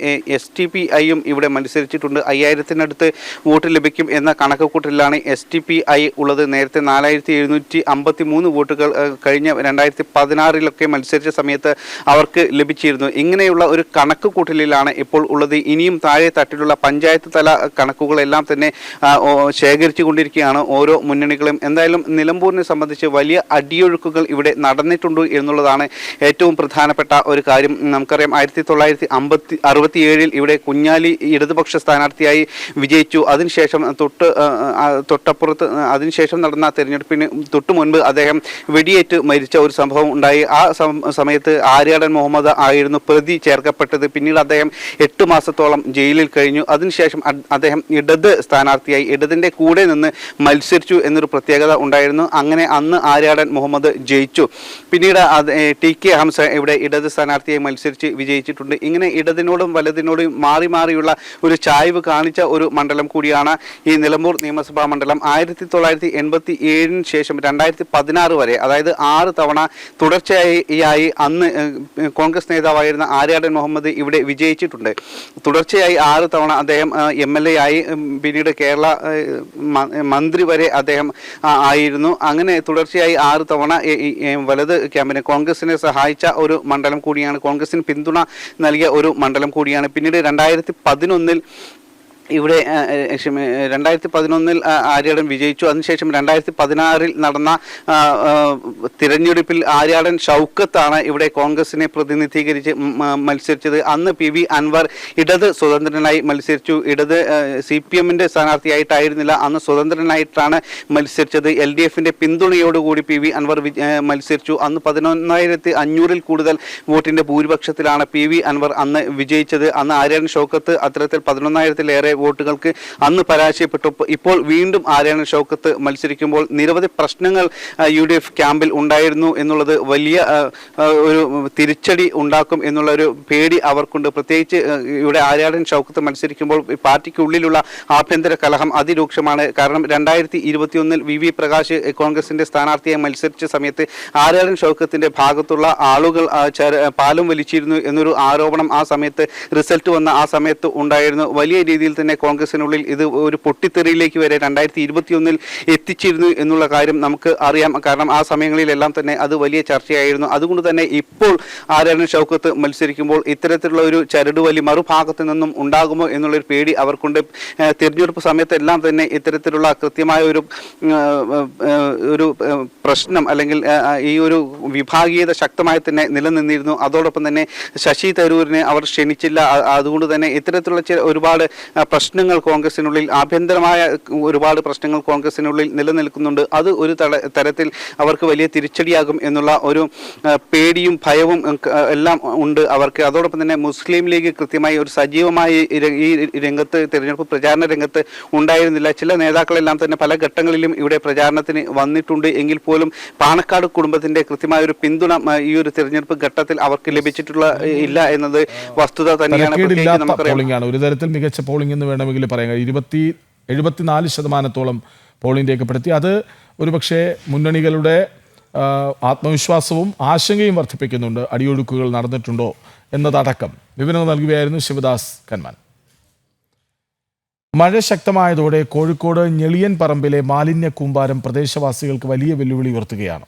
Speaker 11: STPIയും ഇവിടെ മത്സരിച്ചിട്ടുണ്ട്. 5,000-നടുത്ത് വോട്ട് ലഭിക്കും എന്ന കണക്ക് കൂട്ടലിലാണ് STPI ഉള്ളത്. നേരത്തെ 4,753 വോട്ടുകൾ കഴിഞ്ഞ 2016-ലൊക്കെ മത്സരിച്ച സമയത്ത് അവർക്ക് ലഭിച്ചിരുന്നു. ഇങ്ങനെയുള്ള ഒരു കണക്ക് കൂട്ടലിലാണ് ഇപ്പോൾ ഉള്ളത്. ഇനിയും താഴെ തട്ടിലുള്ള പഞ്ചായത്ത് തല കണക്കുകളെല്ലാം തന്നെ ശേഖരിച്ചു കൊണ്ടിരിക്കുകയാണ് ഓരോ മുന്നണികളും. എന്തായാലും നിലമ്പൂരിനെ സംബന്ധിച്ച് വലിയ അടിയൊഴുക്കുകൾ ഇവിടെ നടന്നിട്ടുണ്ട് എന്നുള്ളതാണ് ഏറ്റവും പ്രധാനപ്പെട്ട ഒരു കാര്യം. നമുക്കറിയാം 1967-ൽ ഇവിടെ കുഞ്ഞാലി ഇടതുപക്ഷ സ്ഥാനാർത്ഥിയായി വിജയിച്ചു. അതിനുശേഷം തൊട്ടപ്പുറത്ത് അതിനുശേഷം നടന്ന തെരഞ്ഞെടുപ്പിന് തൊട്ടു മുൻപ് അദ്ദേഹം വെടിയേറ്റ് മരിച്ച ഒരു സംഭവം ഉണ്ടായി. ആ സമയത്ത് ആര്യാടൻ മുഹമ്മദ് ആയിരുന്നു പ്രതി ചേർക്കപ്പെട്ടത്. പിന്നീട് അദ്ദേഹം 8 മാസത്തോളം ജയിലിൽ കഴിഞ്ഞു. അതിനുശേഷം അദ്ദേഹം ഇടത് സ്ഥാനാർത്ഥിയായി ഇടതിൻ്റെ കൂടെ നിന്ന് മത്സരിച്ചു എന്നൊരു പ്രത്യേകത ഉണ്ടായിരുന്നു. അങ്ങനെ അന്ന് ആര്യാടൻ മുഹമ്മദ് ജയിച്ചു. പിന്നീട് TK ഹംസ ഇവിടെ ഇടത് സ്ഥാനാർത്ഥിയായി മത്സരിച്ച് വിജയിച്ചിട്ടുണ്ട്. ഇങ്ങനെ ഇടതിനോടും വലതിനോടും മാറി മാറിയുള്ള ഒരു ചായ്വ് കാണിച്ച ഒരു മണ്ഡലം കൂടിയാണ് ഈ നിലമ്പൂർ നിയമസഭാ മണ്ഡലം. 1987-ന് ശേഷം 2016 വരെ, അതായത് 6 തവണ തുടർച്ചയായി അന്ന് കോൺഗ്രസ് നേതാവായിരുന്ന ആര്യാടൻ മുഹമ്മദ് ഇവിടെ വിജയിച്ചിട്ടുണ്ട്. തുടർച്ചയായി 6 തവണ അദ്ദേഹം MLA ആയി, പിന്നീട് കേരള മന്ത്രി വരെ അദ്ദേഹം ആയിരുന്നു. അങ്ങനെ തുടർച്ചയായി 6 തവണ വലത് ക്യാമ്പിനെ കോൺഗ്രസിനെ സഹായിച്ച ഒരു മണ്ഡലം കൂടിയാണ്, കോൺഗ്രസിന് പിന്തുണ നൽകിയ ഒരു മണ്ഡലം കൂടിയാണ്. പിന്നീട് 2011-ൽ ഇവിടെ 2011-ൽ ആര്യാടൻ വിജയിച്ചു. അതിനുശേഷം 2016-ൽ നടന്ന തിരഞ്ഞെടുപ്പിൽ ആര്യാടൻ ഷൗക്കത്താണ് ഇവിടെ കോൺഗ്രസിനെ പ്രതിനിധീകരിച്ച് മത്സരിച്ചത്. അന്ന് PV അൻവർ ഇടത് സ്വതന്ത്രനായി മത്സരിച്ചു. ഇടത് CPM-ന്റെ സ്ഥാനാർത്ഥിയായിട്ടായിരുന്നില്ല, അന്ന് സ്വതന്ത്രനായിട്ടാണ് മത്സരിച്ചത്. LDFന്റെ പിന്തുണയോടുകൂടി PV അൻവർ മത്സരിച്ചു. അന്ന് 11,500-ൽ കൂടുതൽ വോട്ടിന്റെ ഭൂരിപക്ഷത്തിലാണ് PV അൻവർ അന്ന് വിജയിച്ചത്. അന്ന് ആര്യാടൻ ഷൗക്കത്ത് അത്തരത്തിൽ 11,000-ലേറെ വോട്ടുകൾക്ക് അന്ന് പരാജയപ്പെട്ടു. ഇപ്പോൾ വീണ്ടും ആര്യാടൻ ഷൗക്കത്ത് മത്സരിക്കുമ്പോൾ നിരവധി പ്രശ്നങ്ങൾ UDF ക്യാമ്പിൽ ഉണ്ടായിരുന്നു എന്നുള്ളത് വലിയ ഒരു തിരിച്ചടി ഉണ്ടാക്കും എന്നുള്ള ഒരു പേടി അവർക്കുണ്ട്. പ്രത്യേകിച്ച് ഇവിടെ ആര്യാടൻ ഷൗക്കത്ത് മത്സരിക്കുമ്പോൾ പാർട്ടിക്കുള്ളിലുള്ള ആഭ്യന്തര കലഹം അതിരൂക്ഷമാണ്. കാരണം 2021-ൽ VV പ്രകാശ് കോൺഗ്രസിന്റെ സ്ഥാനാർത്ഥിയായി മത്സരിച്ച സമയത്ത് ആര്യാടൻ ഷൗക്കത്തിന്റെ ഭാഗത്തുള്ള ആളുകൾ പാലം വലിച്ചിരുന്നു എന്നൊരു ആരോപണം ആ സമയത്ത് റിസൾട്ട് വന്ന ആ സമയത്ത് ഉണ്ടായിരുന്നു. വലിയ രീതിയിൽ തന്നെ തന്നെ കോൺഗ്രസിനുള്ളിൽ ഇത് ഒരു പൊട്ടിത്തെറിയിലേക്ക് വരെ 2021 എത്തിച്ചിരുന്നു എന്നുള്ള കാര്യം നമുക്ക് അറിയാം. കാരണം ആ സമയങ്ങളിലെല്ലാം തന്നെ അത് വലിയ ചർച്ചയായിരുന്നു. അതുകൊണ്ട് തന്നെ ഇപ്പോൾ ആര്യാടൻ ഷൗക്കത്ത് മത്സരിക്കുമ്പോൾ ഇത്തരത്തിലുള്ള ഒരു ചരടുവലി മറുഭാഗത്ത് നിന്നും ഉണ്ടാകുമോ എന്നുള്ളൊരു പേടി അവർക്കുണ്ട്. തിരഞ്ഞെടുപ്പ് സമയത്തെല്ലാം തന്നെ ഇത്തരത്തിലുള്ള കൃത്യമായ ഒരു പ്രശ്നം അല്ലെങ്കിൽ ഈ ഒരു വിഭാഗീയത ശക്തമായി തന്നെ നിലനിന്നിരുന്നു. അതോടൊപ്പം തന്നെ ശശി തരൂരിനെ അവർ ക്ഷണിച്ചില്ല. അതുകൊണ്ട് തന്നെ ഇത്തരത്തിലുള്ള ഒരുപാട് പ്രശ്നങ്ങൾ കോൺഗ്രസിനുള്ളിൽ, ആഭ്യന്തരമായ ഒരുപാട് പ്രശ്നങ്ങൾ കോൺഗ്രസിനുള്ളിൽ നിലനിൽക്കുന്നുണ്ട്. അത് ഒരു തരത്തിൽ അവർക്ക് വലിയ തിരിച്ചടിയാകും എന്നുള്ള ഒരു പേടിയും ഭയവും എല്ലാം ഉണ്ട് അവർക്ക്. അതോടൊപ്പം തന്നെ മുസ്ലിം ലീഗ് കൃത്യമായി ഒരു സജീവമായി ഈ രംഗത്ത്, തിരഞ്ഞെടുപ്പ് പ്രചാരണ രംഗത്ത് ഉണ്ടായിരുന്നില്ല. ചില നേതാക്കളെല്ലാം തന്നെ പല ഘട്ടങ്ങളിലും ഇവിടെ പ്രചാരണത്തിന് വന്നിട്ടുണ്ട് എങ്കിൽ പോലും പാണക്കാട് കുടുംബത്തിന്റെ കൃത്യമായ ഒരു പിന്തുണ ഈ ഒരു തിരഞ്ഞെടുപ്പ് ഘട്ടത്തിൽ അവർക്ക് ലഭിച്ചിട്ടുള്ള ഇല്ല എന്നത് വസ്തുത തന്നെയാണ്.
Speaker 1: പോളിംഗാണ്, ഒരു തരത്തിൽ മികച്ച പോളിംഗ് എന്ന് വേണമെങ്കിൽ പറയാം. 74% പോളിംഗ് രേഖപ്പെടുത്തി. അത് ഒരുപക്ഷെ മുന്നണികളുടെ ആത്മവിശ്വാസവും ആശങ്കയും വർദ്ധിപ്പിക്കുന്നുണ്ട്. അടിയൊഴുക്കുകൾ നടന്നിട്ടുണ്ടോ എന്നതടക്കം വിവരങ്ങൾ നൽകുകയായിരുന്നു ശിവദാസ് കന്മാൻ. മഴ ശക്തമായതോടെ കോഴിക്കോട് ഞെളിയൻ പറമ്പിലെ മാലിന്യ കൂമ്പാരം പ്രദേശവാസികൾക്ക് വലിയ വെല്ലുവിളി ഉയർത്തുകയാണ്.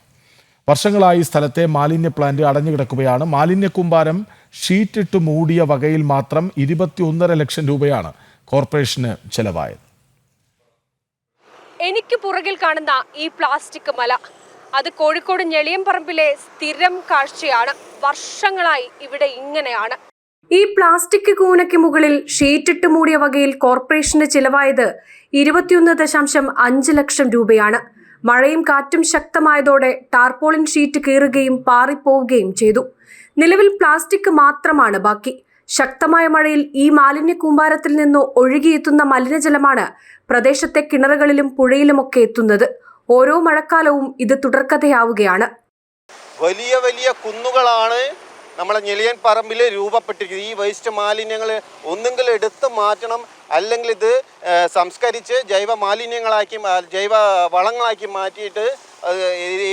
Speaker 1: വർഷങ്ങളായി സ്ഥലത്തെ മാലിന്യ പ്ലാന്റ് അടഞ്ഞുകിടക്കുകയാണ്. മാലിന്യ കൂമ്പാരം ഷീറ്റിട്ട് മൂടിയ വകയിൽ മാത്രം 21.5 ലക്ഷം രൂപയാണ് കോർപ്പറേഷന് ചെലവായത്.
Speaker 12: എനിക്ക് പുറകിൽ കാണുന്ന ഈ പ്ലാസ്റ്റിക് മല, അത് കോഴിക്കോട് ഞെളിയൻപറമ്പിലെ സ്ഥിരം കാഴ്ചയാണ്. വർഷങ്ങളായി ഇവിടെ ഇങ്ങനെയാണ്. ഈ പ്ലാസ്റ്റിക് കൂനയ്ക്ക് മുകളിൽ ഷീറ്റിട്ട് മൂടിയ വകയിൽ കോർപ്പറേഷന് ചിലവായത് 21.5 ലക്ഷം രൂപയാണ്. മഴയും കാറ്റും ശക്തമായതോടെ ടാർപോളിൻ ഷീറ്റ് കീറുകയും പാറിപ്പോവുകയും ചെയ്തു. നിലവിൽ പ്ലാസ്റ്റിക് മാത്രമാണ് ബാക്കി. ശക്തമായ മഴയിൽ ഈ മാലിന്യ കൂമ്പാരത്തിൽ നിന്ന് ഒഴുകിയെത്തുന്ന മലിനജലമാണ് പ്രദേശത്തെ കിണറുകളിലും പുഴയിലുമൊക്കെ എത്തുന്നത്. ഓരോ മഴക്കാലവും ഇത് തുടർക്കഥയാവുകയാണ്.
Speaker 13: വലിയ വലിയ കുന്നുകളാണ് നമ്മളെ ഞെളിയൻ പറമ്പിൽ രൂപപ്പെട്ടിരിക്കുന്നത്. ഈ വേസ്റ്റ് മാലിന്യങ്ങൾ ഒന്നുകിൽ എടുത്ത് മാറ്റണം, അല്ലെങ്കിൽ ഇത് സംസ്കരിച്ച് ജൈവ മാലിന്യങ്ങളാക്കി, ജൈവ വളങ്ങളാക്കി മാറ്റിയിട്ട്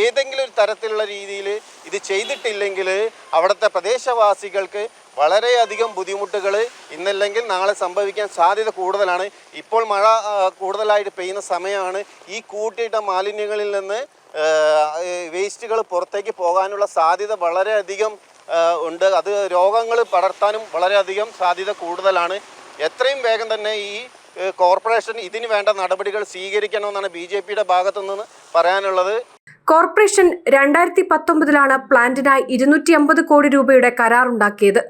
Speaker 13: ഏതെങ്കിലും ഒരു തരത്തിലുള്ള രീതിയിൽ ഇത് ചെയ്തിട്ടില്ലെങ്കിൽ അവിടുത്തെ പ്രദേശവാസികൾക്ക് വളരെയധികം ബുദ്ധിമുട്ടുകൾ ഇന്നല്ലെങ്കിൽ നാളെ സംഭവിക്കാൻ സാധ്യത കൂടുതലാണ്. ഇപ്പോൾ മഴ കൂടുതലായിട്ട് പെയ്യുന്ന സമയമാണ്. ഈ കൂട്ടിയിട്ട മാലിന്യങ്ങളിൽ നിന്ന് വേസ്റ്റുകൾ പുറത്തേക്ക് പോകാനുള്ള സാധ്യത വളരെയധികം ഉണ്ട്. അത് രോഗങ്ങൾ പടർത്താനും വളരെയധികം സാധ്യത കൂടുതലാണ്. എത്രയും വേഗം തന്നെ ഈ കോർപ്പറേഷൻ ഇതിന് വേണ്ട നടപടികൾ സ്വീകരിക്കണമെന്നാണ് BJPയുടെ ഭാഗത്തു നിന്ന് പറയാനുള്ളത്.
Speaker 12: കോർപ്പറേഷൻ 2019 പ്ലാന്റിനായി 250 കോടി രൂപയുടെ കരാറുണ്ടാക്കിയത്.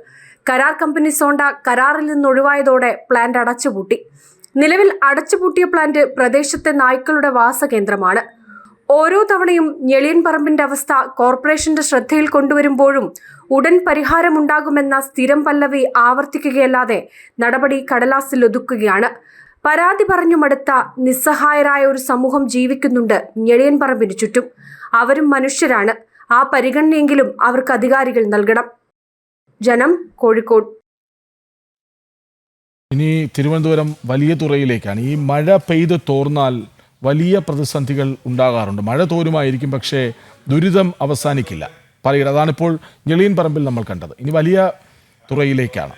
Speaker 12: കരാർ കമ്പനി സോണ്ട കരാറിൽ നിന്നൊഴിവായതോടെ പ്ലാന്റ് അടച്ചുപൂട്ടി. നിലവിൽ അടച്ചുപൂട്ടിയ പ്ലാന്റ് പ്രദേശത്തെ നായ്ക്കളുടെ വാസകേന്ദ്രമാണ്. ഓരോ തവണയും ഞെളിയൻ പറമ്പിന്റെ അവസ്ഥ കോർപ്പറേഷന്റെ ശ്രദ്ധയിൽ കൊണ്ടുവരുമ്പോഴും ഉടൻ പരിഹാരമുണ്ടാകുമെന്ന സ്ഥിരം പല്ലവി ആവർത്തിക്കുകയല്ലാതെ നടപടി കടലാസിൽ ഒതുക്കുകയാണ്. പരാതി പറഞ്ഞു മടുത്ത നിസ്സഹായരായ ഒരു സമൂഹം ജീവിക്കുന്നുണ്ട് ഞെളിയൻ പറമ്പിന് ചുറ്റും. അവരും മനുഷ്യരാണ്. ആ പരിഗണനയെങ്കിലും അവർക്ക് അധികാരികൾ നൽകണം. ജനം, കോഴിക്കോട്.
Speaker 1: ഇനി തിരുവനന്തപുരം വലിയ തുറയിലേക്കാണ്. ഈ മഴ പെയ്ത് തോർന്നാൽ വലിയ പ്രതിസന്ധികൾ ഉണ്ടാകാറുണ്ട്. മഴ തോരുമായിരിക്കും, പക്ഷേ ദുരിതം അവസാനിക്കില്ല. പറയുക അതാണിപ്പോൾ ഞെളിയൻ പറമ്പിൽ നമ്മൾ കണ്ടത്. ഇനി വലിയ തുറയിലേക്കാണ്.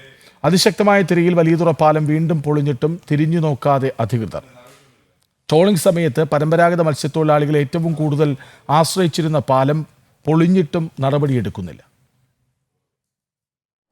Speaker 1: അതിശക്തമായ തിരയിൽ വലിയ തുറ പാലം വീണ്ടും പൊളിഞ്ഞിട്ടും തിരിഞ്ഞു നോക്കാതെ അധികൃതർ. ട്രോളിംഗ് സമയത്ത് പരമ്പരാഗത മത്സ്യത്തൊഴിലാളികളെ ഏറ്റവും കൂടുതൽ ആശ്രയിച്ചിരുന്ന പാലം പൊളിഞ്ഞിട്ടും നടപടിയെടുക്കുന്നില്ല.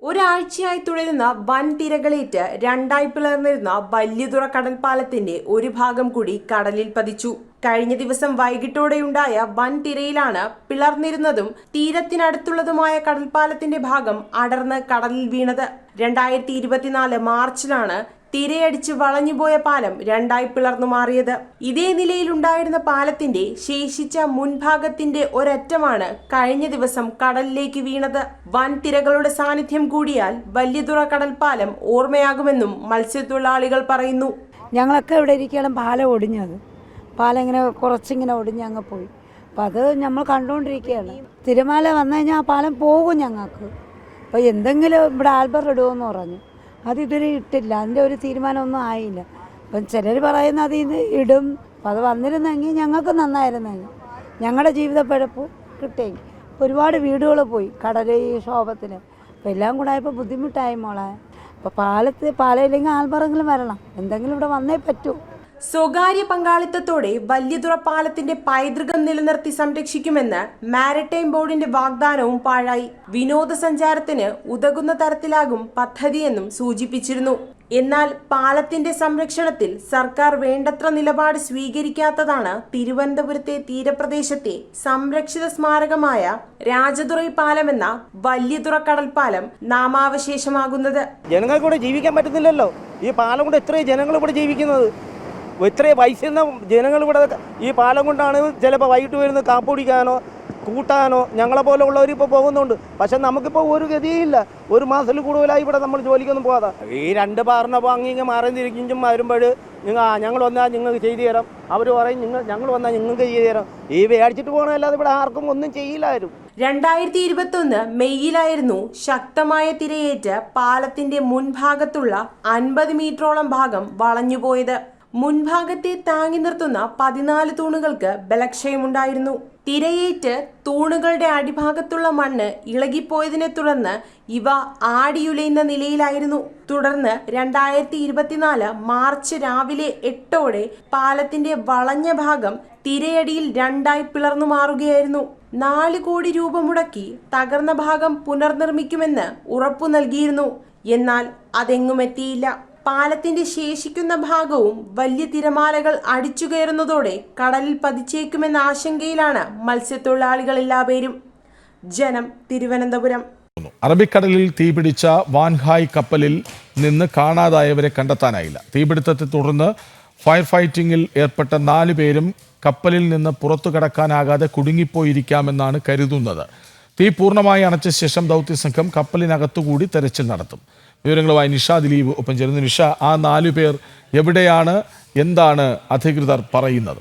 Speaker 14: ഒരാഴ്ചയായി തുടരുന്ന വൻ തിരകളേറ്റ് രണ്ടായി പിളർന്നിരുന്ന വലിയതുറ കടൽപ്പാലത്തിന്റെ ഒരു ഭാഗം കൂടി കടലിൽ പതിച്ചു. കഴിഞ്ഞ ദിവസം വൈകിട്ടോടെയുണ്ടായ വൻ തിരയിലാണ് പിളർന്നിരുന്നതും തീരത്തിനടുത്തുള്ളതുമായ കടൽപ്പാലത്തിന്റെ ഭാഗം അടർന്ന് കടലിൽ വീണത്. 2024 മാർച്ചിലാണ് തിരയടിച്ച് വളഞ്ഞുപോയ പാലം രണ്ടായി പിളർന്നു മാറിയത്. ഇതേ നിലയിലുണ്ടായിരുന്ന പാലത്തിന്റെ ശേഷിച്ച മുൻഭാഗത്തിന്റെ ഒരറ്റമാണ് കഴിഞ്ഞ ദിവസം കടലിലേക്ക് വീണത്. വൻ തിരകളുടെ സാന്നിധ്യം കൂടിയാൽ വലിയതുറ കടൽപ്പാലം ഓർമ്മയാകുമെന്നും മത്സ്യത്തൊഴിലാളികൾ പറയുന്നു.
Speaker 15: ഞങ്ങളൊക്കെ ഇവിടെ ഇരിക്കണം, പാലം ഒടിഞ്ഞത്. പാലം ഇങ്ങനെ കുറച്ചിങ്ങനെ ഒടിഞ്ഞ് അങ്ങ് പോയി. അപ്പം അത് നമ്മൾ കണ്ടുകൊണ്ടിരിക്കുകയാണ്. തിരമാല വന്നു കഴിഞ്ഞാൽ ആ പാലം പോകും ഞങ്ങൾക്ക്. അപ്പോൾ എന്തെങ്കിലും ഇവിടെ ആൽബർ ഇടുമെന്ന് പറഞ്ഞു. അത് ഇതുവരെ ഇട്ടില്ല. അതിൻ്റെ ഒരു തീരുമാനമൊന്നും ആയില്ല. അപ്പം ചിലർ പറയുന്നത് അതിൽ നിന്ന് ഇടും. അപ്പം അത് വന്നിരുന്നെങ്കിൽ ഞങ്ങൾക്ക് നന്നായിരുന്നെങ്കിൽ, ഞങ്ങളുടെ ജീവിതപ്പിഴപ്പ് കിട്ടിയെങ്കിൽ. ഒരുപാട് വീടുകൾ പോയി കടൽ ഈ ക്ഷോഭത്തിന്. അപ്പം എല്ലാം കൂടെ ആയപ്പോൾ ബുദ്ധിമുട്ടായി മോളെ. അപ്പോൾ പാലമില്ലെങ്കിൽ ആൽമറെങ്കിലും വരണം, എന്തെങ്കിലും ഇവിടെ വന്നേ പറ്റൂ.
Speaker 14: സ്വകാര്യ പങ്കാളിത്തത്തോടെ വല്യതുറ പാലത്തിന്റെ പൈതൃകം നിലനിർത്തി സംരക്ഷിക്കുമെന്ന് മാരിടൈം ബോർഡിന്റെ വാഗ്ദാനവും പാഴായി. വിനോദസഞ്ചാരത്തിന് ഉതകുന്ന തരത്തിലാകും പദ്ധതിയെന്നും സൂചിപ്പിച്ചിരുന്നു. എന്നാൽ പാലത്തിന്റെ സംരക്ഷണത്തിൽ സർക്കാർ വേണ്ടത്ര നിലപാട് സ്വീകരിക്കാത്തതാണ് തിരുവനന്തപുരത്തെ തീരപ്രദേശത്തെ സംരക്ഷിത സ്മാരകമായ രാജതുറൈ പാലമെന്ന വല്യതുറ കടൽപ്പാലം നാമാവശേഷമാകുന്നത്.
Speaker 16: ജനങ്ങൾക്ക് ഇവിടെ ജീവിക്കാൻ പറ്റുന്നില്ലല്ലോ. ഈ പാലം കൊണ്ട് എത്രയും ജനങ്ങൾ ഇവിടെ ജീവിക്കുന്നത്, എത്രയും പൈസ ജനങ്ങൾ ഇവിടെ ഈ പാലം കൊണ്ടാണ് ചിലപ്പോൾ വൈകിട്ട് വരുന്നത് കാപ്പുടിക്കാനോ കൂട്ടാനോ ഞങ്ങളെ പോലെ ഉള്ളവർ ഇപ്പോൾ പോകുന്നുണ്ട്. പക്ഷെ നമുക്കിപ്പോൾ ഒരു ഗതിയില്ല. ഒരു മാസത്തിൽ കൂടുതലായി ഇവിടെ നമ്മൾ ജോലിക്കൊന്നും പോകാതെ ഈ രണ്ട് പാറിനപ്പോൾ അങ്ങിങ്ങ് മാറി തിരിച്ചും വരുമ്പോൾ ഞങ്ങൾ വന്നാൽ നിങ്ങൾക്ക് ചെയ്തു തരാം, അവർ പറയും ഞങ്ങൾ വന്നാൽ നിങ്ങൾക്ക് ചെയ്തു തരാം. ഈ മേടിച്ചിട്ട് പോകണമല്ലാതെ ഇവിടെ ആർക്കും ഒന്നും ചെയ്യില്ലായിരുന്നു.
Speaker 14: 2021 മെയ്യിലായിരുന്നു ശക്തമായ തിരയേറ്റ് പാലത്തിന്റെ മുൻഭാഗത്തുള്ള 50 മീറ്ററോളം ഭാഗം വളഞ്ഞുപോയത്. മുൻഭാഗത്തെ താങ്ങി നിർത്തുന്ന 14 തൂണുകൾക്ക് ബലക്ഷയമുണ്ടായിരുന്നു. തിരയേറ്റ് തൂണുകളുടെ അടിഭാഗത്തുള്ള മണ്ണ് ഇളകിപ്പോയതിനെ തുടർന്ന് ഇവ ആടിയുലയുന്ന നിലയിലായിരുന്നു. തുടർന്ന് 2024 മാർച്ച് രാവിലെ 8ഓടെ പാലത്തിന്റെ വളഞ്ഞ ഭാഗം തിരയടിയിൽ രണ്ടായി പിളർന്നു മാറുകയായിരുന്നു. 4 കോടി രൂപ മുടക്കി തകർന്ന ഭാഗം പുനർനിർമ്മിക്കുമെന്ന് ഉറപ്പു നൽകിയിരുന്നു. എന്നാൽ അതെങ്ങും എത്തിയില്ല. പാലത്തിന്റെ ശേഷിക്കുന്ന ഭാഗവും വലിയ തിരമാലകൾ അടിച്ചു കയറുന്നതോടെ കടലിൽ പതിച്ചേക്കുമെന്ന ആശങ്കയിലാണ് മത്സ്യത്തൊഴിലാളികൾ എല്ലാവരും. ജനം, തിരുവനന്തപുരം.
Speaker 1: അറബിക്കടലിൽ തീപിടിച്ച വാൻഹായ് കപ്പലിൽ നിന്ന് കാണാതായവരെ കണ്ടെത്താനായില്ല. തീപിടുത്തത്തെ തുടർന്ന് ഫയർ ഫൈറ്റിംഗിൽ ഏർപ്പെട്ട 4 പേരും കപ്പലിൽ നിന്ന് പുറത്തു കടക്കാനാകാതെ കുടുങ്ങിപ്പോയിരിക്കാമെന്നാണ് കരുതുന്നത്. തീ പൂർണ്ണമായി അണച്ച ശേഷം ദൗത്യസംഘം കപ്പലിനകത്തുകൂടി തെരച്ചിൽ നടത്തും. വിവരങ്ങളുമായി നിഷ ദിലീപ് ഒപ്പം ചേരുന്നു. നിഷ, ആ 4 പേർ എവിടെയാണ്, എന്താണ് അധികൃതർ പറയുന്നത്?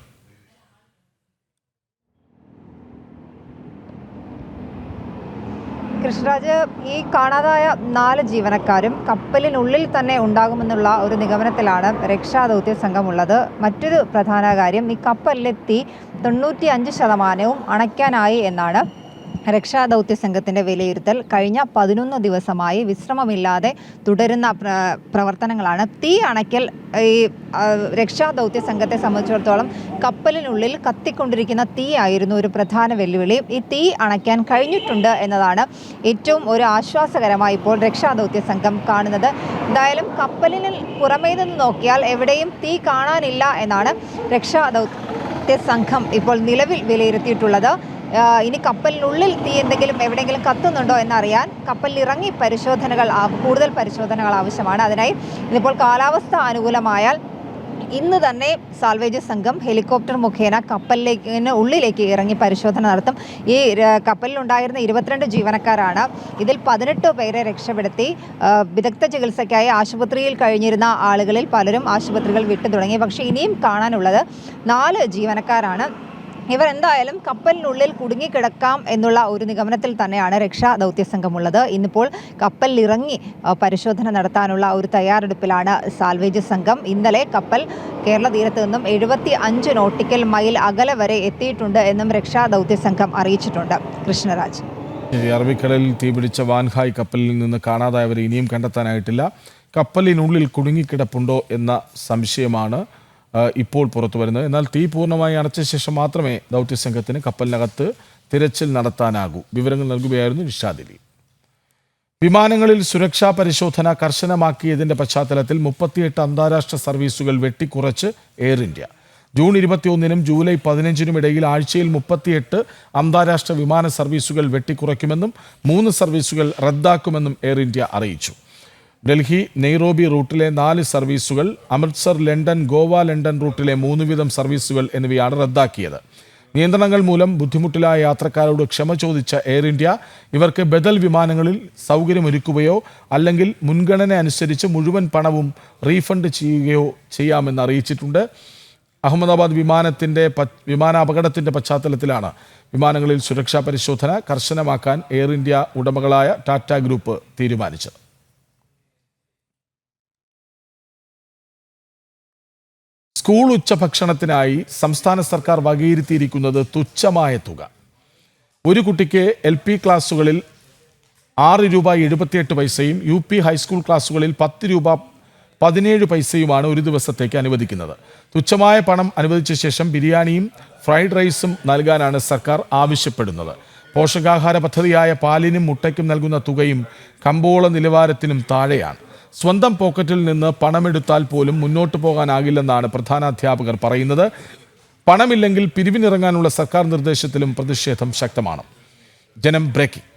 Speaker 5: കൃഷ്ണരാജ്, ഈ കാണാതായ 4 ജീവനക്കാരും കപ്പലിനുള്ളിൽ തന്നെ ഉണ്ടാകുമെന്നുള്ള ഒരു നിഗമനത്തിലാണ് രക്ഷാദൗത്യ സംഘമുള്ളത്. മറ്റൊരു പ്രധാന കാര്യം, ഈ കപ്പലിലെത്തി 95% അണയ്ക്കാനായി എന്നാണ് രക്ഷാദൗത്യ സംഘത്തിൻ്റെ വിലയിരുത്തൽ. കഴിഞ്ഞ 11 ദിവസമായി വിശ്രമമില്ലാതെ തുടരുന്ന പ്രവർത്തനങ്ങളാണ്. തീ അണയ്ക്കൽ ഈ രക്ഷാദൗത്യ സംഘത്തെ സംബന്ധിച്ചിടത്തോളം കപ്പലിനുള്ളിൽ കത്തിക്കൊണ്ടിരിക്കുന്ന തീ ആയിരുന്നു ഒരു പ്രധാന വെല്ലുവിളി. ഈ തീ അണയ്ക്കാൻ കഴിഞ്ഞിട്ടുണ്ട് എന്നതാണ് ഏറ്റവും ഒരു ആശ്വാസകരമായി ഇപ്പോൾ രക്ഷാദൗത്യ സംഘം കാണുന്നത്. എന്തായാലും കപ്പലിന് പുറമേ നിന്ന് നോക്കിയാൽ എവിടെയും തീ കാണാനില്ല എന്നാണ് രക്ഷാദൗത്യ സംഘം ഇപ്പോൾ നിലവിൽ വിലയിരുത്തിയിട്ടുള്ളത്. ഇനി കപ്പലിനുള്ളിൽ തീ എവിടെയെങ്കിലും കത്തുന്നുണ്ടോ എന്നറിയാൻ കപ്പലിലിറങ്ങി കൂടുതൽ പരിശോധനകൾ ആവശ്യമാണ്. അതിനായി ഇന്നിപ്പോൾ കാലാവസ്ഥ അനുകൂലമായാൽ ഇന്ന് തന്നെ സാൽവേജ് സംഘം ഹെലികോപ്റ്റർ മുഖേന ഉള്ളിലേക്ക് ഇറങ്ങി പരിശോധന നടത്തും. ഈ കപ്പലിലുണ്ടായിരുന്ന 22 ജീവനക്കാരാണ്. ഇതിൽ 18 പേരെ രക്ഷപ്പെടുത്തി. വിദഗ്ധ ചികിത്സയ്ക്കായി ആശുപത്രിയിൽ കഴിഞ്ഞിരുന്ന ആളുകളിൽ പലരും ആശുപത്രികൾ വിട്ടു തുടങ്ങി. പക്ഷേ ഇനിയും കാണാനുള്ളത് 4 ജീവനക്കാരാണ്. ഇവർ എന്തായാലും കപ്പലിനുള്ളിൽ കുടുങ്ങിക്കിടക്കാം എന്നുള്ള ഒരു നിഗമനത്തിൽ തന്നെയാണ് രക്ഷാദൗത്യ സംഘമുള്ളത്. ഇന്നിപ്പോൾ കപ്പലിലിറങ്ങി പരിശോധന നടത്താനുള്ള ഒരു തയ്യാറെടുപ്പിലാണ് സാൽവേജ് സംഘം. ഇന്നലെ കപ്പൽ കേരള തീരത്ത് നിന്നും 75 നോട്ടിക്കൽ മൈൽ അകലെ വരെ എത്തിയിട്ടുണ്ട് എന്നും രക്ഷാദൗത്യ സംഘം അറിയിച്ചിട്ടുണ്ട്. കൃഷ്ണരാജ്,
Speaker 1: അറബിക്കടലിൽ തീപിടിച്ച വാൻഹായ് കപ്പലിൽ നിന്ന് കാണാതായവരെ ഇനിയും കണ്ടെത്താനായിട്ടില്ല. കപ്പലിനുള്ളിൽ കുടുങ്ങിക്കിടപ്പുണ്ടോ എന്ന സംശയമാണ് ഇപ്പോൾ പുറത്തു വരുന്നത്. എന്നാൽ തീ പൂർണ്ണമായി അണച്ച ശേഷം മാത്രമേ ദൗത്യസംഘത്തിന് കപ്പലിനകത്ത് തിരച്ചിൽ നടത്താനാകൂ. വിവരങ്ങൾ നൽകുകയായിരുന്നു നിഷ ദിലീപ്. വിമാനങ്ങളിൽ സുരക്ഷാ പരിശോധന കർശനമാക്കിയതിന്റെ പശ്ചാത്തലത്തിൽ 38 അന്താരാഷ്ട്ര സർവീസുകൾ വെട്ടിക്കുറച്ച് എയർ ഇന്ത്യ. ജൂൺ 21-നും ജൂലൈ 15-നും ഇടയിൽ ആഴ്ചയിൽ 38 അന്താരാഷ്ട്ര വിമാന സർവീസുകൾ വെട്ടിക്കുറയ്ക്കുമെന്നും 3 സർവീസുകൾ റദ്ദാക്കുമെന്നും എയർ ഇന്ത്യ അറിയിച്ചു. ഡൽഹി നെയ്റോബി റൂട്ടിലെ 4 സർവീസുകൾ, അമൃത്സർ ലണ്ടൻ ഗോവ ലണ്ടൻ റൂട്ടിലെ 3 വീതം സർവീസുകൾ എന്നിവയാണ് റദ്ദാക്കിയത്. നിയന്ത്രണങ്ങൾ മൂലം ബുദ്ധിമുട്ടിലായ യാത്രക്കാരോട് ക്ഷമ ചോദിച്ച എയർ ഇന്ത്യ ഇവർക്ക് ബദൽ വിമാനങ്ങളിൽ സൗകര്യമൊരുക്കുകയോ അല്ലെങ്കിൽ മുൻഗണന അനുസരിച്ച് മുഴുവൻ പണവും റീഫണ്ട് ചെയ്യുകയോ ചെയ്യാമെന്ന് അറിയിച്ചിട്ടുണ്ട്. അഹമ്മദാബാദ് വിമാനാപകടത്തിൻ്റെ പശ്ചാത്തലത്തിലാണ് വിമാനങ്ങളിൽ സുരക്ഷാ പരിശോധന കർശനമാക്കാൻ എയർ ഇന്ത്യ ഉടമകളായ ടാറ്റ ഗ്രൂപ്പ് തീരുമാനിച്ചത്. സ്കൂൾ ഉച്ചഭക്ഷണത്തിനായി സംസ്ഥാന സർക്കാർ വകയിരുത്തിയിരിക്കുന്നത് തുച്ഛമായ തുക. ഒരു കുട്ടിക്ക് LP ക്ലാസുകളിൽ ₹6.78 UP ഹൈസ്കൂൾ ക്ലാസുകളിൽ 10 രൂപ 17 പൈസയുമാണ് ഒരു ദിവസത്തേക്ക് അനുവദിക്കുന്നത്. തുച്ഛമായ പണം അനുവദിച്ച ശേഷം ബിരിയാണിയും ഫ്രൈഡ് റൈസും നൽകാനാണ് സർക്കാർ ആവശ്യപ്പെടുന്നത്. പോഷകാഹാര പദ്ധതിയായ പാലിനും മുട്ടയ്ക്കും നൽകുന്ന തുകയും കമ്പോള നിലവാരത്തിനും താഴെയാണ്. സ്വന്തം പോക്കറ്റിൽ നിന്ന് പണമെടുത്താൽ പോലും മുന്നോട്ട് പോകാനാകില്ലെന്നാണ് പ്രധാനാധ്യാപകർ പറയുന്നത്. പണമില്ലെങ്കിൽ പിരിവിനിറങ്ങാനുള്ള സർക്കാർ നിർദ്ദേശത്തിലും പ്രതിഷേധം ശക്തമാണ്. ജനം ബ്രേക്കിംഗ്.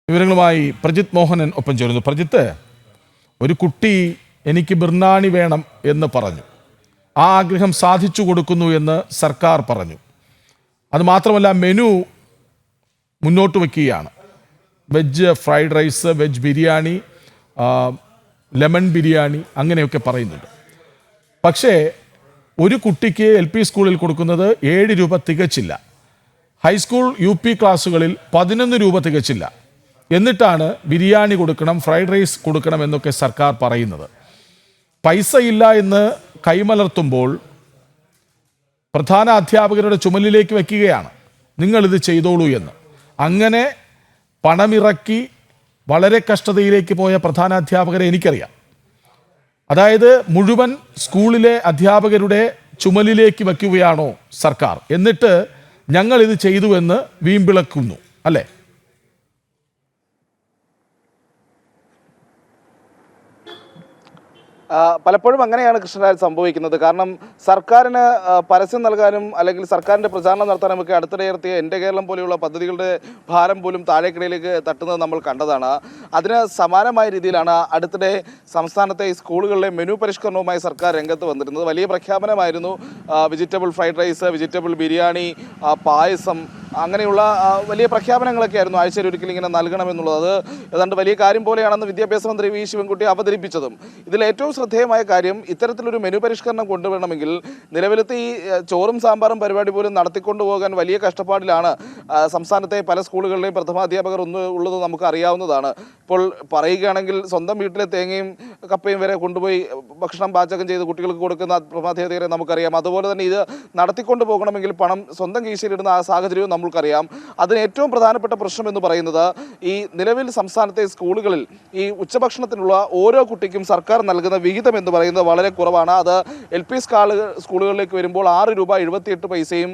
Speaker 1: വിവരങ്ങളുമായി പ്രജിത്ത് മോഹനൻ ഒപ്പം ചേരുന്നു. പ്രജിത്ത്, ഒരു കുട്ടി എനിക്ക് ബിർനാണി വേണം എന്ന് പറഞ്ഞു. ആ ആഗ്രഹം സാധിച്ചു കൊടുക്കുന്നു എന്ന് സർക്കാർ പറഞ്ഞു. അതുമാത്രമല്ല, മെനു മുന്നോട്ട് വയ്ക്കുകയാണ്. Veg fried rice, veg biryani, lemon biryani, അങ്ങനെയൊക്കെ പറയുന്നുണ്ട്. പക്ഷേ ഒരു കുട്ടിക്ക് LP സ്കൂളിൽ കൊടുക്കുന്നത് 7 രൂപ തികച്ചില്ല. ഹൈസ്കൂൾ UP ക്ലാസ്സുകളിൽ 11 രൂപ തികച്ചില്ല. എന്നിട്ടാണ് ബിരിയാണി കൊടുക്കണം, ഫ്രൈഡ് റൈസ് കൊടുക്കണം എന്നൊക്കെ സർക്കാർ പറയുന്നത്. പൈസ ഇല്ല എന്ന് കൈമലർത്തുമ്പോൾ പ്രധാന അധ്യാപകരുടെ ചുമലിലേക്ക് വയ്ക്കുകയാണ്, നിങ്ങളിത് ചെയ്തോളൂ എന്ന്. അങ്ങനെ പണമിറക്കി വളരെ കഷ്ടതയിലേക്ക് പോയ പ്രധാനാധ്യാപകരെ എനിക്കറിയാം. അതായത് മുഴുവൻ സ്കൂളിലെ അധ്യാപകരുടെ ചുമലിലേക്ക് വയ്ക്കുകയാണോ സർക്കാർ, എന്നിട്ട് ഞങ്ങളിത് ചെയ്തു എന്ന് വീമ്പിളക്കുന്നു, അല്ലേ?
Speaker 17: പലപ്പോഴും അങ്ങനെയാണ് കൃഷ്ണരാജ് സംഭവിക്കുന്നത്. കാരണം സർക്കാരിന് പരസ്യം നൽകാനും അല്ലെങ്കിൽ സർക്കാരിൻ്റെ പ്രചാരണം നടത്താനും ഒക്കെ അടുത്തിടെ ഉയർത്തിയ എൻ്റെ കേരളം പോലെയുള്ള പദ്ധതികളുടെ ഭാരം പോലും താഴേക്കിടയിലേക്ക് തട്ടുന്നത് നമ്മൾ കണ്ടതാണ്. അതിന് സമാനമായ രീതിയിലാണ് അടുത്തിടെ സംസ്ഥാനത്തെ സ്കൂളുകളിലെ മെനു പരിഷ്കരണവുമായി സർക്കാർ രംഗത്ത് വന്നിരുന്നത്. വലിയ പ്രഖ്യാപനമായിരുന്നു. Vegetable fried rice, vegetable biryani, payasam, അങ്ങനെയുള്ള വലിയ പ്രഖ്യാപനങ്ങളൊക്കെ ആയിരുന്നു ആഴ്ചയിൽ ഒരിക്കലും ഇങ്ങനെ നൽകണമെന്നുള്ളത്. അത് ഏതാണ്ട് വലിയ കാര്യം പോലെയാണെന്ന് വിദ്യാഭ്യാസ മന്ത്രി വി ശിവൻകുട്ടി അവതരിപ്പിച്ചതും. ഇതിൽ ഏറ്റവും ശ്രദ്ധേയമായ കാര്യം, ഇത്തരത്തിലൊരു മെനു പരിഷ്കരണം കൊണ്ടുവരണമെങ്കിൽ നിലവിലത്തെ ഈ ചോറും സാമ്പാറും പരിപാടി പോലും നടത്തിക്കൊണ്ടുപോകാൻ വലിയ കഷ്ടപ്പാടിലാണ് സംസ്ഥാനത്തെ പല സ്കൂളുകളിലെയും പ്രഥമാധ്യാപകർ ഉള്ളത് നമുക്ക് അറിയാവുന്നതാണ്. ഇപ്പോൾ പറയുകയാണെങ്കിൽ സ്വന്തം വീട്ടിലെ തേങ്ങയും കപ്പയും വരെ കൊണ്ടുപോയി ഭക്ഷണം പാചകം ചെയ്ത് കുട്ടികൾക്ക് കൊടുക്കുന്ന പ്രഥമാധ്യാപകരെ നമുക്കറിയാം. അതുപോലെ തന്നെ ഇത് നടത്തിക്കൊണ്ടു പോകണമെങ്കിൽ പണം സ്വന്തം കീശയിലിടുന്ന ആ സാഹചര്യവും നമ്മൾക്കറിയാം. അതിന് ഏറ്റവും പ്രധാനപ്പെട്ട പ്രശ്നം എന്ന് പറയുന്നത്, ഈ നിലവിൽ സംസ്ഥാനത്തെ സ്കൂളുകളിൽ ഈ ഉച്ചഭക്ഷണത്തിനുള്ള ഓരോ കുട്ടിക്കും സർക്കാർ നൽകുന്ന വിഹിതം എന്ന് പറയുന്നത് വളരെ കുറവാണ്. അത് LP സ്കൂളുകളിലേക്ക് വരുമ്പോൾ 6 രൂപ 78 പൈസയും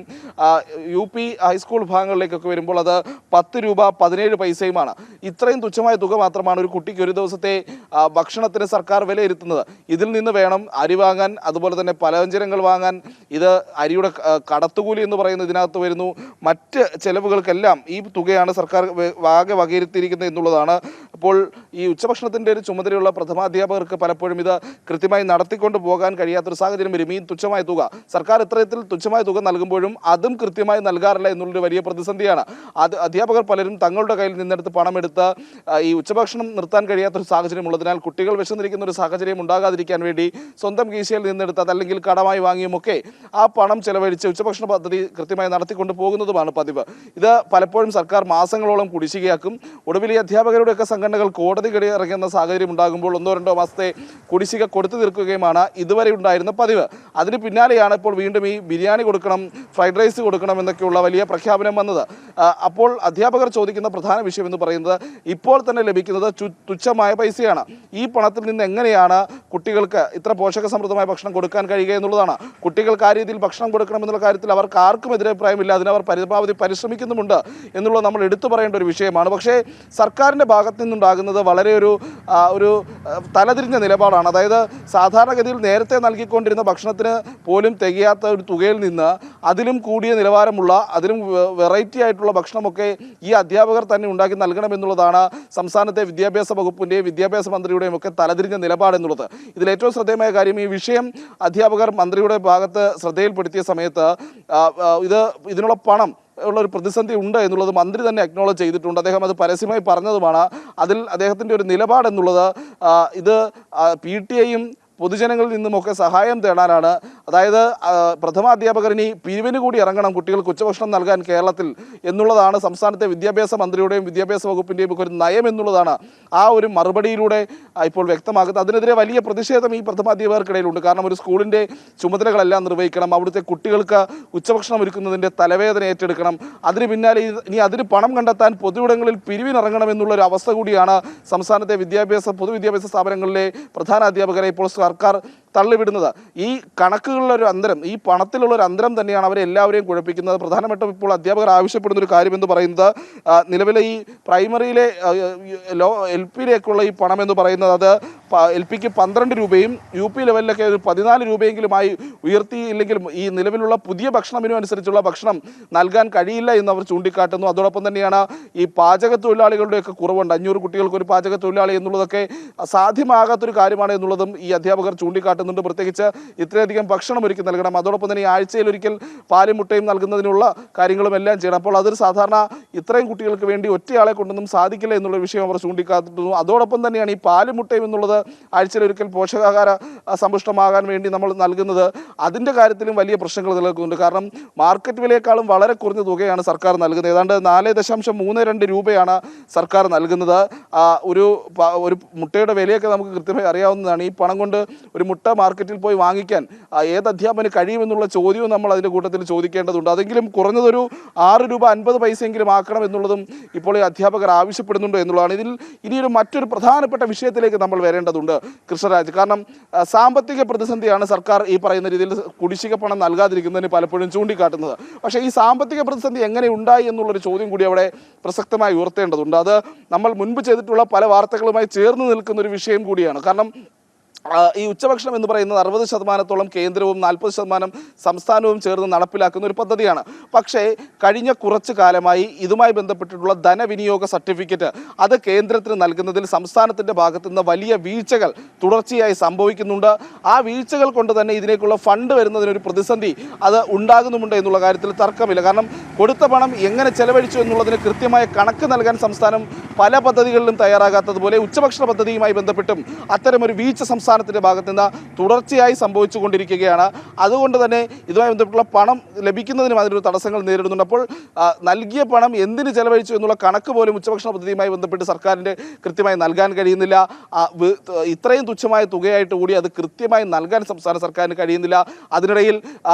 Speaker 17: UP ഹൈസ്കൂൾ ഭാഗങ്ങളിലേക്കൊക്കെ വരുമ്പോൾ അത് 10 രൂപ 17 പൈസയുമാണ്. ഇത്രയും തുച്ഛമായ തുക മാത്രമാണ് ഒരു കുട്ടിക്ക് ഒരു ദിവസത്തെ ഭക്ഷണത്തിന് സർക്കാർ വിലയിരുത്തുന്നത്. ഇതിൽ നിന്ന് വേണം അരി വാങ്ങാൻ, അതുപോലെ തന്നെ പലവ്യഞ്ജനങ്ങൾ വാങ്ങാൻ. ഇത് അരിയുടെ കടത്തുകൂലി എന്ന് പറയുന്നത് ഇതിനകത്ത് വരുന്നു. മറ്റ് ചെലവുകൾക്കെല്ലാം ഈ തുകയാണ് സർക്കാർ ആകെ വകയിരുത്തിയിരിക്കുന്നത് എന്നുള്ളതാണ്. അപ്പോൾ ഈ ഉച്ചഭക്ഷണത്തിൻ്റെ ഒരു ചുമതലയുള്ള പ്രഥമാധ്യാപകർക്ക് പലപ്പോഴും ഇത് കൃത്യമായി നടത്തിക്കൊണ്ട് പോകാൻ കഴിയാത്തൊരു സാഹചര്യം വരും. ഈ തുച്ഛമായ തുക സർക്കാർ ഇത്തരത്തിൽ തുച്ഛമായ തുക നൽകുമ്പോഴും അതും കൃത്യമായി നൽകാറില്ല എന്നുള്ളൊരു വലിയ പ്രതിസന്ധിയാണ്. അധ്യാപകർ പലരും തങ്ങളുടെ കയ്യിൽ നിന്നെടുത്ത് പണമെടുത്ത് ഈ ഉച്ചഭക്ഷണം നിർത്താൻ കഴിയാത്തൊരു സാഹചര്യം ഉള്ളതിനാൽ കുട്ടികൾ വിശന്നിരിക്കുന്ന ഒരു സാഹചര്യം ഉണ്ടാകാതിരിക്കാൻ വേണ്ടി സ്വന്തം കീശയിൽ നിന്നെടുത്ത് അതല്ലെങ്കിൽ കടമായി വാങ്ങിയുമൊക്കെ ആ പണം ചെലവഴിച്ച് ഉച്ചഭക്ഷണ പദ്ധതി കൃത്യമായി നടത്തിക്കൊണ്ട് പോകുന്നതുമാണ് പതിവ്. ഇത് പലപ്പോഴും സർക്കാർ മാസങ്ങളോളം കുടിശ്ശികയാക്കും. ഒടുവിൽ ഈ അധ്യാപകരുടെയൊക്കെ സംഘടനകൾ കോടതി കയറി ഇറങ്ങുന്ന സാഹചര്യം ഉണ്ടാകുമ്പോൾ 1-2 മാസത്തെ കുടിശ്ശിക കൊടുത്തു തീർക്കുകയുമാണ് ഇതുവരെ ഉണ്ടായിരുന്ന പതിവ്. അതിന് പിന്നാലെയാണ് ഇപ്പോൾ വീണ്ടും ഈ ബിരിയാണി കൊടുക്കണം, ഫ്രൈഡ് റൈസ് കൊടുക്കണം എന്നൊക്കെയുള്ള വലിയ പ്രഖ്യാപനം വന്നത്. അപ്പോൾ അധ്യാപകർ ചോദിക്കുന്ന പ്രധാന വിഷയം എന്ന് പറയുന്നത്, ഇപ്പോൾ തന്നെ ലഭിക്കുന്നത് തുച്ഛമായ പൈസയാണ്. ഈ പണത്തിൽ നിന്ന് എങ്ങനെയാണ് കുട്ടികൾക്ക് ഇത്ര പോഷക സമൃദ്ധമായ ഭക്ഷണം കൊടുക്കാൻ കഴിയുക എന്നുള്ളതാണ്. കുട്ടികൾക്ക് ആ രീതിയിൽ ഭക്ഷണം കൊടുക്കണമെന്നുള്ള കാര്യത്തിൽ അവർക്ക് ആർക്കും എതിരഭിപ്രായമില്ല. അതിനവർ പരമാവധി പരിശ്രമിക്കുന്നുമുണ്ട് എന്നുള്ളത് നമ്മൾ എടുത്തു പറയേണ്ട ഒരു വിഷയമാണ്. പക്ഷേ സർക്കാരിൻ്റെ ഭാഗത്തു നിന്നുണ്ടാകുന്നത് വളരെ ഒരു തലതിരിഞ്ഞ നിലപാടാണ്. അതായത് സാധാരണഗതിയിൽ നേരത്തെ നൽകിക്കൊണ്ടിരുന്ന ഭക്ഷണത്തിന് പോലും തികയാത്ത ഒരു തുകയിൽ നിന്ന് അതിലും കൂടിയ നിലവാരമുള്ള, അതിലും വെറൈറ്റി ആയിട്ടുള്ള ഭക്ഷണമൊക്കെ ഈ അധ്യാപകർ തന്നെ ഉണ്ടാക്കി നൽകണമെന്നുള്ളതാണ് സംസ്ഥാനത്തെ വിദ്യാഭ്യാസ വകുപ്പിൻ്റെയും വിദ്യാഭ്യാസ മന്ത്രിയുടെയും ഒക്കെ തലതിരിഞ്ഞ നിലപാടെന്നുള്ളത്. ഇതിലേറ്റവും ശ്രദ്ധേയമായ കാര്യം, ഈ വിഷയം അധ്യാപകർ മന്ത്രിയുടെ ഭാഗത്ത് ശ്രദ്ധയിൽപ്പെടുത്തിയ സമയത്ത് ഇതിനുള്ള പണം ഉള്ളൊരു പ്രതിസന്ധി ഉണ്ട് എന്നുള്ളത് മന്ത്രി തന്നെ അക്നോളജ് ചെയ്തിട്ടുണ്ട്. അദ്ദേഹം അത് പരസ്യമായി പറഞ്ഞതുമാണ്. അതിൽ അദ്ദേഹത്തിൻ്റെ ഒരു നിലപാടെന്നുള്ളത്, ഇത് PTA യും പൊതുജനങ്ങളിൽ നിന്നുമൊക്കെ സഹായം തേടാനാണ്. അതായത് പ്രഥമാധ്യാപകർ ഇനി പിരിവിന് കൂടി ഇറങ്ങണം കുട്ടികൾക്ക് ഉച്ചഭക്ഷണം നൽകാൻ കേരളത്തിൽ എന്നുള്ളതാണ് സംസ്ഥാനത്തെ വിദ്യാഭ്യാസ മന്ത്രിയുടെയും വിദ്യാഭ്യാസ വകുപ്പിൻ്റെയും ഒക്കെ ഒരു നയം എന്നുള്ളതാണ് ആ ഒരു മറുപടിയിലൂടെ ഇപ്പോൾ വ്യക്തമാക്കുന്നത്. അതിനെതിരെ വലിയ പ്രതിഷേധം ഈ പ്രഥമാധ്യാപകർക്കിടയിലുണ്ട്. കാരണം ഒരു സ്കൂളിൻ്റെ ചുമതലകളെല്ലാം നിർവഹിക്കണം, അവിടുത്തെ കുട്ടികൾക്ക് ഉച്ചഭക്ഷണം ഒരുക്കുന്നതിൻ്റെ തലവേദന ഏറ്റെടുക്കണം, അതിന് പിന്നാലെ ഇനി അതിന് പണം കണ്ടെത്താൻ പൊതുവിടങ്ങളിൽ പിരിവിനിറങ്ങണം എന്നുള്ളൊരു അവസ്ഥ കൂടിയാണ് സംസ്ഥാനത്തെ പൊതുവിദ്യാഭ്യാസ സ്ഥാപനങ്ങളിലെ പ്രധാന അധ്യാപകരെ ഇപ്പോൾ സർക്കാർ തള്ളിവിടുന്നത്. ഈ കണക്കുകളിലൊരു അന്തരം, ഈ പണത്തിലുള്ളൊരു അന്തരം തന്നെയാണ് അവരെ എല്ലാവരെയും കുഴപ്പിക്കുന്നത്. പ്രധാനമായിട്ടും ഇപ്പോൾ അധ്യാപകർ ആവശ്യപ്പെടുന്ന ഒരു കാര്യം എന്ന് പറയുന്നത് നിലവിലെ ഈ പ്രൈമറിയിലെ LP-യിലേക്കുള്ള ഈ പണം എന്ന് പറയുന്നത് അത് LP-ക്ക് 12 രൂപയും UP ലെവലിലൊക്കെ ഒരു 14 രൂപയെങ്കിലുമായി ഉയർത്തിയില്ലെങ്കിലും ഈ നിലവിലുള്ള പുതിയ ഭക്ഷണ മെനു അനുസരിച്ചുള്ള ഭക്ഷണം നൽകാൻ കഴിയില്ല എന്ന് അവർ ചൂണ്ടിക്കാട്ടുന്നു. അതോടൊപ്പം തന്നെയാണ് ഈ പാചക തൊഴിലാളികളുടെയൊക്കെ കുറവുണ്ട്. 500 കുട്ടികൾക്ക് ഒരു പാചക തൊഴിലാളി എന്നുള്ളതൊക്കെ സാധ്യമാകാത്തൊരു കാര്യമാണ് എന്നുള്ളതും ഈ അധ്യാപകർ ചൂണ്ടിക്കാട്ടുന്നുണ്ട്. പ്രത്യേകിച്ച് ഇത്രയധികം ഭക്ഷണം ഒരുക്കി നൽകണം, അതോടൊപ്പം തന്നെ ആഴ്ചയിൽ ഒരിക്കൽ പാലും മുട്ടയും നൽകുന്നതിനുള്ള കാര്യങ്ങളും എല്ലാം ചെയ്യണം. അപ്പോൾ അതൊരു സാധാരണ ഇത്രയും കുട്ടികൾക്ക് വേണ്ടി ഒറ്റയാളെ കൊണ്ടൊന്നും സാധിക്കില്ല എന്നുള്ള വിഷയം അവർ ചൂണ്ടിക്കാട്ടുന്നു. അതോടൊപ്പം തന്നെയാണ് ഈ പാലും മുട്ടയും എന്നുള്ളത് ആഴ്ചയിൽ ഒരിക്കൽ പോഷകാഹാര സമ്പുഷ്ടമാകാൻ വേണ്ടി നമ്മൾ നൽകുന്നത്. അതിൻ്റെ കാര്യത്തിലും വലിയ പ്രശ്നങ്ങൾ നിലനിൽക്കുന്നുണ്ട്. കാരണം മാർക്കറ്റ് വിലയേക്കാളും വളരെ കുറഞ്ഞ തുകയാണ് സർക്കാർ നൽകുന്നത്. ഏതാണ്ട് 4.32 രൂപയാണ് സർക്കാർ നൽകുന്നത്. ഒരു മുട്ടയുടെ വിലയൊക്കെ നമുക്ക് കൃത്യമായി അറിയാവുന്നതാണ്. ഈ പണം കൊണ്ട് ഒരു മുട്ട മാർക്കറ്റിൽ പോയി വാങ്ങിക്കാൻ ഏത് അധ്യാപകന് കഴിയുമെന്നുള്ള ചോദ്യവും നമ്മൾ അതിൻ്റെ കൂട്ടത്തിൽ ചോദിക്കേണ്ടതുണ്ട്. അതെങ്കിലും കുറഞ്ഞതൊരു 6 രൂപ 50 പൈസയെങ്കിലും ആക്കണം എന്നുള്ളതും ഇപ്പോൾ ഈ അധ്യാപകർ ആവശ്യപ്പെടുന്നുണ്ട് എന്നുള്ളതാണ്. ഇതിൽ ഇനിയൊരു മറ്റൊരു പ്രധാനപ്പെട്ട വിഷയത്തിലേക്ക് നമ്മൾ വരേണ്ടതുണ്ട് കൃഷ്ണരാജ്. കാരണം സാമ്പത്തിക പ്രതിസന്ധിയാണ് സർക്കാർ ഈ പറയുന്ന രീതിയിൽ കുടിശ്ശിക പണം നൽകാതിരിക്കുന്നതിന് പലപ്പോഴും ചൂണ്ടിക്കാട്ടുന്നത്. പക്ഷേ ഈ സാമ്പത്തിക പ്രതിസന്ധി എങ്ങനെ ഉണ്ടായി എന്നുള്ളൊരു ചോദ്യം കൂടി അവിടെ പ്രസക്തമായി ഉയർത്തേണ്ടതുണ്ട്. അത് നമ്മൾ മുൻപ് ചെയ്തിട്ടുള്ള പല വാർത്തകളുമായി ചേർന്ന് നിൽക്കുന്ന ഒരു വിഷയം കൂടിയാണ്. കാരണം ഈ ഉച്ചഭക്ഷണം എന്ന് പറയുന്നത് 60% കേന്ദ്രവും 40% സംസ്ഥാനവും ചേർന്ന് നടപ്പിലാക്കുന്ന ഒരു പദ്ധതിയാണ്. പക്ഷേ കഴിഞ്ഞ കുറച്ച് കാലമായി ഇതുമായി ബന്ധപ്പെട്ടിട്ടുള്ള ധനവിനിയോഗ സർട്ടിഫിക്കറ്റ് അത് കേന്ദ്രത്തിന് നൽകുന്നതിൽ സംസ്ഥാനത്തിൻ്റെ ഭാഗത്തു നിന്ന് വലിയ വീഴ്ചകൾ തുടർച്ചയായി സംഭവിക്കുന്നുണ്ട്. ആ വീഴ്ചകൾ കൊണ്ട് തന്നെ ഇതിലേക്കുള്ള ഫണ്ട് വരുന്നതിനൊരു പ്രതിസന്ധി അത് ഉണ്ടാകുന്നുമുണ്ട് എന്നുള്ള കാര്യത്തിൽ തർക്കമില്ല. കാരണം കൊടുത്ത പണം എങ്ങനെ ചെലവഴിച്ചു എന്നുള്ളതിന് കൃത്യമായ കണക്ക് നൽകാൻ സംസ്ഥാനം പല പദ്ധതികളിലും തയ്യാറാകാത്തതുപോലെ ഉച്ചഭക്ഷണ പദ്ധതിയുമായി ബന്ധപ്പെട്ടും അത്തരമൊരു വീഴ്ച സംസ്ഥാനത്തിൻ്റെ ഭാഗത്ത് നിന്ന് തുടർച്ചയായി സംഭവിച്ചു കൊണ്ടിരിക്കുകയാണ്. അതുകൊണ്ട് തന്നെ ഇതുമായി ബന്ധപ്പെട്ടുള്ള പണം ലഭിക്കുന്നതിനും അതിനൊരു തടസ്സങ്ങൾ നേരിടുന്നുണ്ട്. അപ്പോൾ നൽകിയ പണം എന്തിന് ചെലവഴിച്ചു എന്നുള്ള കണക്ക് പോലും ഉച്ചഭക്ഷണ പദ്ധതിയുമായി ബന്ധപ്പെട്ട് സർക്കാരിൻ്റെ കൃത്യമായി നൽകാൻ കഴിയുന്നില്ല. ഇത്രയും തുച്ഛമായ തുകയായിട്ട് കൂടി അത് കൃത്യമായി നൽകാൻ സംസ്ഥാന സർക്കാരിന് കഴിയുന്നില്ല. അതിനിടയിൽ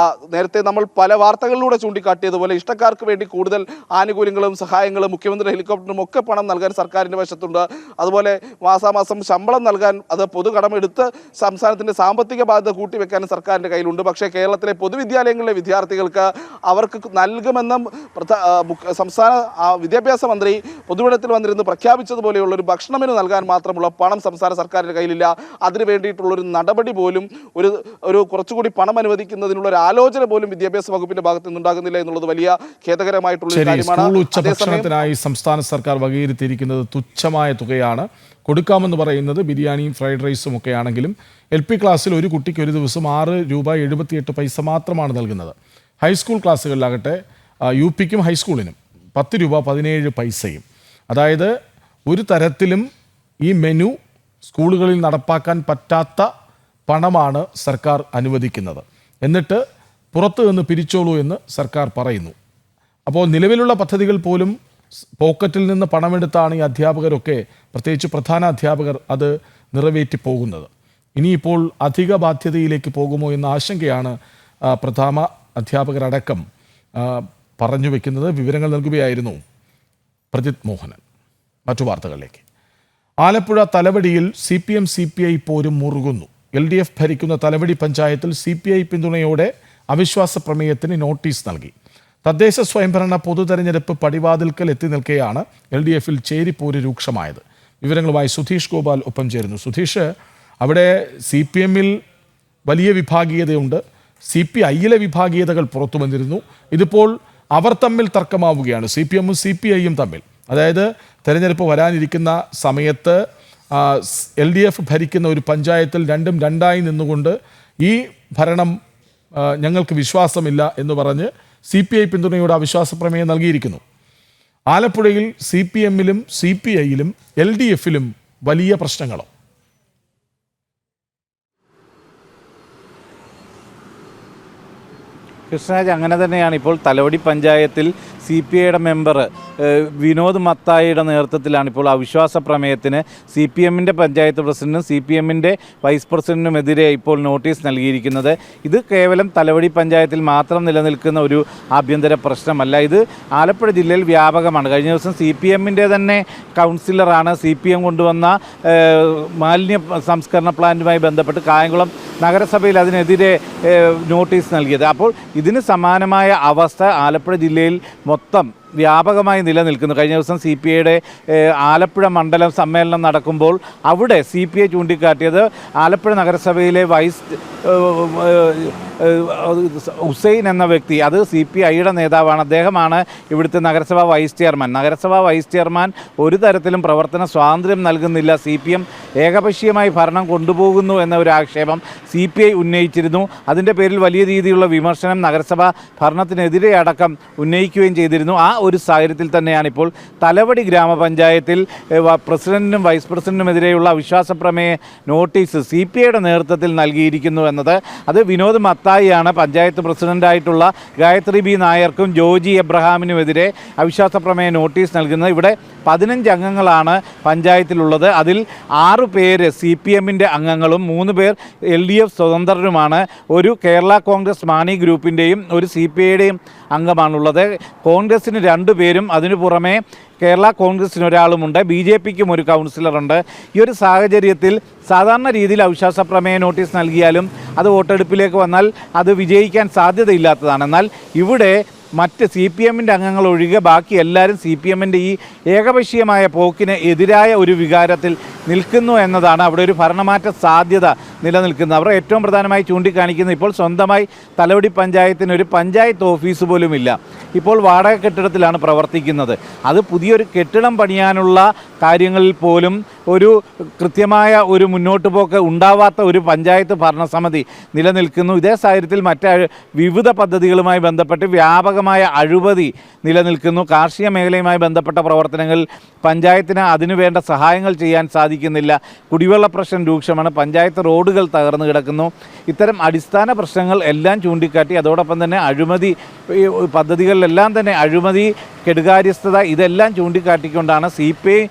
Speaker 17: നേരത്തെ നമ്മൾ പല വാർത്തകളിലൂടെ ചൂണ്ടിക്കാട്ടിയതുപോലെ ഇഷ്ടക്കാർക്ക് വേണ്ടി കൂടുതൽ ആനുകൂല്യങ്ങളും സഹായങ്ങളും മുഖ്യമന്ത്രി ഹെലികോപ്റ്ററും ഒക്കെ പണം നൽകാൻ സർക്കാരിൻ്റെ വശത്തുണ്ട്. അതുപോലെ മാസാമാസം ശമ്പളം നൽകാൻ അത് പൊതുകടമെടുത്ത് സംസ്ഥാനത്തിൻ്റെ സാമ്പത്തിക ബാധ്യത കൂട്ടിവെക്കാനും സർക്കാരിൻ്റെ കയ്യിലുണ്ട്. പക്ഷേ കേരളത്തിലെ പൊതുവിദ്യാലയങ്ങളിലെ വിദ്യാർത്ഥികൾക്ക് അവർക്ക് നൽകുമെന്നും സംസ്ഥാന വിദ്യാഭ്യാസ മന്ത്രി പൊതുവിടത്തിൽ വന്നിരുന്ന് പ്രഖ്യാപിച്ചതുപോലെയുള്ളൊരു ഭക്ഷണ മെനു നൽകാൻ മാത്രമുള്ള പണം സംസ്ഥാന സർക്കാരിൻ്റെ കയ്യിലില്ല. അതിനു വേണ്ടിയിട്ടുള്ളൊരു നടപടി പോലും ഒരു കുറച്ചുകൂടി പണം അനുവദിക്കുന്നതിനുള്ള ഒരു ആലോചന പോലും വിദ്യാഭ്യാസ വകുപ്പിൻ്റെ ഭാഗത്ത് നിന്നുണ്ടാകുന്നില്ല എന്നുള്ളത് വലിയ ഖേദകരമായിട്ടുള്ള കാര്യമാണ്.
Speaker 1: ഉച്ചഭക്ഷണത്തിനായി സംസ്ഥാന സർക്കാർ വകയിരുത്തിയിരിക്കുന്നത് തുച്ഛമായ തുകയാണ്. കൊടുക്കാമെന്ന് പറയുന്നത് ബിരിയാണിയും ഫ്രൈഡ് റൈസും ഒക്കെ ആണെങ്കിലും LP ക്ലാസ്സിൽ ഒരു കുട്ടിക്ക് ഒരു ദിവസം 6 രൂപ 78 പൈസ മാത്രമാണ് നൽകുന്നത്. ഹൈസ്കൂൾ ക്ലാസ്സുകളിലാകട്ടെ UP-ക്കും ഹൈസ്കൂളിനും 10 രൂപ 17 പൈസയും. അതായത് ഒരു തരത്തിലും ഈ മെനു സ്കൂളുകളിൽ നടപ്പാക്കാൻ പറ്റാത്ത പണമാണ് സർക്കാർ അനുവദിക്കുന്നത്. എന്നിട്ട് പുറത്തു നിന്ന് പിരിച്ചോളൂ എന്ന് സർക്കാർ പറയുന്നു. അപ്പോൾ നിലവിലുള്ള പദ്ധതികൾ പോലും പോക്കറ്റിൽ നിന്ന് പണമെടുത്താണ് ഈ അധ്യാപകരൊക്കെ, പ്രത്യേകിച്ച് പ്രധാന അധ്യാപകർ, അത് നിറവേറ്റി പോകുന്നത്. ഇനിയിപ്പോൾ അധിക ബാധ്യതയിലേക്ക് പോകുമോ എന്ന ആശങ്കയാണ് പ്രധാന അധ്യാപകരടക്കം പറഞ്ഞു വയ്ക്കുന്നത്. വിവരങ്ങൾ നൽകുകയായിരുന്നു പ്രജിത് മോഹനൻ. മറ്റു വാർത്തകളിലേക്ക്. ആലപ്പുഴ തലവടിയിൽ CPM CPI പോരും മുറുകുന്നു. LDF ഭരിക്കുന്ന തലവടി പഞ്ചായത്തിൽ CPI പിന്തുണയോടെ അവിശ്വാസ പ്രമേയത്തിന് നോട്ടീസ് നൽകി. തദ്ദേശ സ്വയംഭരണ പൊതുതെരഞ്ഞെടുപ്പ് പടിവാതിൽക്കൽ എത്തി നിൽക്കെയാണ് LDF-ൽ ചേരിപ്പോര് രൂക്ഷമായത്. വിവരങ്ങളുമായി സുധീഷ് ഗോപാൽ ഒപ്പം ചേരുന്നു. സുധീഷ്, അവിടെ CPM-ൽ വലിയ വിഭാഗീയതയുണ്ട്, CPI-ലെ വിഭാഗീയതകൾ പുറത്തു വന്നിരുന്നു. ഇതിപ്പോൾ അവർ തമ്മിൽ തർക്കമാവുകയാണ്, CPM-ഉം CPI-യും തമ്മിൽ. അതായത് തെരഞ്ഞെടുപ്പ് വരാനിരിക്കുന്ന സമയത്ത് LDF ഭരിക്കുന്ന ഒരു പഞ്ചായത്തിൽ രണ്ടും രണ്ടായി നിന്നുകൊണ്ട് ഈ ഭരണം ഞങ്ങൾക്ക് വിശ്വാസമില്ല എന്ന് പറഞ്ഞ് CPI പിന്തുണയോടെ അവിശ്വാസ പ്രമേയം നൽകിയിരിക്കുന്നു. ആലപ്പുഴയിൽ CPM-ലും CPI-ലും LDF-ലും വലിയ പ്രശ്നങ്ങളോ?
Speaker 18: കൃഷ്ണരാജ്, അങ്ങനെ തന്നെയാണ്. ഇപ്പോൾ തലവടി പഞ്ചായത്തിൽ CPIയുടെ മെമ്പർ വിനോദ് മത്തായിയുടെ നേതൃത്വത്തിലാണ് ഇപ്പോൾ അവിശ്വാസ പ്രമേയത്തിന് CPMൻ്റെ പഞ്ചായത്ത് പ്രസിഡന്റും CPMൻ്റെ വൈസ് പ്രസിഡന്റിനുമെതിരെ ഇപ്പോൾ നോട്ടീസ് നൽകിയിരിക്കുന്നത്. ഇത് കേവലം തലവടി പഞ്ചായത്തിൽ മാത്രം നിലനിൽക്കുന്ന ഒരു ആഭ്യന്തര പ്രശ്നമല്ല. ഇത് ആലപ്പുഴ ജില്ലയിൽ വ്യാപകമാണ്. കഴിഞ്ഞ ദിവസം CPMൻ്റെ തന്നെ കൗൺസിലറാണ് CPM കൊണ്ടുവന്ന മാലിന്യ സംസ്കരണ പ്ലാന്റുമായി ബന്ധപ്പെട്ട് കായംകുളം നഗരസഭയിൽ അതിനെതിരെ നോട്ടീസ് നൽകിയത്. അപ്പോൾ ഇതിന് സമാനമായ അവസ്ഥ ആലപ്പുഴ ജില്ലയിൽ മൊത്തം വ്യാപകമായി നിലനിൽക്കുന്നു. കഴിഞ്ഞ ദിവസം CPIയുടെ ആലപ്പുഴ മണ്ഡലം സമ്മേളനം നടക്കുമ്പോൾ അവിടെ CPI ചൂണ്ടിക്കാട്ടിയത് ആലപ്പുഴ നഗരസഭയിലെ ഹുസൈൻ എന്ന വ്യക്തി, അത് CPIയുടെ നേതാവാണ്, അദ്ദേഹമാണ് ഇവിടുത്തെ നഗരസഭാ വൈസ് ചെയർമാൻ. നഗരസഭാ വൈസ് ചെയർമാൻ ഒരു തരത്തിലും പ്രവർത്തന സ്വാതന്ത്ര്യം നൽകുന്നില്ല, CPM ഏകപക്ഷീയമായി ഭരണം കൊണ്ടുപോകുന്നു എന്ന ഒരു ആക്ഷേപം CPI ഉന്നയിച്ചിരുന്നു. അതിൻ്റെ പേരിൽ വലിയ രീതിയിലുള്ള വിമർശനം നഗരസഭാ ഭരണത്തിനെതിരെ അടക്കം ഉന്നയിക്കുകയും ചെയ്തിരുന്നു. ആ ഒരു സാഹചര്യത്തിൽ തന്നെയാണ് ഇപ്പോൾ തലവടി ഗ്രാമപഞ്ചായത്തിൽ പ്രസിഡന്റിനും വൈസ് പ്രസിഡന്റിനുമെതിരെയുള്ള അവിശ്വാസ പ്രമേയ നോട്ടീസ് CPIയുടെ നേതൃത്വത്തിൽ നൽകിയിരിക്കുന്നു എന്നത്. അത് വിനോദ് മത്തായിയാണ് പഞ്ചായത്ത് പ്രസിഡന്റായിട്ടുള്ള ഗായത്രി B നായർക്കും ജോജി എബ്രഹാമിനുമെതിരെ അവിശ്വാസ പ്രമേയ നോട്ടീസ് നൽകുന്നത്. ഇവിടെ 15 അംഗങ്ങളാണ് പഞ്ചായത്തിലുള്ളത്. അതിൽ 6 പേര് CPMൻ്റെ അംഗങ്ങളും 3 പേർ LDF സ്വതന്ത്രരുമാണ്. ഒരു കേരള കോൺഗ്രസ് മാണി ഗ്രൂപ്പിൻ്റെയും ഒരു CPIയുടെയും അംഗമാണുള്ളത്. കോൺഗ്രസിന് 2 പേരും അതിനു പുറമെ കേരള കോൺഗ്രസിന് ഒരാളുമുണ്ട്, BJPക്കും ഒരു കൗൺസിലറുണ്ട്. ഈ ഒരു സാഹചര്യത്തിൽ സാധാരണ രീതിയിൽ അവിശ്വാസ പ്രമേയ നോട്ടീസ് നൽകിയാലും അത് വോട്ടെടുപ്പിലേക്ക് വന്നാൽ അത് വിജയിക്കാൻ സാധ്യതയില്ലാത്തതാണ്. എന്നാൽ ഇവിടെ മറ്റ് CPMൻ്റെ അംഗങ്ങൾ ഒഴികെ ബാക്കി എല്ലാവരും CPMൻ്റെ ഈ ഏകപക്ഷീയമായ പോക്കിന് എതിരായ ഒരു വികാരത്തിൽ നിൽക്കുന്നു എന്നതാണ് അവിടെ ഒരു ഭരണമാറ്റ സാധ്യത നിലനിൽക്കുന്നത്. അവർ ഏറ്റവും പ്രധാനമായി ചൂണ്ടിക്കാണിക്കുന്നത് ഇപ്പോൾ സ്വന്തമായി തലവടി പഞ്ചായത്തിന് ഒരു പഞ്ചായത്ത് ഓഫീസ് പോലുമില്ല. ഇപ്പോൾ വാടക കെട്ടിടത്തിലാണ് പ്രവർത്തിക്കുന്നത്. അത് പുതിയൊരു കെട്ടിടം പണിയാനുള്ള കാര്യങ്ങളിൽ പോലും ഒരു കൃത്യമായ ഒരു മുന്നോട്ട് പോക്ക് ഉണ്ടാവാത്ത ഒരു പഞ്ചായത്ത് ഭരണസമിതി നിലനിൽക്കുന്നു. ഇതേ സാഹചര്യത്തിൽ വിവിധ പദ്ധതികളുമായി ബന്ധപ്പെട്ട് വ്യാപകമായ അഴിമതി നിലനിൽക്കുന്നു. കാർഷിക മേഖലയുമായി ബന്ധപ്പെട്ട പ്രവർത്തനങ്ങളിൽ പഞ്ചായത്തിന് അതിനുവേണ്ട സഹായങ്ങൾ ചെയ്യാൻ സാധിക്കുന്നില്ല. കുടിവെള്ള പ്രശ്നം രൂക്ഷമാണ്. പഞ്ചായത്ത് റോഡുകൾ തകർന്നു കിടക്കുന്നു. ഇത്തരം അടിസ്ഥാന പ്രശ്നങ്ങൾ എല്ലാം ചൂണ്ടിക്കാട്ടി അതോടൊപ്പം തന്നെ അഴിമതി പദ്ധതികളിലെല്ലാം തന്നെ അഴിമതി, കെടുകാര്യസ്ഥത ഇതെല്ലാം ചൂണ്ടിക്കാട്ടിക്കൊണ്ടാണ് CPI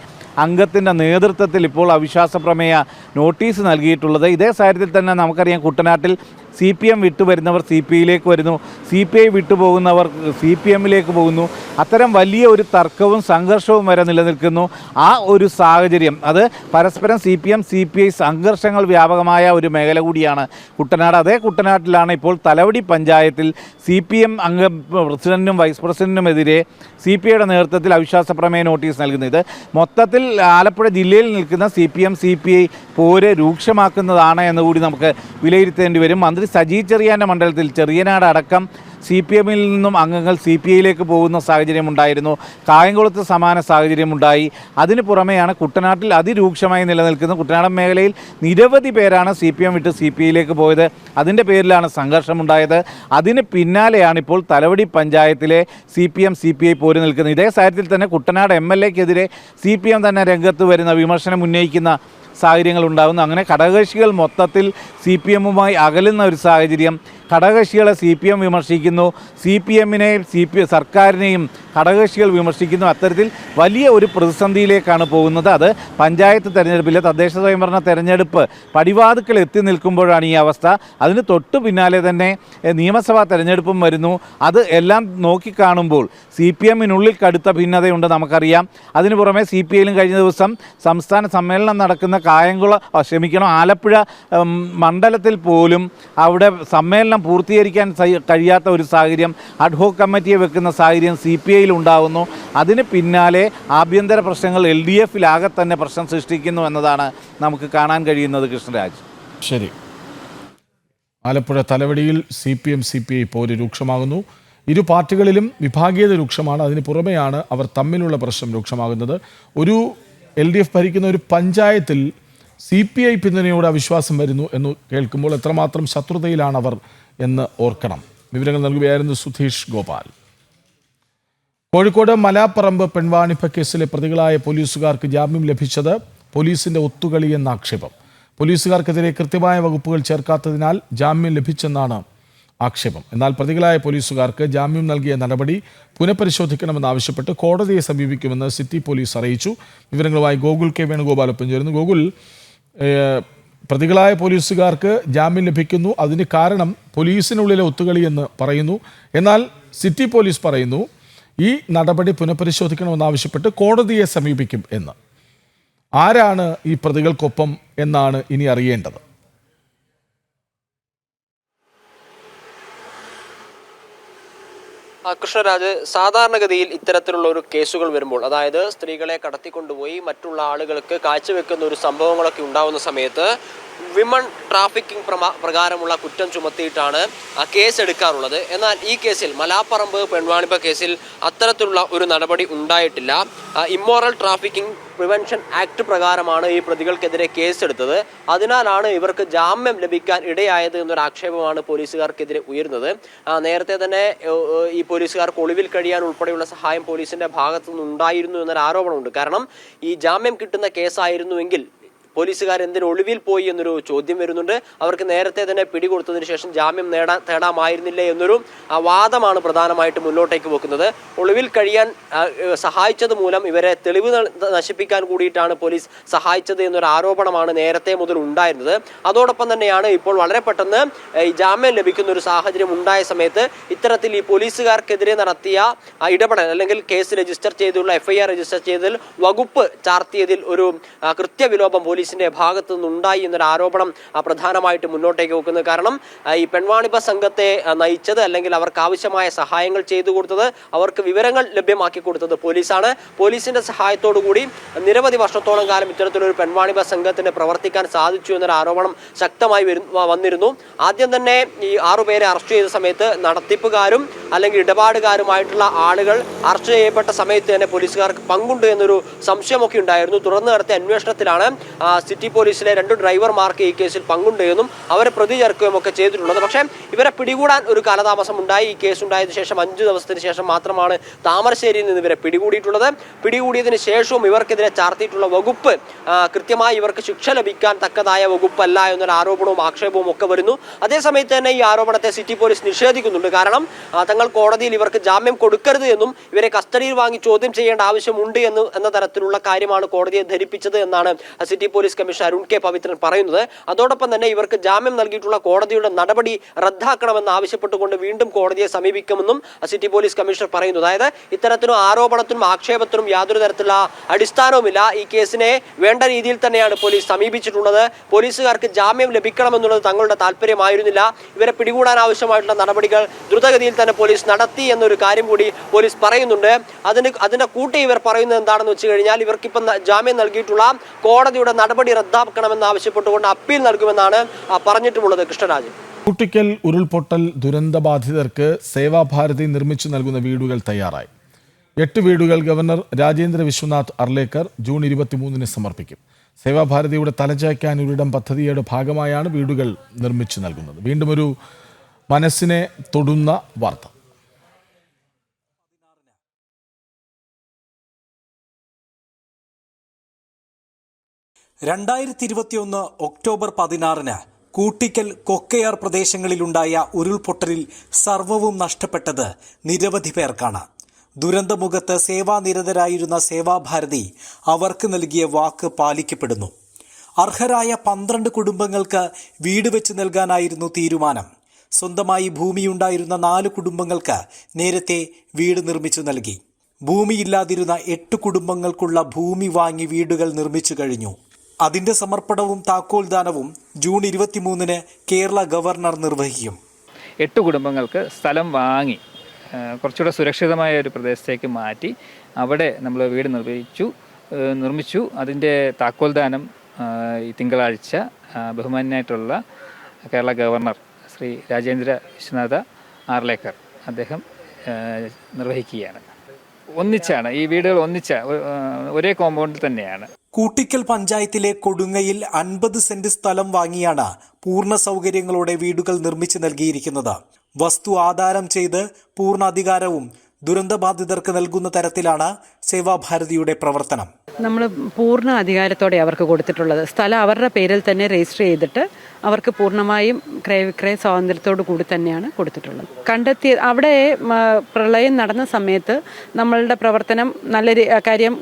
Speaker 18: അംഗത്തിൻ്റെ നേതൃത്വത്തിൽ ഇപ്പോൾ അവിശ്വാസ പ്രമേയ നോട്ടീസ് നൽകിയിട്ടുള്ളത്. ഇതേ സാഹചര്യത്തിൽ തന്നെ നമുക്കറിയാം, കുട്ടനാട്ടിൽ CPM വിട്ടുവരുന്നവർ CPIയിലേക്ക് വരുന്നു, CPI വിട്ടുപോകുന്നവർ CPMലേക്ക് പോകുന്നു. അത്തരം വലിയ ഒരു തർക്കവും സംഘർഷവും വരെ നിലനിൽക്കുന്നു. ആ ഒരു സാഹചര്യം, അത് പരസ്പരം CPM CPI സംഘർഷങ്ങൾ വ്യാപകമായ ഒരു മേഖല കൂടിയാണ് കുട്ടനാട്. അതേ കുട്ടനാട്ടിലാണ് ഇപ്പോൾ തലവടി പഞ്ചായത്തിൽ CPM അംഗം പ്രസിഡന്റിനും വൈസ് പ്രസിഡന്റിനുമെതിരെ CPIയുടെ നേതൃത്വത്തിൽ അവിശ്വാസ പ്രമേയ നോട്ടീസ് നൽകുന്നത്. ഇത് മൊത്തത്തിൽ ആലപ്പുഴ ജില്ലയിൽ നിൽക്കുന്ന CPM CPI പോര് രൂക്ഷമാക്കുന്നതാണ് എന്നുകൂടി നമുക്ക് വിലയിരുത്തേണ്ടി വരും. മന്ത്രി സജി ചെറിയാൻ്റെ മണ്ഡലത്തിൽ ചെറിയനാട് അടക്കം CPMൽ നിന്നും അംഗങ്ങൾ CPIയിലേക്ക് പോകുന്ന സാഹചര്യമുണ്ടായിരുന്നു. കായംകുളത്ത് സമാന സാഹചര്യമുണ്ടായി. അതിന് പുറമെയാണ് കുട്ടനാട്ടിൽ അതിരൂക്ഷമായി നിലനിൽക്കുന്ന കുട്ടനാടൻ മേഖലയിൽ നിരവധി പേരാണ് CPM വിട്ട് CPIയിലേക്ക് പോയത്. അതിൻ്റെ പേരിലാണ് സംഘർഷമുണ്ടായത്. അതിന് പിന്നാലെയാണ് ഇപ്പോൾ തലവടി പഞ്ചായത്തിലെ CPM CPI പോര് നിൽക്കുന്നത്. ഇതേ സാഹചര്യത്തിൽ തന്നെ കുട്ടനാട് MLAക്കെതിരെ CPM തന്നെ രംഗത്ത് വരുന്ന വിമർശനം ഉന്നയിക്കുന്ന സാഹചര്യങ്ങൾ ഉണ്ടാകുന്നു. അങ്ങനെ ഘടകകക്ഷികൾ മൊത്തത്തിൽ CPMുമായി അകലുന്ന ഒരു സാഹചര്യം. ഘടകകക്ഷികളെ CPM വിമർശിക്കുന്നു, CPMനെ സർക്കാരിനെയും ഘടകകക്ഷികൾ വിമർശിക്കുന്നു. അത്തരത്തിൽ വലിയ ഒരു പ്രതിസന്ധിയിലേക്കാണ് പോകുന്നത്. അത് പഞ്ചായത്ത് തെരഞ്ഞെടുപ്പിലെ തദ്ദേശ സ്വയംഭരണ തെരഞ്ഞെടുപ്പ് പടിവാതുക്കൾ എത്തി നിൽക്കുമ്പോഴാണ് ഈ അവസ്ഥ. അതിന് തൊട്ടു പിന്നാലെ തന്നെ നിയമസഭാ തെരഞ്ഞെടുപ്പും വരുന്നു. അത് എല്ലാം നോക്കിക്കാണുമ്പോൾ CPMനുള്ളിൽ കടുത്ത ഭിന്നതയുണ്ട്, നമുക്കറിയാം. അതിനു പുറമെ CPIയിലും കഴിഞ്ഞ ദിവസം സംസ്ഥാന സമ്മേളനം നടക്കുന്ന ആലപ്പുഴ മണ്ഡലത്തിൽ പോലും അവിടെ സമ്മേളനം പൂർത്തീകരിക്കാൻ കഴിയാത്ത ഒരു സാഹചര്യം, അഡ്ഹോക് കമ്മിറ്റിയെ വെക്കുന്ന സാഹചര്യം CPIയിൽ ഉണ്ടാകുന്നു. അതിന് പിന്നാലെ ആഭ്യന്തര പ്രശ്നങ്ങൾ LDFിലാകെ തന്നെ പ്രശ്നം സൃഷ്ടിക്കുന്നു എന്നതാണ് നമുക്ക് കാണാൻ കഴിയുന്നത്. കൃഷ്ണരാജ്,
Speaker 1: ശരി. ആലപ്പുഴ തലവടിയിൽ CPM CPI പോര് രൂക്ഷമാകുന്നു. ഇരു പാർട്ടികളിലും വിഭാഗീയത രൂക്ഷമാണ്. അതിന് പുറമെയാണ് അവർ തമ്മിലുള്ള പ്രശ്നം രൂക്ഷമാകുന്നത്. ഒരു LDF ഭരിക്കുന്ന ഒരു പഞ്ചായത്തിൽ CPI പിന്തുണയോട് അവിശ്വാസം വരുന്നു എന്ന് കേൾക്കുമ്പോൾ എത്രമാത്രം ശത്രുതയിലാണ് അവർ എന്ന് ഓർക്കണം. വിവരങ്ങൾ നൽകുകയായിരുന്നു സുധീഷ് ഗോപാൽ. കോഴിക്കോട് മലാപ്പറമ്പ് പെൺവാണിഭ കേസിലെ പ്രതികളായ പോലീസുകാർക്ക് ജാമ്യം ലഭിച്ചത് പോലീസിന്റെ ഒത്തുകളിയെന്ന ആക്ഷേപം. പോലീസുകാർക്കെതിരെ കൃത്യമായ വകുപ്പുകൾ ചേർക്കാത്തതിനാൽ ജാമ്യം ലഭിച്ചെന്നാണ് ആക്ഷേപം. എന്നാൽ പ്രതികളായ പോലീസുകാർക്ക് ജാമ്യം നൽകിയ നടപടി പുനഃപരിശോധിക്കണമെന്നാവശ്യപ്പെട്ട് കോടതിയെ സമീപിക്കുമെന്ന് സിറ്റി പോലീസ് അറിയിച്ചു. വിവരങ്ങളുമായി ഗോകുൽ കെ വേണുഗോപാൽ ഒപ്പം ചേരുന്നു. ഗോകുൽ, പ്രതികളായ പോലീസുകാർക്ക് ജാമ്യം ലഭിക്കുന്നു, അതിന് കാരണം പോലീസിനുള്ളിലെ ഒത്തുകളിയെന്ന് പറയുന്നു. എന്നാൽ സിറ്റി പോലീസ് പറയുന്നു ഈ നടപടി പുനഃപരിശോധിക്കണമെന്നാവശ്യപ്പെട്ട് കോടതിയെ സമീപിക്കും എന്ന്. ആരാണ് ഈ പ്രതികൾക്കൊപ്പം എന്നാണ് ഇനി അറിയേണ്ടത്.
Speaker 19: കൃഷ്ണരാജ്, സാധാരണഗതിയിൽ ഇത്തരത്തിലുള്ള ഒരു കേസുകൾ വരുമ്പോൾ, അതായത് സ്ത്രീകളെ കടത്തിക്കൊണ്ടുപോയി മറ്റുള്ള ആളുകൾക്ക് കാഴ്ചവെക്കുന്ന ഒരു സംഭവങ്ങളൊക്കെ ഉണ്ടാവുന്ന സമയത്ത് വിമൺ ട്രാഫിക്കിംഗ് പ്രകാരമുള്ള കുറ്റം ചുമത്തിയിട്ടാണ് കേസ് എടുക്കാറുള്ളത്. എന്നാൽ ഈ കേസിൽ മലാപ്പറമ്പ് പെൺവാണിഭ കേസിൽ അത്തരത്തിലുള്ള ഒരു നടപടി ഉണ്ടായിട്ടില്ല. ഇമ്മോറൽ ട്രാഫിക്കിംഗ് പ്രിവെൻഷൻ ആക്ട് പ്രകാരമാണ് ഈ പ്രതികൾക്കെതിരെ കേസെടുത്തത്. അതിനാലാണ് ഇവർക്ക് ജാമ്യം ലഭിക്കാൻ ഇടയായത് എന്നൊരു ആക്ഷേപമാണ് പോലീസുകാർക്കെതിരെ ഉയരുന്നത്. നേരത്തെ തന്നെ ഈ പോലീസുകാർക്ക് ഒളിവിൽ കഴിയാൻ ഉൾപ്പെടെയുള്ള സഹായം പോലീസിന്റെ ഭാഗത്തു നിന്നുണ്ടായിരുന്നു എന്നൊരു ആരോപണമുണ്ട്. കാരണം ഈ ജാമ്യം കിട്ടുന്ന കേസായിരുന്നുവെങ്കിൽ പോലീസുകാർ എന്തിന് ഒളിവിൽ പോയി എന്നൊരു ചോദ്യം വരുന്നുണ്ട്. അവർക്ക് നേരത്തെ തന്നെ പിടികൊടുത്തതിന് ശേഷം ജാമ്യം തേടാമായിരുന്നില്ലേ എന്നൊരു വാദമാണ് പ്രധാനമായിട്ട് മുന്നോട്ടേക്ക് വെക്കുന്നത്. ഒളിവിൽ കഴിയാൻ സഹായിച്ചത് മൂലം ഇവരെ തെളിവ് നശിപ്പിക്കാൻ കൂടിയിട്ടാണ് പോലീസ് സഹായിച്ചത് എന്നൊരു ആരോപണമാണ് നേരത്തെ മുതൽ ഉണ്ടായിരുന്നത്. അതോടൊപ്പം തന്നെയാണ് ഇപ്പോൾ വളരെ പെട്ടെന്ന് ഈ ജാമ്യം ലഭിക്കുന്ന ഒരു സാഹചര്യം ഉണ്ടായ സമയത്ത് ഇത്തരത്തിൽ ഈ പോലീസുകാർക്കെതിരെ നടത്തിയ ഇടപെടൽ, അല്ലെങ്കിൽ കേസ് രജിസ്റ്റർ ചെയ്തുള്ള FIR രജിസ്റ്റർ ചെയ്തതിൽ വകുപ്പ് ചാർത്തിയതിൽ ഒരു കൃത്യവിലോപം പോലീസിന്റെ ഭാഗത്തു നിന്നുണ്ടായി എന്നൊരു ആരോപണം പ്രധാനമായിട്ട് മുന്നോട്ടേക്ക് വെക്കുന്നത്. കാരണം ഈ പെൺവാണിഭ സംഘത്തെ നയിച്ചത്, അല്ലെങ്കിൽ അവർക്ക് ആവശ്യമായ സഹായങ്ങൾ ചെയ്തു കൊടുത്തത്, അവർക്ക് വിവരങ്ങൾ ലഭ്യമാക്കി കൊടുത്തത് പോലീസാണ്. പോലീസിന്റെ സഹായത്തോടു കൂടി നിരവധി വർഷത്തോളം കാലം ഇത്തരത്തിലൊരു പെൺവാണിഭ സംഘത്തിന് പ്രവർത്തിക്കാൻ സാധിച്ചു എന്നൊരു ആരോപണം ശക്തമായി വന്നിരുന്നു. ആദ്യം തന്നെ ഈ 6 പേരെ അറസ്റ്റ് ചെയ്ത സമയത്ത് നടത്തിപ്പുകാരും അല്ലെങ്കിൽ ഇടപാടുകാരുമായിട്ടുള്ള ആളുകൾ അറസ്റ്റ് ചെയ്യപ്പെട്ട സമയത്ത് തന്നെ പോലീസുകാർക്ക് പങ്കുണ്ട് എന്നൊരു സംശയമൊക്കെ ഉണ്ടായിരുന്നു. തുടർന്ന് നടത്തിയ അന്വേഷണത്തിലാണ് സിറ്റി പോലീസിലെ 2 ഡ്രൈവർമാർക്ക് ഈ കേസിൽ പങ്കുണ്ട് എന്നും അവരെ പ്രതി ചേർക്കുകയും ഒക്കെ ചെയ്തിട്ടുള്ളത്. പക്ഷേ ഇവരെ പിടികൂടാൻ ഒരു കാലതാമസം ഉണ്ടായി. ഈ കേസ് ഉണ്ടായതിനു ശേഷം 5 ദിവസത്തിന് ശേഷം മാത്രമാണ് താമരശ്ശേരിയിൽ നിന്ന് ഇവരെ പിടികൂടിയിട്ടുള്ളത്. പിടികൂടിയതിനു ശേഷവും ഇവർക്കെതിരെ ചാർത്തിയിട്ടുള്ള വകുപ്പ് കൃത്യമായി ഇവർക്ക് ശിക്ഷ ലഭിക്കാൻ തക്കതായ വകുപ്പല്ല എന്നൊരു ആരോപണവും ആക്ഷേപവും ഒക്കെ വരുന്നു. അതേസമയത്ത് തന്നെ ഈ ആരോപണത്തെ സിറ്റി പോലീസ് നിഷേധിക്കുന്നുണ്ട്. കാരണം തങ്ങൾ കോടതിയിൽ ഇവർക്ക് ജാമ്യം കൊടുക്കരുത് എന്നും ഇവരെ കസ്റ്റഡിയിൽ വാങ്ങി ചോദ്യം ചെയ്യേണ്ട ആവശ്യമുണ്ട് എന്ന തരത്തിലുള്ള കാര്യമാണ് കോടതിയെ ധരിപ്പിച്ചത് എന്നാണ് city police commissioner Arun K Pavithran പറയുന്നത്. അതോടൊപ്പം തന്നെ ഇവർക്ക് ജാമ്യം നൽകിയിട്ടുള്ള കോടതിയുടെ നടപടി റദ്ദാക്കണമെന്ന് ആവശ്യപ്പെട്ടുകൊണ്ട് വീണ്ടും കോടതിയെ സമീപിക്കുമെന്നും സിറ്റി പോലീസ് കമ്മീഷണർ പറയുന്നു. അതായത് ഇത്തരത്തിലും ആരോപണത്തിനും ആക്ഷേപത്തിനും യാതൊരു തരത്തിലുള്ള അടിസ്ഥാനവുമില്ല. ഈ കേസിനെ വേണ്ട രീതിയിൽ തന്നെയാണ് പോലീസ് സമീപിച്ചിട്ടുള്ളത്. പോലീസുകാർക്ക് ജാമ്യം ലഭിക്കണമെന്നുള്ളത് തങ്ങളുടെ താല്പര്യമായിരുന്നില്ല. ഇവരെ പിടികൂടാൻ ആവശ്യമായിട്ടുള്ള നടപടികൾ ദ്രുതഗതിയിൽ തന്നെ പോലീസ് നടത്തി എന്നൊരു കാര്യം കൂടി പോലീസ് പറയുന്നുണ്ട്. അതിന്റെ കൂട്ടി ഇവർ പറയുന്നത് എന്താണെന്ന് വെച്ച് കഴിഞ്ഞാൽ ഇവർക്കിപ്പം ജാമ്യം നൽകിയിട്ടുള്ള കോടതിയുടെ നടപടി റദ്ദാക്കണമെന്ന് ആവശ്യപ്പെട്ടുകൊണ്ട് അപ്പീൽ നൽകുമെന്നാണ് പറഞ്ഞിട്ടുമുള്ളത്. കൃഷ്ണരാജ്,
Speaker 1: കൂട്ടിക്കൽ ഉരുൾപൊട്ടൽ ദുരന്തബാധിതർക്ക് സേവാഭാരതി നിർമ്മിച്ചു നൽകുന്ന വീടുകൾ തയ്യാറായി. 8 വീടുകൾ ഗവർണർ രാജേന്ദ്ര വിശ്വനാഥ് അർലേക്കർ ജൂൺ 23-ന് സമർപ്പിക്കും. സേവാഭാരതിയുടെ തലചായ്ക്കാൻ ഒരിടം പദ്ധതിയുടെ ഭാഗമായാണ് വീടുകൾ നിർമ്മിച്ചു നൽകുന്നത്. വീണ്ടും ഒരു മനസ്സിനെ തൊടുന്ന വാർത്ത.
Speaker 20: ഒക്ടോബർ 16 കൂട്ടിക്കൽ കൊക്കയാർ പ്രദേശങ്ങളിലുണ്ടായ ഉരുൾപൊട്ടലിൽ സർവ്വവും നഷ്ടപ്പെട്ടത് നിരവധി പേർക്കാണ്. ദുരന്തമുഖത്ത് സേവാനിരതരായിരുന്ന സേവാഭാരതി അവർക്ക് നൽകിയ വാക്ക് പാലിക്കപ്പെടുന്നു. അർഹരായ 12 കുടുംബങ്ങൾക്ക് വീട് വെച്ച് നൽകാനായിരുന്നു തീരുമാനം. സ്വന്തമായി ഭൂമിയുണ്ടായിരുന്ന 4 കുടുംബങ്ങൾക്ക് നേരത്തെ വീട് നിർമ്മിച്ചു നൽകി. ഭൂമിയില്ലാതിരുന്ന 8 കുടുംബങ്ങൾക്കുള്ള ഭൂമി വാങ്ങി വീടുകൾ നിർമ്മിച്ചു കഴിഞ്ഞു. അതിന്റെ സമർപ്പണവും താക്കോൽദാനവും ജൂൺ 23-ന് കേരള ഗവർണർ നിർവഹിക്കും.
Speaker 21: 8 കുടുംബങ്ങൾക്ക് സ്ഥലം വാങ്ങി കുറച്ചുകൂടെ സുരക്ഷിതമായ ഒരു പ്രദേശത്തേക്ക് മാറ്റി അവിടെ നമ്മൾ വീട് നിർമ്മിച്ചു. അതിൻ്റെ താക്കോൽദാനം ഈ തിങ്കളാഴ്ച ബഹുമാന്യനായിട്ടുള്ള കേരള ഗവർണർ ശ്രീ രാജേന്ദ്ര വിശ്വനാഥ ആർലേക്കർ അദ്ദേഹം നിർവഹിക്കുകയാണ്. ഒന്നിച്ചാണ് ഈ വീടുകൾ ഒരേ കോമ്പൗണ്ടിൽ തന്നെയാണ്.
Speaker 20: കൂട്ടിക്കൽ പഞ്ചായത്തിലെ കൊടുങ്ങയിൽ 50 സെന്റ് സ്ഥലം വാങ്ങിയാണ് പൂർണ്ണ സൗകര്യങ്ങളോടെ വീടുകൾ നിർമ്മിച്ചു നൽകിയിരിക്കുന്നത്. വസ്തു ആധാരം ചെയ്ത് പൂർണ്ണ അധികാരവും ദുരന്തബാധിതർക്ക് നൽകുന്ന തരത്തിലാണ് സേവാഭാരതിയുടെ പ്രവർത്തനം.
Speaker 22: നമ്മൾ പൂർണ്ണ അധികാരത്തോടെ അവർക്ക് കൊടുത്തിട്ടുള്ളത്. സ്ഥലം അവരുടെ പേരിൽ തന്നെ രജിസ്റ്റർ ചെയ്തിട്ട്
Speaker 3: അവർക്ക് പൂർണ്ണമായും ക്രയവിക്രയ സ്വാതന്ത്ര്യത്തോടു കൂടി തന്നെയാണ് കൊടുത്തിട്ടുള്ളത്. കണ്ടെത്തിയ അവിടെ പ്രളയം നടന്ന സമയത്ത് നമ്മളുടെ പ്രവർത്തനം കാര്യം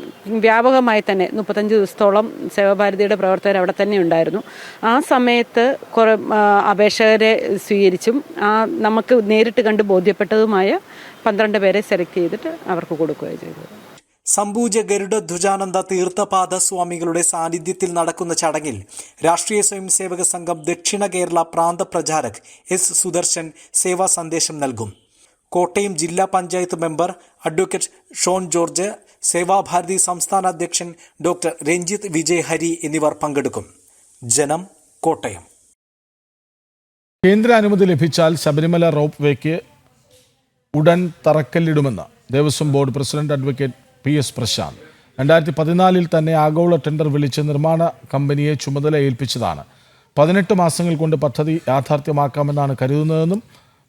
Speaker 3: വ്യാപകമായി തന്നെ 35 ദിവസത്തോളം സേവാഭാരതിയുടെ പ്രവർത്തകർ അവിടെ തന്നെ ഉണ്ടായിരുന്നു. ആ സമയത്ത് അപേക്ഷകരെ സ്വീകരിച്ചും നമുക്ക് നേരിട്ട് കണ്ട് ബോധ്യപ്പെട്ടതുമായ 12 പേരെ സെലക്ട് ചെയ്തിട്ട് അവർക്ക് കൊടുക്കുകയാണ് ചെയ്തത്.
Speaker 20: സംപൂജ്യ ഗരുഡധ്വജാനന്ദ തീർത്ഥപാദ സ്വാമികളുടെ സാന്നിധ്യത്തിൽ നടക്കുന്ന ചടങ്ങിൽ രാഷ്ട്രീയ സ്വയംസേവക സംഘം ദക്ഷിണ കേരള പ്രാന്ത പ്രചാരക് എസ് സുദർശൻ സേവാ സന്ദേശം നൽകും. കോട്ടയം ജില്ലാ പഞ്ചായത്ത് മെമ്പർ അഡ്വക്കേറ്റ് ഷോൺ ജോർജ്, സേവാഭാരതി സംസ്ഥാന അധ്യക്ഷൻ ഡോക്ടർ രഞ്ജിത്ത് വിജയ് ഹരി എന്നിവർ പങ്കെടുക്കും. ജനം, കോട്ടയം.
Speaker 1: കേന്ദ്ര അനുമതി ലഭിച്ചാൽ ശബരിമല റോപ്പ് വേക്ക് ഉടൻ തറക്കല്ലിടുമെന്ന് Devaswom board president advocate PS Prashanth. 2014 തന്നെ ആഗോള ടെൻഡർ വിളിച്ച് നിർമ്മാണ കമ്പനിയെ ചുമതല ഏൽപ്പിച്ചതാണ്. 18 മാസങ്ങൾ കൊണ്ട് പദ്ധതി യാഥാർത്ഥ്യമാക്കാമെന്നാണ് കരുതുന്നതെന്നും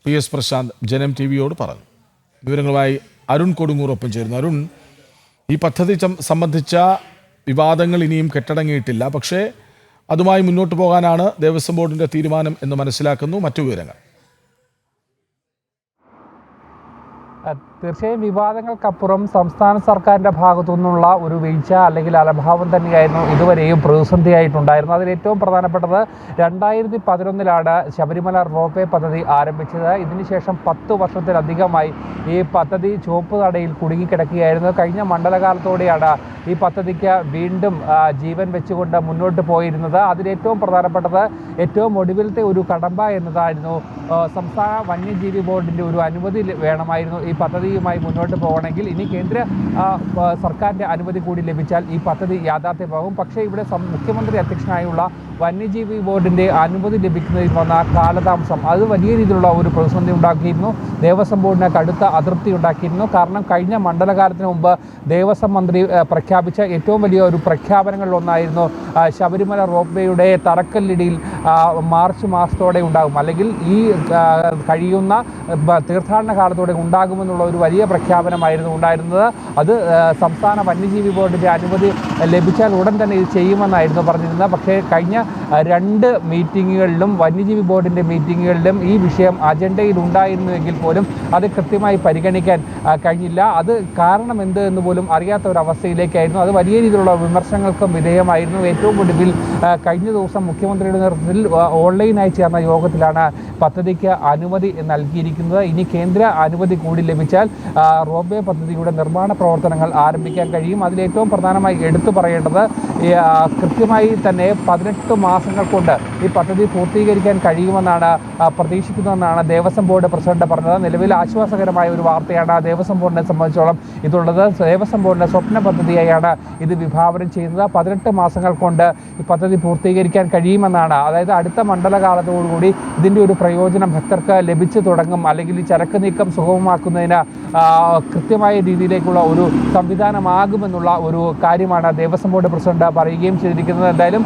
Speaker 1: PS പ്രശാന്ത് ജനം TVയോട് പറഞ്ഞു. വിവരങ്ങളുമായി അരുൺ കൊടുങ്ങൂർ ഒപ്പം ചേരുന്നു. അരുൺ, ഈ പദ്ധതി സംബന്ധിച്ച വിവാദങ്ങൾ ഇനിയും കെട്ടടങ്ങിയിട്ടില്ല, പക്ഷേ അതുമായി മുന്നോട്ട് പോകാനാണ് ദേവസ്വം ബോർഡിന്റെ തീരുമാനം എന്ന് മനസ്സിലാക്കുന്നു. മറ്റു വിവരങ്ങൾ?
Speaker 22: തീർച്ചയായും വിവാദങ്ങൾക്കപ്പുറം സംസ്ഥാന സർക്കാരിൻ്റെ ഭാഗത്തു നിന്നുള്ള ഒരു വീഴ്ച അല്ലെങ്കിൽ അലംഭാവം തന്നെയായിരുന്നു ഇതുവരെയും പ്രതിസന്ധിയായിട്ടുണ്ടായിരുന്നത്. അതിൽ ഏറ്റവും പ്രധാനപ്പെട്ടത് 2011 ശബരിമല റോപ്പ് പദ്ധതി ആരംഭിച്ചത്. ഇതിനുശേഷം 10 വർഷത്തിലധികമായി ഈ പദ്ധതി ചുവപ്പ് തടയിൽ കുടുങ്ങിക്കിടക്കുകയായിരുന്നു. കഴിഞ്ഞ മണ്ഡലകാലത്തോടെയാണ് ഈ പദ്ധതിക്ക് വീണ്ടും ജീവൻ വെച്ചുകൊണ്ട് മുന്നോട്ട് പോയിരുന്നത്. അതിലേറ്റവും പ്രധാനപ്പെട്ടത് ഏറ്റവും ഒടുവിലത്തെ ഒരു കടമ്പ എന്നതായിരുന്നു സംസ്ഥാന വന്യജീവി ബോർഡിൻ്റെ ഒരു അനുമതി വേണമായിരുന്നു ഈ പദ്ധതിയുമായി മുന്നോട്ട് പോകണമെങ്കിൽ. ഇനി കേന്ദ്ര സർക്കാരിൻ്റെ അനുമതി കൂടി ലഭിച്ചാൽ ഈ പദ്ധതി യാഥാർത്ഥ്യമാകും. പക്ഷേ ഇവിടെ മുഖ്യമന്ത്രി അധ്യക്ഷനായുള്ള വന്യജീവി ബോർഡിൻ്റെ അനുമതി ലഭിക്കുന്നതിൽ വന്ന കാലതാമസം അത് വലിയ രീതിയിലുള്ള ഒരു പ്രതിസന്ധി ഉണ്ടാക്കിയിരുന്നു. ദേവസ്വം ബോർഡിന് കടുത്ത അതൃപ്തി ഉണ്ടാക്കിയിരുന്നു. കാരണം കഴിഞ്ഞ മണ്ഡലകാലത്തിന് മുമ്പ് ദേവസ്വം മന്ത്രി പ്രഖ്യാപിച്ച ഏറ്റവും വലിയ ഒരു പ്രഖ്യാപനങ്ങളിലൊന്നായിരുന്നു ശബരിമല റോപ്പ് വേയുടെ തറക്കല്ലിടിയിൽ മാർച്ച് മാസത്തോടെ ഉണ്ടാകും, അല്ലെങ്കിൽ ഈ കഴിയുന്ന തീർത്ഥാടന കാലത്തോടെ ഉണ്ടാകുമെന്നുള്ള ഒരു വലിയ പ്രഖ്യാപനമായിരുന്നു ഉണ്ടായിരുന്നത്. അത് സംസ്ഥാന വന്യജീവി ബോർഡിൻ്റെ അനുമതി ലഭിച്ചാൽ ഉടൻ തന്നെ ഇത് ചെയ്യുമെന്നായിരുന്നു പറഞ്ഞിരുന്നത്. പക്ഷേ കഴിഞ്ഞ 2 മീറ്റിങ്ങുകളിലും വന്യജീവി ബോർഡിൻ്റെ മീറ്റിങ്ങുകളിലും ഈ വിഷയം അജണ്ടയിൽ ഉണ്ടായിരുന്നുവെങ്കിൽ പോലും അത് കൃത്യമായി പരിഗണിക്കാൻ കഴിഞ്ഞില്ല. അത് കാരണം എന്ത് എന്ന് പോലും അറിയാത്ത ഒരു അവസ്ഥയിലേക്കായിരുന്നു. അത് വലിയ രീതിയിലുള്ള വിമർശനങ്ങൾക്കും വിധേയമായിരുന്നു. ഏറ്റവും ഒടുവിൽ കഴിഞ്ഞ ദിവസം മുഖ്യമന്ത്രിയുടെ നേതൃത്വത്തിൽ ഓൺലൈനായി ചേർന്ന യോഗത്തിലാണ് പദ്ധതിക്ക് അനുമതി നൽകിയിരിക്കുന്നത്. ഇനി കേന്ദ്ര അനുമതി കൂടി ലഭിച്ചാൽ റോപ്പ് വേ പദ്ധതിയുടെ നിർമ്മാണ പ്രവർത്തനങ്ങൾ ആരംഭിക്കാൻ കഴിയും. അതിലേറ്റവും പ്രധാനമായി എടുത്തു പറയേണ്ടത് കൃത്യമായി തന്നെ 18 മാസങ്ങൾ കൊണ്ട് ഈ പദ്ധതി പൂർത്തീകരിക്കാൻ കഴിയുമെന്നാണ് പ്രതീക്ഷിക്കുന്നതെന്നാണ് ദേവസ്വം ബോർഡ് പ്രസിഡന്റ് പറഞ്ഞത്. നിലവിൽ ആശ്വാസകരമായ ഒരു വാർത്തയാണ് ദേവസ്വം ബോർഡിനെ സംബന്ധിച്ചോളം ഇതുള്ളത്. ദേവസ്വം ബോർഡിൻ്റെ സ്വപ്ന പദ്ധതിയായാണ് ഇത് വിഭാവനം ചെയ്യുന്നത്. 18 മാസങ്ങൾ കൊണ്ട് ഈ പദ്ധതി പൂർത്തീകരിക്കാൻ കഴിയുമെന്നാണ്. അതായത് അടുത്ത മണ്ഡലകാലത്തോടുകൂടി ഇതിൻ്റെ ഒരു പ്രയോജനം ഭക്തർക്ക് ലഭിച്ചു തുടങ്ങും, അല്ലെങ്കിൽ ഈ ചരക്ക് നീക്കം സുഗമമാക്കുന്നതിന് കൃത്യമായ രീതിയിലേക്കുള്ള ഒരു സംവിധാനമാകുമെന്നുള്ള ഒരു കാര്യമാണ് ദേവസ്വം ബോർഡ് പ്രസിഡന്റ് പറയുകയും ചെയ്തിരിക്കുന്നത്. എന്തായാലും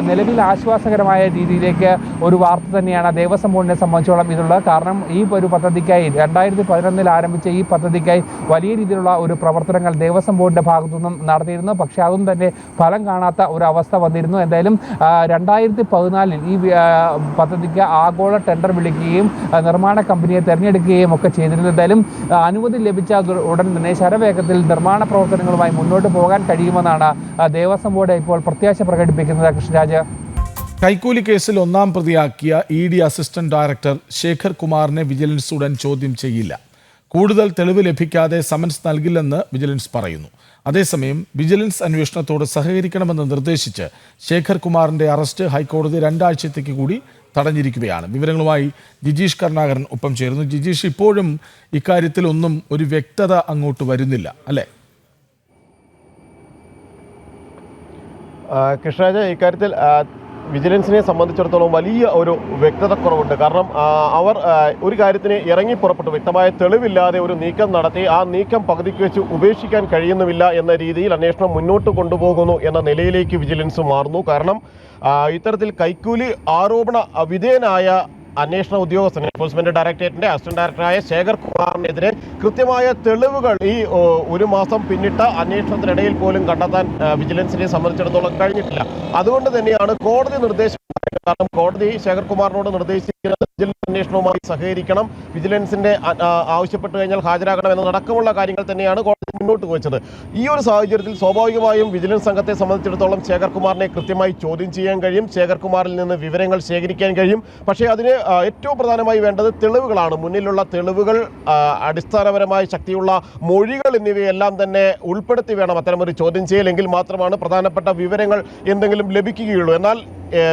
Speaker 22: നിലവിൽ ആശ്വാസകരമായ രീതിയിലേക്ക് ഒരു വാർത്ത തന്നെയാണ് ദേവസ്വം ബോർഡിനെ സംബന്ധിച്ചോളം ഇതുള്ളത്. കാരണം ഈ ഒരു പദ്ധതിക്കായി 2011 ആരംഭിച്ച ഈ പദ്ധതിക്കായി വലിയ രീതിയിലുള്ള ഒരു പ്രവർത്തനങ്ങൾ ദേവസ്വം ബോർഡിൻ്റെ ഭാഗത്തു നിന്നും നടത്തിയിരുന്നു. പക്ഷേ അതൊന്നും തന്നെ ഫലം കാണാത്ത ഒരു അവസ്ഥ വന്നിരുന്നു. എന്തായാലും 2014 ഈ പദ്ധതിക്ക് ആഗോള ടെൻഡർ വിളിക്കുകയും നിർമ്മാണ കമ്പനിയെ തിരഞ്ഞെടുക്കുകയും ഒക്കെ ചെയ്തിരുന്നു. എന്തായാലും അനുമതി ലഭിച്ച ഉടൻ തന്നെ ശരവേഗത്തിൽ നിർമ്മാണ പ്രവർത്തനങ്ങളുമായി മുന്നോട്ട് പോകാൻ കഴിയുമെന്നാണ് ദേവസ്വം ബോർഡ് ഇപ്പോൾ പ്രത്യാശ പ്രകടിപ്പിക്കുന്നത്. കൃഷ്ണരാജ്,
Speaker 1: കൈക്കൂലി കേസിൽ 1-ാം പ്രതിയാക്കിയ ED അസിസ്റ്റന്റ് ഡയറക്ടർ ശേഖർ കുമാറിനെ വിജിലൻസ് ഉടൻ ചോദ്യം ചെയ്യില്ല. കൂടുതൽ തെളിവ് ലഭിക്കാതെ സമൻസ് നൽകില്ലെന്ന് വിജിലൻസ് പറയുന്നു. അതേസമയം വിജിലൻസ് അന്വേഷണത്തോട് സഹകരിക്കണമെന്ന് നിർദ്ദേശിച്ച് ശേഖർ കുമാറിന്റെ അറസ്റ്റ് ഹൈക്കോടതി 2 ആഴ്ചത്തേക്ക് കൂടി തടഞ്ഞിരിക്കുകയാണ്. വിവരങ്ങളുമായി ജിജീഷ് കരുണാകരൻ ഒപ്പം ചേരുന്നു. ജിജീഷ്, ഇപ്പോഴും ഇക്കാര്യത്തിൽ ഒന്നും ഒരു വ്യക്തത അങ്ങോട്ട് വരുന്നില്ല അല്ലേ?
Speaker 13: കൃഷ്ണരാജ, ഇക്കാര്യത്തിൽ വിജിലൻസിനെ സംബന്ധിച്ചിടത്തോളം വലിയ ഒരു വ്യക്തതക്കുറവുണ്ട്. കാരണം അവർ ഒരു കാര്യത്തിന് ഇറങ്ങി പുറപ്പെട്ടു, വ്യക്തമായ തെളിവില്ലാതെ ഒരു നീക്കം നടത്തി ആ നീക്കം പകുതിക്ക് വെച്ച് ഉപേക്ഷിക്കാൻ കഴിയുന്നുമില്ല എന്ന രീതിയിൽ അന്വേഷണം മുന്നോട്ട് കൊണ്ടുപോകുന്നു എന്ന നിലയിലേക്ക് വിജിലൻസ് മാറുന്നു. കാരണം ഇത്തരത്തിൽ കൈക്കൂലി ആരോപണ വിധേയനായ അന്വേഷണ ഉദ്യോഗസ്ഥൻ എൻഫോഴ്സ്മെന്റ് ഡയറക്ടറേറ്റിന്റെ അസിസ്റ്റന്റ് ഡയറക്ടറായ ശേഖർ കുമാറിനെതിരെ കൃത്യമായ തെളിവുകൾ ഈ ഒരു മാസം പിന്നിട്ട അന്വേഷണത്തിനിടയിൽ പോലും കണ്ടെത്താൻ വിജിലൻസിനെ സംബന്ധിച്ചിടത്തോളം കഴിഞ്ഞിട്ടില്ല. അതുകൊണ്ട് തന്നെയാണ് കോടതി നിർദ്ദേശം. കാരണം കോടതി ശേഖർ കുമാറിനോട് നിർദ്ദേശിക്കുന്നത് വിജിലൻസ് അന്വേഷണവുമായി സഹകരിക്കണം, വിജിലൻസിന്റെ ആവശ്യപ്പെട്ടു കഴിഞ്ഞാൽ ഹാജരാകണം എന്നതടക്കമുള്ള കാര്യങ്ങൾ തന്നെയാണ് കോടതി മുന്നോട്ട് വെച്ചത്. ഈ ഒരു സാഹചര്യത്തിൽ സ്വാഭാവികമായും വിജിലൻസ് സംഘത്തെ സംബന്ധിച്ചിടത്തോളം ശേഖർ കുമാറിനെ കൃത്യമായി ചോദ്യം ചെയ്യാൻ കഴിയും, ശേഖർ കുമാറിൽ നിന്ന് വിവരങ്ങൾ ശേഖരിക്കാൻ കഴിയും. പക്ഷേ അതിന് ഏറ്റവും പ്രധാനമായി വേണ്ടത് തെളിവുകളാണ്. മുന്നിലുള്ള തെളിവുകൾ, അടിസ്ഥാനപരമായി ശക്തിയുള്ള മൊഴികൾ എന്നിവയെല്ലാം തന്നെ ഉൾപ്പെടുത്തി വേണം അത്തരമൊരു ചോദ്യം ചെയ്യലെങ്കിൽ മാത്രമാണ് പ്രധാനപ്പെട്ട വിവരങ്ങൾ എന്തെങ്കിലും ലഭിക്കുകയുള്ളൂ. എന്നാൽ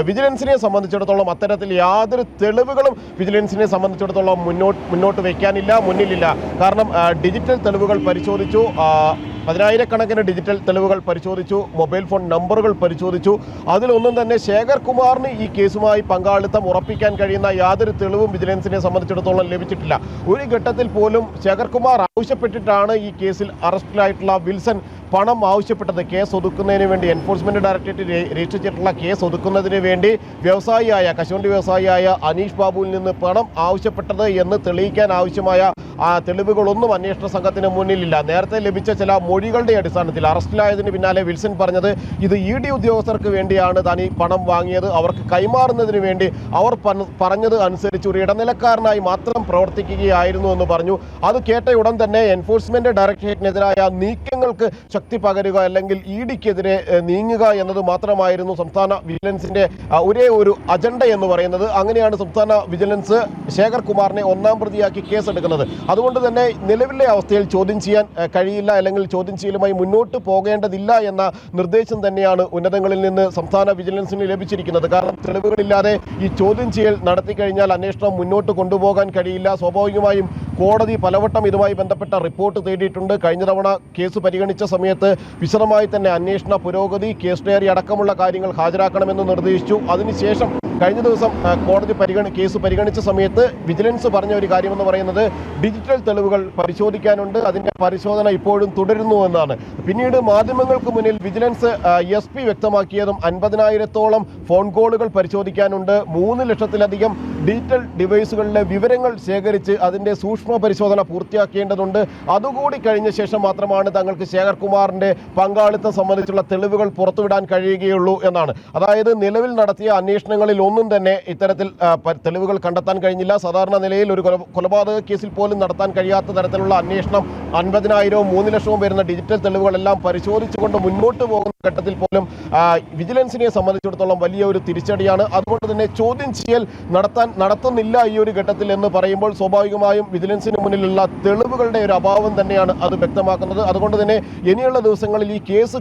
Speaker 13: വിജിലൻസിനെ സംബന്ധിച്ചിടത്തോളം അത്തരത്തിൽ യാതൊരു തെളിവുകളും വിജിലൻസിനെ സംബന്ധിച്ചിടത്തോളം മുന്നോട്ട് വയ്ക്കാനില്ല, മുന്നിലില്ല. കാരണം ഡിജിറ്റൽ തെളിവുകൾ പരിശോധിച്ചു, 10,000-കണക്കിന് ഡിജിറ്റൽ തെളിവുകൾ പരിശോധിച്ചു, മൊബൈൽ ഫോൺ നമ്പറുകൾ പരിശോധിച്ചു. അതിലൊന്നും തന്നെ ശേഖർ കുമാറിന് ഈ കേസുമായി പങ്കാളിത്തം ഉറപ്പിക്കാൻ കഴിയുന്ന യാതൊരു തെളിവും വിജിലൻസിനെ സംബന്ധിച്ചിടത്തോളം ലഭിച്ചിട്ടില്ല. ഒരു ഘട്ടത്തിൽ പോലും ശേഖർ കുമാർ ആവശ്യപ്പെട്ടിട്ടാണ് ഈ കേസിൽ അറസ്റ്റിലായിട്ടുള്ള വിൽസൺ പണം ആവശ്യപ്പെട്ടത്. കേസ് ഒതുക്കുന്നതിന് വേണ്ടി എൻഫോഴ്സ്മെന്റ് ഡയറക്ടറേറ്റ് രജിസ്റ്റർ ചെയ്തിട്ടുള്ള കേസ് ഒതുക്കുന്നതിന് വേണ്ടി കശുവണ്ടി വ്യവസായിയായ അനീഷ് ബാബുവിൽ നിന്ന് പണം ആവശ്യപ്പെട്ടത് എന്ന് തെളിയിക്കാൻ ആവശ്യമായ തെളിവുകളൊന്നും അന്വേഷണ സംഘത്തിന് മുന്നിലില്ല. നേരത്തെ ലഭിച്ച ചില മൊഴികളുടെ അടിസ്ഥാനത്തിൽ അറസ്റ്റിലായതിന് പിന്നാലെ വിൽസൺ പറഞ്ഞത് ഇത് ED ഉദ്യോഗസ്ഥർക്ക് വേണ്ടിയാണ് താൻ ഈ പണം വാങ്ങിയത്, അവർക്ക് കൈമാറുന്നതിന് വേണ്ടി അവർ പറഞ്ഞത് അനുസരിച്ച് ഒരു ഇടനിലക്കാരനായി മാത്രം പ്രവർത്തിക്കുകയായിരുന്നു എന്ന് പറഞ്ഞു. അത് കേട്ട ഉടൻ തന്നെ എൻഫോഴ്സ്മെന്റ് ഡയറക്ടറേറ്റിനെതിരായ നീക്കങ്ങൾക്ക് ശക്തി പകരുക അല്ലെങ്കിൽ EDക്കെതിരെ നീങ്ങുക എന്നത് മാത്രമായിരുന്നു സംസ്ഥാന വിജിലൻസിന്റെ ഒരേ ഒരു അജണ്ട എന്ന് പറയുന്നത്. അങ്ങനെയാണ് സംസ്ഥാന വിജിലൻസ് ശേഖർ കുമാറിനെ ഒന്നാം പ്രതിയാക്കി കേസെടുക്കുന്നത്. അതുകൊണ്ട് തന്നെ നിലവിലെ അവസ്ഥയിൽ ചോദ്യം ചെയ്യാൻ കഴിയില്ല, അല്ലെങ്കിൽ ചോദ്യം ചെയ്യലുമായി മുന്നോട്ട് പോകേണ്ടതില്ല എന്ന നിർദ്ദേശം തന്നെയാണ് ഉന്നതങ്ങളിൽ നിന്ന് സംസ്ഥാന വിജിലൻസിന് ലഭിച്ചിരിക്കുന്നത്. കാരണം തെളിവുകളില്ലാതെ ഈ ചോദ്യം ചെയ്യൽ നടത്തി കഴിഞ്ഞാൽ അന്വേഷണം മുന്നോട്ട് കൊണ്ടുപോകാൻ കഴിയില്ല. സ്വാഭാവികമായും കോടതി പലവട്ടം ഇതുമായി ബന്ധപ്പെട്ട റിപ്പോർട്ട് തേടിയിട്ടുണ്ട്. കഴിഞ്ഞ തവണ കേസ് പരിഗണിച്ച സമയത്ത് വിശദമായി തന്നെ അന്വേഷണ പുരോഗതി, കേസ് ഡയറി അടക്കമുള്ള കാര്യങ്ങൾ ഹാജരാക്കണമെന്ന് നിർദ്ദേശിച്ചു. അതിനുശേഷം കഴിഞ്ഞ ദിവസം കോടതി കേസ് പരിഗണിച്ച സമയത്ത് വിജിലൻസ് പറഞ്ഞ ഒരു കാര്യമെന്ന് പറയുന്നത് ഡിജിറ്റൽ തെളിവുകൾ പരിശോധിക്കാനുണ്ട്, അതിൻ്റെ പരിശോധന ഇപ്പോഴും തുടരുന്നു എന്നാണ്. പിന്നീട് മാധ്യമങ്ങൾക്ക് മുന്നിൽ വിജിലൻസ് SP വ്യക്തമാക്കിയതും 50,000-ഓളം ഫോൺ കോളുകൾ പരിശോധിക്കാനുണ്ട്, 3 ലക്ഷത്തിലധികം ഡിജിറ്റൽ ഡിവൈസുകളിലെ വിവരങ്ങൾ ശേഖരിച്ച് അതിൻ്റെ സൂക്ഷ്മ പരിശോധന പൂർത്തിയാക്കേണ്ടതുണ്ട്. അതുകൂടി കഴിഞ്ഞ ശേഷം മാത്രമാണ് തങ്ങൾക്ക് ശേഖർ കുമാറിൻ്റെ പങ്കാളിത്തം സംബന്ധിച്ചുള്ള തെളിവുകൾ പുറത്തുവിടാൻ കഴിയുകയുള്ളൂ എന്നാണ്. അതായത് നിലവിൽ നടത്തിയ അന്വേഷണങ്ങളിൽ ഒന്നും തന്നെ ഇത്തരത്തിൽ തെളിവുകൾ കണ്ടെത്താൻ കഴിഞ്ഞില്ല. സാധാരണ നിലയിൽ ഒരു കൊലപാതക കേസിൽ പോലും നടത്താൻ കഴിയാത്ത തരത്തിലുള്ള അന്വേഷണം 50,000-വും 3 ലക്ഷവും വരുന്ന ഡിജിറ്റൽ തെളിവുകളെല്ലാം പരിശോധിച്ചുകൊണ്ട് മുന്നോട്ട് പോകുന്ന ഘട്ടത്തിൽ പോലും വിജിലൻസിനെ സംബന്ധിച്ചിടത്തോളം വലിയ ഒരു തിരിച്ചടിയാണ്. അതുകൊണ്ട് തന്നെ ചോദ്യം ചെയ്യൽ നടത്തുന്നില്ല ഈ ഒരു ഘട്ടത്തിൽ എന്ന് പറയുമ്പോൾ സ്വാഭാവികമായും വിജിലൻസിന് മുന്നിലുള്ള തെളിവുകളുടെ ഒരു അഭാവം തന്നെയാണ് അത് വ്യക്തമാക്കുന്നത്. അതുകൊണ്ട് തന്നെ ഇനിയുള്ള ദിവസങ്ങളിൽ ഈ കേസ്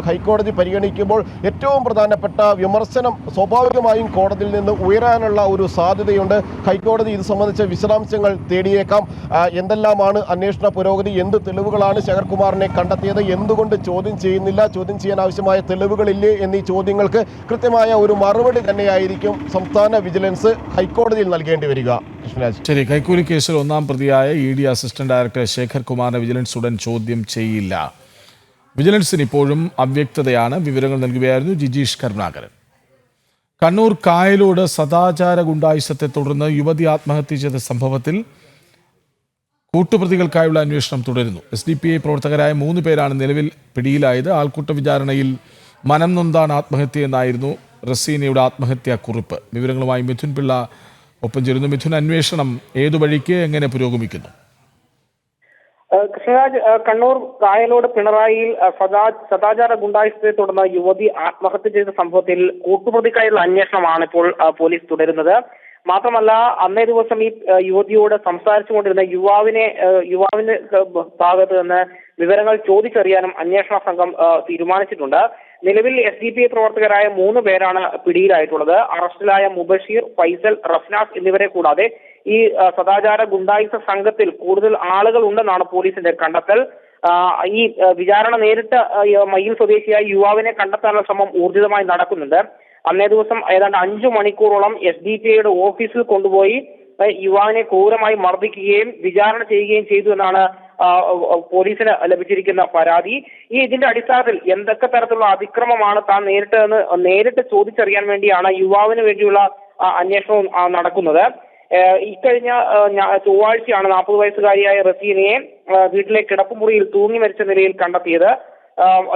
Speaker 13: ഹൈക്കോടതി പരിഗണിക്കുമ്പോൾ ഏറ്റവും പ്രധാനപ്പെട്ട വിമർശനം സ്വാഭാവികമായും കോടതിയിൽ നിന്ന് ഉയരാനുള്ള ഒരു സാധ്യതയുണ്ട്. ഹൈക്കോടതി ഇത് സംബന്ധിച്ച വിശദാംശങ്ങൾ തേടിയേക്കാം. എന്തെല്ലാമാണ് അന്വേഷണ പുരോഗതി, എന്ത് തെളിവുകളാണ് ശേഖർ കുമാറിനെ കണ്ടെത്തിയത്, എന്തുകൊണ്ട് ചോദ്യം ചെയ്യുന്നില്ല, ചോദ്യം ചെയ്യാൻ ആവശ്യമായ തെളിവുകളില്ലേ എന്നീ ചോദ്യങ്ങൾക്ക് കൃത്യമായ ഒരു മറുപടി തന്നെയായിരിക്കും സംസ്ഥാന വിജിലൻസ് ഹൈക്കോടതിയിൽ നൽകേണ്ടി വരിക.
Speaker 1: ശരി, കൈക്കൂലി കേസിൽ ഒന്നാം പ്രതിയായ ED അസിസ്റ്റന്റ് ഡയറക്ടർ ശേഖർ കുമാറിനെ വിജിലൻസ് ഉടൻ ചോദ്യം ചെയ്യില്ല. വിജിലൻസിന് ഇപ്പോഴും അവ്യക്തതയാണ്. വിവരങ്ങൾ നൽകുകയായിരുന്നു ജിജീഷ് കരുണാകരൻ. കണ്ണൂർ കായലോട് സദാചാര ഗുണ്ടായുസത്തെ തുടർന്ന് യുവതി ആത്മഹത്യ ചെയ്ത സംഭവത്തിൽ കൂട്ടുപ്രതികൾക്കായുള്ള അന്വേഷണം തുടരുന്നു. SDPI പ്രവർത്തകരായ 3 പേരാണ് നിലവിൽ പിടിയിലായത്. ആൾക്കൂട്ട വിചാരണയിൽ മനം നൊന്താണ് ആത്മഹത്യയെന്നായിരുന്നു റസീനയുടെ ആത്മഹത്യാ കുറിപ്പ്. വിവരങ്ങളുമായി മിഥുൻ പിള്ള ഒപ്പം ചേരുന്നു. മിഥുൻ, അന്വേഷണം ഏതു വഴിക്ക് എങ്ങനെ പുരോഗമിക്കുന്നു?
Speaker 8: കൃഷ്ണരാജ്, കണ്ണൂർ കായലോട് പിണറായിയിൽ സദാചാര ഗുണ്ടായുസത്തെ തുടർന്ന് യുവതി ആത്മഹത്യ ചെയ്ത സംഭവത്തിൽ കൂട്ടുപ്രതിക്കായുള്ള അന്വേഷണമാണ് ഇപ്പോൾ പോലീസ് തുടരുന്നത്. മാത്രമല്ല, അന്നേ ദിവസം ഈ യുവതിയോട് സംസാരിച്ചുകൊണ്ടിരുന്ന യുവാവിന്റെ ഭാഗത്ത് നിന്ന് വിവരങ്ങൾ ചോദിച്ചറിയാനും അന്വേഷണ സംഘം തീരുമാനിച്ചിട്ടുണ്ട്. നിലവിൽ SDPI പ്രവർത്തകരായ 3 പേരാണ് പിടിയിലായിട്ടുള്ളത്. അറസ്റ്റിലായ മുബഷീർ, ഫൈസൽ, റഫ്നാസ് എന്നിവരെ കൂടാതെ ഈ സദാചാര ഗുണ്ടായുസ സംഘത്തിൽ കൂടുതൽ ആളുകൾ ഉണ്ടെന്നാണ് പോലീസിന്റെ കണ്ടെത്തൽ. ഈ വിചാരണ നേരിട്ട് മയ്യിൽ സ്വദേശിയായ യുവാവിനെ കണ്ടെത്താനുള്ള ശ്രമം ഊർജിതമായി നടക്കുന്നുണ്ട്. അന്നേ ദിവസം ഏതാണ്ട് 5 മണിക്കൂറോളം SDPIയുടെ ഓഫീസിൽ കൊണ്ടുപോയി
Speaker 4: യുവാവിനെ ക്രൂരമായി മർദ്ദിക്കുകയും വിചാരണ ചെയ്യുകയും ചെയ്തു എന്നാണ് പോലീസിന് ലഭിച്ചിരിക്കുന്ന പരാതി. ഇതിന്റെ അടിസ്ഥാനത്തിൽ എന്തൊക്കെ തരത്തിലുള്ള അതിക്രമമാണ് താൻ നേരിട്ട് ചോദിച്ചറിയാൻ വേണ്ടിയാണ് യുവാവിന് വേണ്ടിയുള്ള അന്വേഷണവും നടക്കുന്നത്. ഇക്കഴിഞ്ഞ ചൊവ്വാഴ്ചയാണ് 40 വയസ്സുകാരിയായ റസീനയെ വീട്ടിലെ കിടപ്പുമുറിയിൽ തൂങ്ങി മരിച്ച നിലയിൽ കണ്ടെത്തിയത്.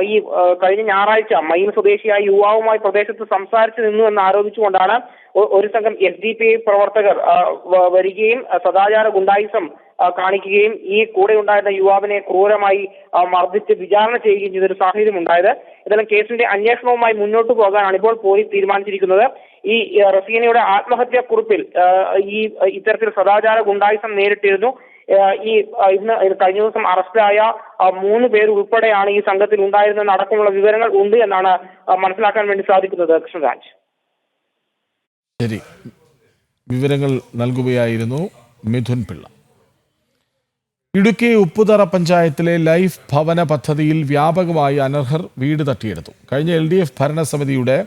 Speaker 4: ഈ കഴിഞ്ഞ ഞായറാഴ്ച മയ്യിൽ സ്വദേശിയായ യുവാവുമായി പ്രദേശത്ത് സംസാരിച്ചു നിന്നു എന്ന് ആരോപിച്ചുകൊണ്ടാണ് ഒരു സംഘം SDPI പ്രവർത്തകർ വരികയും സദാചാര ഗുണ്ടായിസം കാണിക്കുകയും ഈ കൂടെ ഉണ്ടായിരുന്ന യുവാവിനെ ക്രൂരമായി മർദ്ദിച്ച് വിചാരണ ചെയ്യുകയും ചെയ്തൊരു സാഹചര്യം ഉണ്ടായത്. ഇതെല്ലാം കേസിന്റെ അന്വേഷണവുമായി മുന്നോട്ട് പോകാനാണ് ഇപ്പോൾ പോലീസ് തീരുമാനിച്ചിരിക്കുന്നത്. ഈ റസീനയുടെ ആത്മഹത്യാക്കുറിപ്പിൽ ഇത്തരത്തിൽ സദാചാര ഗുണ്ടായിസം നേരിട്ടിരുന്നു. ഇന്ന് കഴിഞ്ഞ ദിവസം അറസ്റ്റിലായ 3 പേർ ഉൾപ്പെടെയാണ് ഈ സംഘത്തിൽ ഉണ്ടായിരുന്ന അടക്കമുള്ള വിവരങ്ങൾ ഉണ്ട് എന്നാണ് മനസ്സിലാക്കാൻ വേണ്ടി സാധിക്കുന്നത്. കൃഷ്ണരാജ്,
Speaker 1: ശരി, വിവരങ്ങൾ നൽകുകയായിരുന്നു മിഥുൻ പിള്ള. ഇടുക്കി ഉപ്പുതറ പഞ്ചായത്തിലെ ലൈഫ് ഭവന പദ്ധതിയിൽ വ്യാപകമായി അനർഹർ വീട് തട്ടിയെടുത്തു. കഴിഞ്ഞ LDF ഭരണസമിതിയുടെ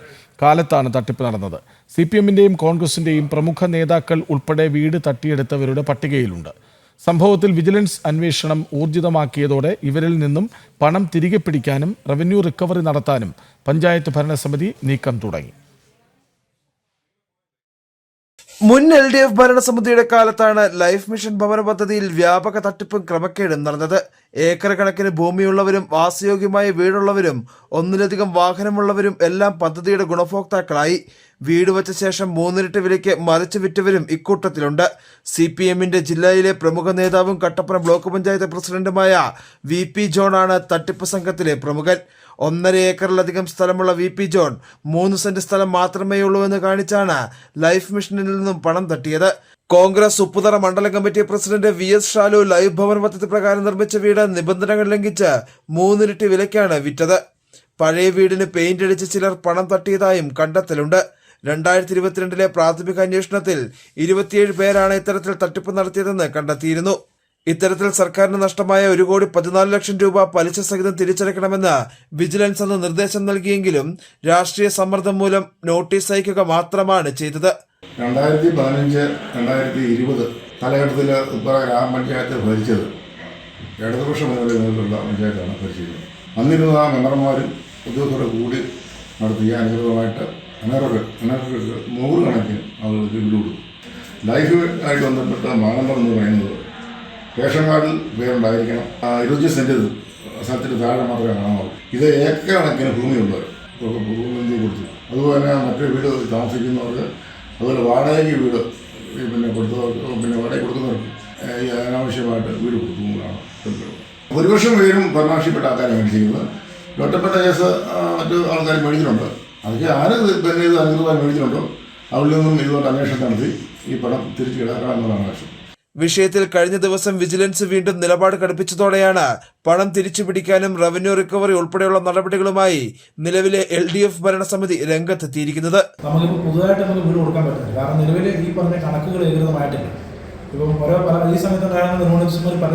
Speaker 1: കാലത്താണ് തട്ടിപ്പ് നടന്നത്. CPM-ന്റെയും കോൺഗ്രസിന്റെയും പ്രമുഖ നേതാക്കൾ ഉൾപ്പെടെ വീട് തട്ടിയെടുത്തവരുടെ പട്ടികയിലുണ്ട്. സംഭവത്തിൽ വിജിലൻസ് അന്വേഷണം ഊർജിതമാക്കിയതോടെ ഇവരിൽ നിന്നും പണം തിരികെ പിടിക്കാനും റവന്യൂ റിക്കവറി നടത്താനും പഞ്ചായത്ത് ഭരണസമിതി നീക്കം തുടങ്ങി.
Speaker 6: മുൻ LDF ഭരണസമിതിയുടെ കാലത്താണ് ലൈഫ് മിഷൻ ഭവന പദ്ധതിയിൽ വ്യാപക തട്ടിപ്പും ക്രമക്കേടും നടന്നത്. ഏക്കർ കണക്കിന് ഭൂമിയുള്ളവരും വാസയോഗ്യമായ വീടുള്ളവരും ഒന്നിലധികം വാഹനമുള്ളവരും എല്ലാം പദ്ധതിയുടെ ഗുണഭോക്താക്കളായി. വീട് വച്ച ശേഷം 3 ഇരട്ടി വിലയ്ക്ക് മറിച്ചു വിറ്റവരും ഇക്കൂട്ടത്തിലുണ്ട്. CPM-ന്റെ ജില്ലയിലെ പ്രമുഖ നേതാവും കട്ടപ്പന ബ്ലോക്ക് പഞ്ചായത്ത് പ്രസിഡന്റുമായ VP ജോണാണ് തട്ടിപ്പ് സംഘത്തിലെ പ്രമുഖൻ. 1.5 ഏക്കറിലധികം സ്ഥലമുള്ള VP ജോൺ 3 സെന്റ് സ്ഥലം മാത്രമേയുള്ളൂവെന്ന് കാണിച്ചാണ് ലൈഫ് മിഷനിൽ നിന്നും പണം തട്ടിയത്. കോൺഗ്രസ് ഉപ്പുതറ മണ്ഡലം committee president VS Shalu life Bhavan പദ്ധതി പ്രകാരം നിർമ്മിച്ച വീട് നിബന്ധനകൾ ലംഘിച്ച് 3 ഇരട്ടി വിലയ്ക്കാണ് വിറ്റത്. പഴയ വീടിന് പെയിന്റ് അടിച്ച് ചിലർ പണം തട്ടിയതായും കണ്ടെത്തലുണ്ട്. 2022 പ്രാഥമിക അന്വേഷണത്തിൽ 27 പേരാണ് ഇത്തരത്തിൽ തട്ടിപ്പ് നടത്തിയതെന്ന് കണ്ടെത്തിയിരുന്നു. ഇത്തരത്തിൽ സർക്കാരിന് നഷ്ടമായ 1,14,00,000 രൂപ പലിശ സഹിതം തിരിച്ചടയ്ക്കണമെന്ന് വിജിലൻസ് അന്ന് നിർദ്ദേശം നൽകിയെങ്കിലും രാഷ്ട്രീയ സമ്മർദ്ദം മൂലം നോട്ടീസ് അയക്കുക മാത്രമാണ് ചെയ്തത്.
Speaker 23: 2015-2020 കാലഘട്ടത്തിൽ ഉപ്പുതറ ഗ്രാമപഞ്ചായത്ത് ഭരിച്ചത് ഇടതുപക്ഷ മുന്നണിയിലുള്ള പഞ്ചായത്താണ് ഭരിച്ചിരുന്നത്. അന്നിരുന്ന ആ മെമ്പർമാരും ഉദ്യോഗസ്ഥരുടെ കൂടി നടത്തിയ അനധികൃതമായിട്ട് അനർഹർക്ക് 100 കണക്കിന് ആളുകൾക്ക് വീട് കൊടുത്തു. ലൈഫ് ആയിട്ട് ബന്ധപ്പെട്ട മാനദണ്ഡം എന്ന് പറയുന്നത് റേഷൻ കാർഡിൽ പേരുണ്ടായിരിക്കണം, 25 സെൻറ്റ് സ്ഥലത്തിന് താഴെ മാത്രമേ കാണാവുള്ളൂ. ഇത് ഏക്കർ കണക്കിന് ഭൂമിയുള്ളവർ ഭൂമി കൊടുത്തു. അതുപോലെ മറ്റു വീട് താമസിക്കുന്നവർക്ക്, അതുപോലെ വാടകയ്ക്ക് വീട് വാടക കൊടുക്കുന്നവർക്ക് ഈ അനാവശ്യമായിട്ട് വീട് കൊടുക്കുന്നതാണ്. ഭൂരിപക്ഷം പേരും ഭരണാക്ഷിപ്പെട്ട ആൾക്കാരെ മേടിച്ചിരിക്കുന്നത്. ഒറ്റപ്പെട്ട കേസ് മറ്റു ആൾക്കാർ മേടിച്ചിട്ടുണ്ട്. അതൊക്കെ ആര് പിന്നെ ഇത് അനുകൂലമായി മേടിച്ചിട്ടുണ്ടോ അവിടെ നിന്നും ഇതുകൊണ്ട് അന്വേഷണം നടത്തി ഈ പണം തിരിച്ചു കിടക്കണം എന്നതാണ് ആവശ്യം.
Speaker 6: വിഷയത്തിൽ കഴിഞ്ഞ ദിവസം വിജിലൻസ് വീണ്ടും നിലപാട് കടുപ്പിച്ചതോടെയാണ് പണം തിരിച്ചു പിടിക്കാനും റവന്യൂ റിക്കവറി ഉൾപ്പെടെയുള്ള നടപടികളുമായി നിലവിലെ LDF ഭരണസമിതി രംഗത്തെത്തിയിരിക്കുന്നത്.
Speaker 24: നമുക്കിപ്പോൾ പുതുതായിട്ട് നമുക്ക് വീട് കൊടുക്കാൻ പറ്റില്ല. കാരണം നിലവിൽ ഈ പറഞ്ഞ കണക്കുകൾ ഏകൃതമായിട്ടില്ല. ഇപ്പം ഈ സമയത്തുണ്ടായിരുന്ന നിർമ്മാണ പല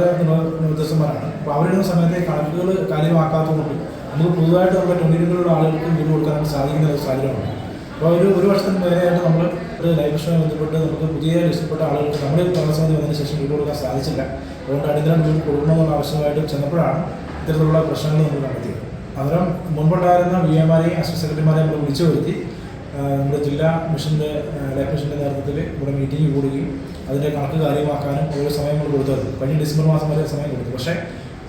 Speaker 24: നിർദ്ദേശന്മാരാണ്. അപ്പോൾ അവരുടെ സമയത്തെ കണക്കുകൾ കാര്യമാക്കാത്തതുകൊണ്ട് നമുക്ക് പുതുതായിട്ട് നമ്മുടെ 22 ആളുകൾക്ക് വീട് കൊടുക്കാനായിട്ട് സാധിക്കുന്ന ഒരു സാഹചര്യമാണ്. അപ്പോൾ ഒരു വർഷത്തിന് മേലെയായിട്ട് നമ്മൾ ലൈഫ് മിഷനുമായി ബന്ധപ്പെട്ട് നമുക്ക് പുതിയ ലിസ്റ്റപ്പെട്ട ആളുകൾക്ക് നമ്മുടെ ഭരണസമിതി വന്നതിന് ശേഷം വീട് കൊടുക്കാൻ സാധിച്ചില്ല. അതുകൊണ്ട് അടിയന്തരം വീട് കൊടുക്കണമെന്നുള്ള ആവശ്യമായിട്ട് ചെന്നപ്പോഴാണ് ഇത്തരത്തിലുള്ള പ്രശ്നങ്ങൾ നമ്മൾ കണ്ടെത്തിയത്. അന്നേരം മുൻപുണ്ടായിരുന്ന VA-മാരെയും അസിസ്റ്റന്റ് സെക്രട്ടറിമാരെയും നമ്മൾ വിളിച്ചു വരുത്തി നമ്മുടെ ജില്ലാ മിഷൻ്റെ ലൈഫ് മിഷൻ്റെ നേതൃത്വത്തിൽ ഇവിടെ മീറ്റിംഗ് കൂടുകയും അതിൻ്റെ കണക്ക് കാര്യമാക്കാനും ഓരോ സമയങ്ങൾ കൊടുത്തത്. കഴിഞ്ഞ ഡിസംബർ മാസം വരെ സമയം കൊടുത്തു. പക്ഷേ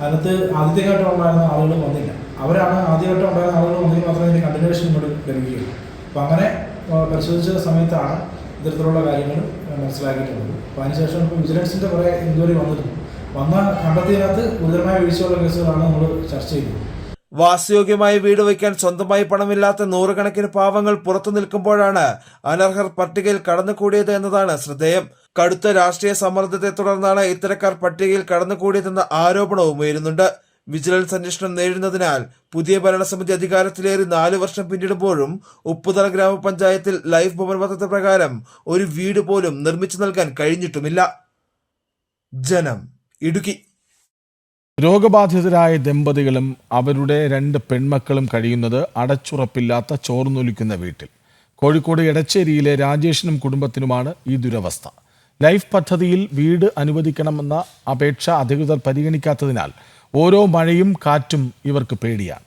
Speaker 24: അതിനകത്ത് ആദ്യഘട്ടം ഉണ്ടായിരുന്ന ആളുകൾ വന്നില്ല. അവരാണ് ആദ്യഘട്ടം ഉണ്ടായിരുന്ന ആളുകൾ വന്നെങ്കിൽ മാത്രമേ ഇതിൻ്റെ കണ്ടിന്യൂവേഷൻ ഇങ്ങോട്ട് ലഭിക്കുകയുള്ളൂ. അപ്പോൾ അങ്ങനെ പരിശോധിച്ച സമയത്താണ് ഇത്തരത്തിലുള്ള കാര്യങ്ങൾ മനസ്സിലാക്കിയിട്ടുള്ളത്. അപ്പോൾ അതിനുശേഷം ഇപ്പോൾ വിജിലൻസിൻ്റെ കുറേ എൻക്വയറി വന്ന കണ്ടെത്തിയതിനകത്ത് ഗുരുതരമായ വീഴ്ചയുള്ള കേസുകളാണ് നമ്മൾ ചർച്ച ചെയ്തത്.
Speaker 6: വാസയോഗ്യമായ വീട് വയ്ക്കാൻ സ്വന്തമായി പണമില്ലാത്ത 100 കണക്കിന് പാവങ്ങൾ പുറത്തു നിൽക്കുമ്പോഴാണ് അനർഹർ പട്ടികയിൽ കടന്നുകൂടിയത് എന്നതാണ് ശ്രദ്ധേയം. കടുത്ത രാഷ്ട്രീയ സമ്മർദ്ദത്തെ തുടർന്നാണ് ഇത്തരക്കാർ പട്ടികയിൽ കടന്നുകൂടിയതെന്ന ആരോപണവും ഉയരുന്നുണ്ട്. വിജിലൻസ് അന്വേഷണം നേരിടുന്നതിനാൽ പുതിയ ഭരണസമിതി അധികാരത്തിലേറി 4 വർഷം പിന്നിടുമ്പോഴും ഉപ്പുതറ ഗ്രാമപഞ്ചായത്തിൽ ലൈഫ് ഭവൻ പദ്ധതി പ്രകാരം ഒരു വീട് പോലും നിർമ്മിച്ചു നൽകാൻ കഴിഞ്ഞിട്ടുമില്ല. ജനം, ഇടുക്കി.
Speaker 1: രോഗബാധിതരായ ദമ്പതികളും അവരുടെ 2 പെൺമക്കളും കഴിയുന്നത് അടച്ചുറപ്പില്ലാത്ത ചോർന്നൊലിക്കുന്ന വീട്ടിൽ. കോഴിക്കോട് എടച്ചേരിയിലെ രാജേഷിനും കുടുംബത്തിനുമാണ് ഈ ദുരവസ്ഥ. ലൈഫ് പദ്ധതിയിൽ വീട് അനുവദിക്കണമെന്ന അപേക്ഷ അധികൃതർ പരിഗണിക്കാത്തതിനാൽ ഓരോ മഴയും കാറ്റും ഇവർക്ക് പേടിയാണ്.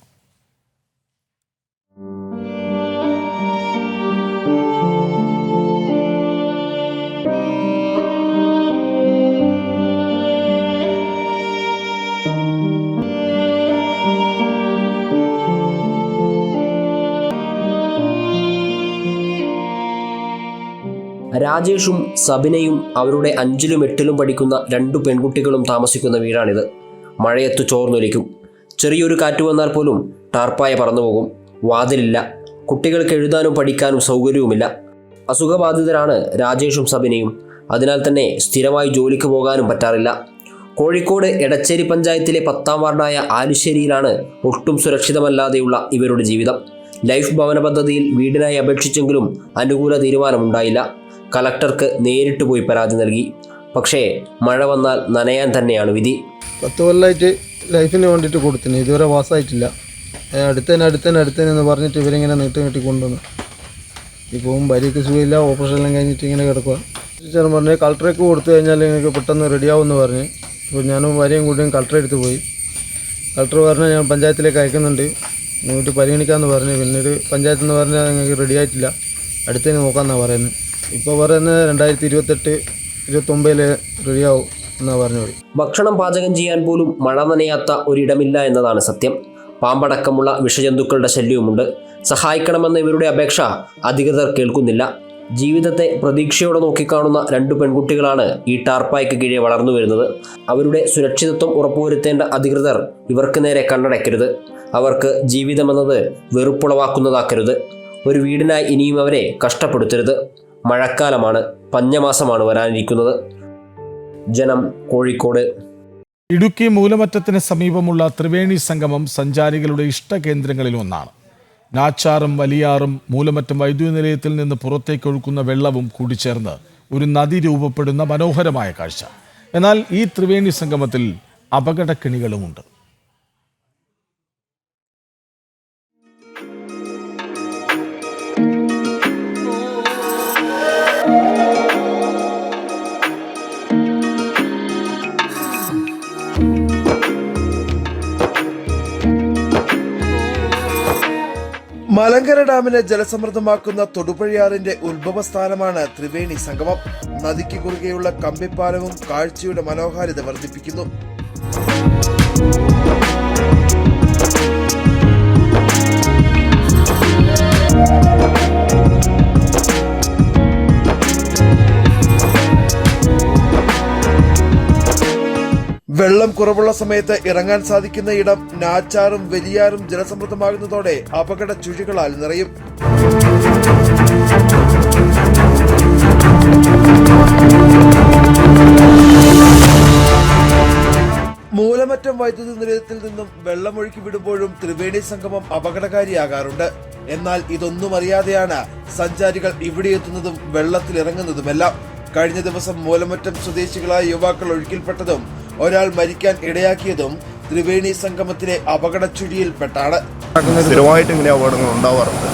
Speaker 19: രാജേഷും സബിനയും അവരുടെ 5ലും 8ലും പഠിക്കുന്ന 2 പെൺകുട്ടികളും താമസിക്കുന്ന വീടാണിത്. മഴയത്തു ചോർന്നൊലിക്കും. ചെറിയൊരു കാറ്റ് വന്നാൽ പോലും ടാർപ്പായ പറന്നുപോകും. വാതിലില്ല. കുട്ടികൾക്ക് എഴുതാനും പഠിക്കാനും സൗകര്യവുമില്ല. അസുഖബാധിതരാണ് രാജേഷും സബിനയും. അതിനാൽ തന്നെ സ്ഥിരമായി ജോലിക്ക് പോകാനും പറ്റാറില്ല. കോഴിക്കോട് എടച്ചേരി പഞ്ചായത്തിലെ 10ാം വാർഡായ ആലുശ്ശേരിയിലാണ് ഒട്ടും സുരക്ഷിതമല്ലാതെയുള്ള ഇവരുടെ ജീവിതം. ലൈഫ് ഭവന പദ്ധതിയിൽ വീടിനായി അപേക്ഷിച്ചെങ്കിലും അനുകൂല തീരുമാനമുണ്ടായില്ല. കളക്ടർക്ക് നേരിട്ട് പോയി പരാതി നൽകി. പക്ഷേ മഴ വന്നാൽ നനയാൻ തന്നെയാണ് വിധി.
Speaker 2: 10 കൊല്ലമായിട്ട് ലൈഫിന് വേണ്ടിയിട്ട് കൊടുത്തിന്, ഇതുവരെ പാസ്സായിട്ടില്ല. അടുത്തന്നെ പറഞ്ഞിട്ട് ഇവരിങ്ങനെ നീട്ടി കൊണ്ടുവന്നു. ഇപ്പോൾ ഭാര്യയ്ക്ക് സുഖമില്ല, ഓപ്പറേഷനെല്ലാം കഴിഞ്ഞിട്ട് ഇങ്ങനെ കിടക്കുക. ടീച്ചർ പറഞ്ഞ് കളക്ടറേക്ക് കൊടുത്തു കഴിഞ്ഞാൽ നിങ്ങൾക്ക് പെട്ടെന്ന് റെഡിയാവുമെന്ന് പറഞ്ഞ്. അപ്പോൾ ഞാനും ഭാര്യയും കൂടിയും കളക്ടറെ അടുത്ത് പോയി. കളക്ടർ പറഞ്ഞാൽ ഞാൻ പഞ്ചായത്തിലേക്ക് അയക്കുന്നുണ്ട്, നിങ്ങൾക്ക് പരിഗണിക്കാമെന്ന് പറഞ്ഞ്. പിന്നീട് പഞ്ചായത്തിൽ നിന്ന് പറഞ്ഞാൽ നിങ്ങൾക്ക് റെഡി ആയിട്ടില്ല, അടുത്തതിന് നോക്കാമെന്നാണ് പറയുന്നത്. ഇപ്പോൾ പറയുന്നത് 2028-29 റെഡിയാവും എന്നാണ് പറഞ്ഞത്.
Speaker 19: ഭക്ഷണം പാചകം ചെയ്യാൻ പോലും മഴ നനയാത്ത ഒരിടമില്ല എന്നതാണ് സത്യം. പാമ്പടക്കമുള്ള വിഷജന്തുക്കളുടെ ശല്യവുമുണ്ട്. സഹായിക്കണമെന്ന ഇവരുടെ അപേക്ഷ അധികൃതർ കേൾക്കുന്നില്ല. ജീവിതത്തെ പ്രതീക്ഷയോടെ നോക്കിക്കാണുന്ന 2 പെൺകുട്ടികളാണ് ഈ ടാർപ്പായ്ക്ക് കീഴെ വളർന്നു വരുന്നത്. അവരുടെ സുരക്ഷിതത്വം ഉറപ്പുവരുത്തേണ്ട അധികൃതർ ഇവർക്ക് നേരെ കണ്ണടയ്ക്കരുത്. അവർക്ക് ജീവിതമെന്നത് വെറുപ്പുളവാക്കുന്നതാക്കരുത്. ഒരു വീടിനായി ഇനിയും അവരെ കഷ്ടപ്പെടുത്തരുത്. മഴക്കാലമാണ്, പഞ്ഞമാസമാണ് വരാനിരിക്കുന്നത്. ജനം, കോഴിക്കോട്.
Speaker 1: ഇടുക്കി മൂലമറ്റത്തിന് സമീപമുള്ള ത്രിവേണി സംഗമം സഞ്ചാരികളുടെ ഇഷ്ടകേന്ദ്രങ്ങളിൽ ഒന്നാണ്. നാച്ചാറും വലിയാറും മൂലമറ്റം വൈദ്യുതി നിലയത്തിൽ നിന്ന് പുറത്തേക്ക് ഒഴുക്കുന്ന വെള്ളവും കൂടിച്ചേർന്ന് ഒരു നദി രൂപപ്പെടുന്ന മനോഹരമായ കാഴ്ച. എന്നാൽ ഈ ത്രിവേണി സംഗമത്തിൽ അപകടക്കെണികളുമുണ്ട്.
Speaker 6: മലങ്കര ഡാമിനെ ജലസമൃദ്ധമാക്കുന്ന തൊടുപുഴയാറിന്റെ ഉത്ഭവസ്ഥാനമാണ് ത്രിവേണി സംഗമം. നദിക്ക് കുറുകെയുള്ള കമ്പിപ്പാലവും കാഴ്ചയുടെ മനോഹാരിത വർദ്ധിപ്പിക്കുന്നു. വെള്ളം കുറവുള്ള സമയത്ത് ഇറങ്ങാൻ സാധിക്കുന്ന ഇടം നാച്ചാറും വലിയാറും ജലസമൃദ്ധമാകുന്നതോടെ അപകട ചുഴികളാൽ നിറയും. മൂലമറ്റം വൈദ്യുതി നിലയത്തിൽ നിന്നും വെള്ളമൊഴുക്കി വിടുമ്പോഴും ത്രിവേണി സംഗമം അപകടകാരിയാകാറുണ്ട്. എന്നാൽ ഇതൊന്നും അറിയാതെയാണ് സഞ്ചാരികൾ ഇവിടെ എത്തുന്നതും വെള്ളത്തിലിറങ്ങുന്നതുമെല്ലാം. കഴിഞ്ഞ ദിവസം മൂലമറ്റം സ്വദേശികളായ യുവാക്കൾ ഒഴുക്കിൽപ്പെട്ടതും ഒരാൾ മരിക്കാൻ ഇടയാക്കിയതും ത്രിവേണി സംഗമത്തിലെ അപകട ചുഴിയിൽപ്പെട്ടാണ്.
Speaker 7: സ്ഥിരമായിട്ട് ഇങ്ങനെ അപകടങ്ങൾ ഉണ്ടാവാറുണ്ട്.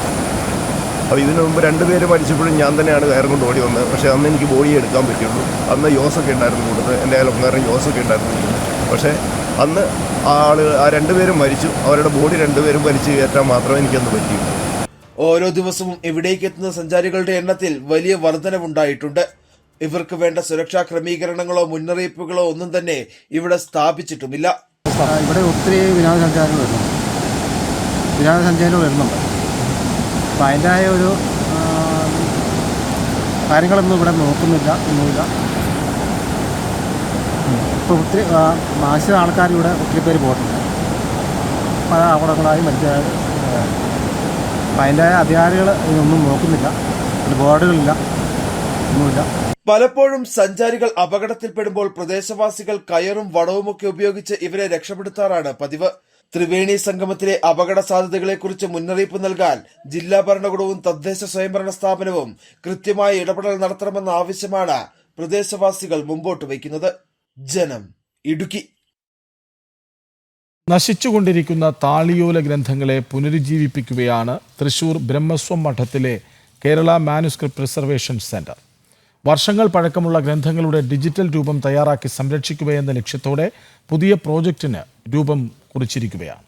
Speaker 7: അപ്പോൾ ഇതിനു മുമ്പ് 2 പേര് മരിച്ചപ്പോഴും ഞാൻ തന്നെയാണ് കയറും കൊണ്ട് ഓടി വന്നത്. പക്ഷേ അന്ന് എനിക്ക് ബോഡി എടുക്കാൻ പറ്റുള്ളൂ. അന്ന് യോസൊക്കെ ഉണ്ടായിരുന്നു കൂടുതൽ, എൻ്റെ അയൽക്കാരൻ യോസൊക്കെ ഉണ്ടായിരുന്നു. പക്ഷേ അന്ന് ആ 2 പേരും മരിച്ചു. അവരുടെ ബോഡി 2 പേരും വലിച്ചു കയറ്റാൻ മാത്രമേ എനിക്കന്ന് പറ്റിയുള്ളൂ.
Speaker 6: ഓരോ ദിവസവും ഇവിടേക്ക് എത്തുന്ന സഞ്ചാരികളുടെ എണ്ണത്തിൽ വലിയ വർധനവുണ്ടായിട്ടുണ്ട്. ഇവർക്ക് വേണ്ട സുരക്ഷാ ക്രമീകരണങ്ങളോ മുന്നറിയിപ്പുകളോ ഒന്നും തന്നെ ഇവിടെ സ്ഥാപിച്ചിട്ടുമില്ല.
Speaker 2: ഇവിടെ ഒത്തിരി വിനോദസഞ്ചാരികൾ വരുന്നുണ്ട്. അപ്പം അതിൻ്റെതായ ഒരു കാര്യങ്ങളൊന്നും ഇവിടെ നോക്കുന്നില്ല, ഒന്നുമില്ല. ഇപ്പോൾ ഒത്തിരി മാസിക ആൾക്കാർ ഇവിടെ ഒത്തിരി പേര് പോയിട്ടുണ്ട്. പല അപകടങ്ങളായി മരിച്ചതായത്. അപ്പം അതിൻ്റെതായ അധികാരികൾ ഇതൊന്നും നോക്കുന്നില്ല. ബോർഡുകളില്ല, ഒന്നുമില്ല.
Speaker 6: പലപ്പോഴും സഞ്ചാരികൾ അപകടത്തിൽപ്പെടുമ്പോൾ പ്രദേശവാസികൾ കയറും വടവുമൊക്കെ ഉപയോഗിച്ച് ഇവരെ രക്ഷപ്പെടുത്താറാണ് പതിവ്. ത്രിവേണി സംഗമത്തിലെ അപകട സാധ്യതകളെക്കുറിച്ച് മുന്നറിയിപ്പ് നൽകാൻ ജില്ലാ ഭരണകൂടവും തദ്ദേശ സ്വയംഭരണ സ്ഥാപനവും കൃത്യമായ ഇടപെടൽ നടത്തണമെന്ന ആവശ്യമാണ് പ്രദേശവാസികൾ മുമ്പോട്ട് വയ്ക്കുന്നത്. ജനം, ഇടുക്കി.
Speaker 1: നശിച്ചുകൊണ്ടിരിക്കുന്ന താളിയോല ഗ്രന്ഥങ്ങളെ പുനരുജ്ജീവിപ്പിക്കുകയാണ് തൃശൂർ ബ്രഹ്മസ്വം മഠത്തിലെ കേരള മാനുസ്ക്രിപ്റ്റ് പ്രിസർവേഷൻ സെന്റർ. വർഷങ്ങൾ പഴക്കമുള്ള ഗ്രന്ഥങ്ങളുടെ ഡിജിറ്റൽ രൂപം തയ്യാറാക്കി സംരക്ഷിക്കുകയെന്ന ലക്ഷ്യത്തോടെ പുതിയ പ്രോജക്റ്റിന് രൂപം കുറിച്ചിരിക്കുകയാണ്.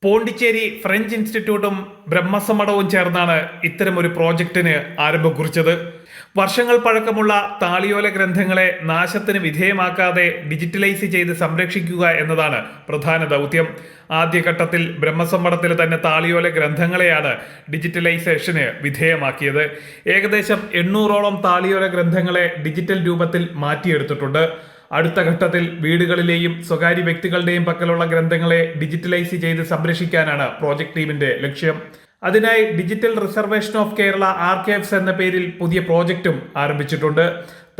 Speaker 9: പോണ്ടിച്ചേരി ഫ്രഞ്ച് ഇൻസ്റ്റിറ്റ്യൂട്ടും ബ്രഹ്മസമ്മടവും ചേർന്നാണ് ഇത്തരമൊരു പ്രോജക്റ്റിന് ആരംഭം കുറിച്ചത്. വർഷങ്ങൾ പഴക്കമുള്ള താളിയോല ഗ്രന്ഥങ്ങളെ നാശത്തിന് വിധേയമാക്കാതെ ഡിജിറ്റലൈസ് ചെയ്ത് സംരക്ഷിക്കുക എന്നതാണ് പ്രധാന ദൗത്യം. ആദ്യഘട്ടത്തിൽ ബ്രഹ്മസമ്മടത്തിലെ തന്നെ താളിയോല ഗ്രന്ഥങ്ങളെയാണ് ഡിജിറ്റലൈസേഷന് വിധേയമാക്കിയത്. ഏകദേശം 800ഓളം താളിയോല ഗ്രന്ഥങ്ങളെ ഡിജിറ്റൽ രൂപത്തിൽ മാറ്റിയെടുത്തിട്ടുണ്ട്. അടുത്ത ഘട്ടത്തിൽ വീടുകളിലെയും സ്വകാര്യ വ്യക്തികളുടെയും പക്കലുള്ള ഗ്രന്ഥങ്ങളെ ഡിജിറ്റലൈസ് ചെയ്ത് സംരക്ഷിക്കാനാണ് പ്രോജക്ട് ടീമിന്റെ ലക്ഷ്യം. അതിനായി digital reservation of Kerala archives എന്ന പേരിൽ പുതിയ പ്രോജക്റ്റും ആരംഭിച്ചിട്ടുണ്ട്.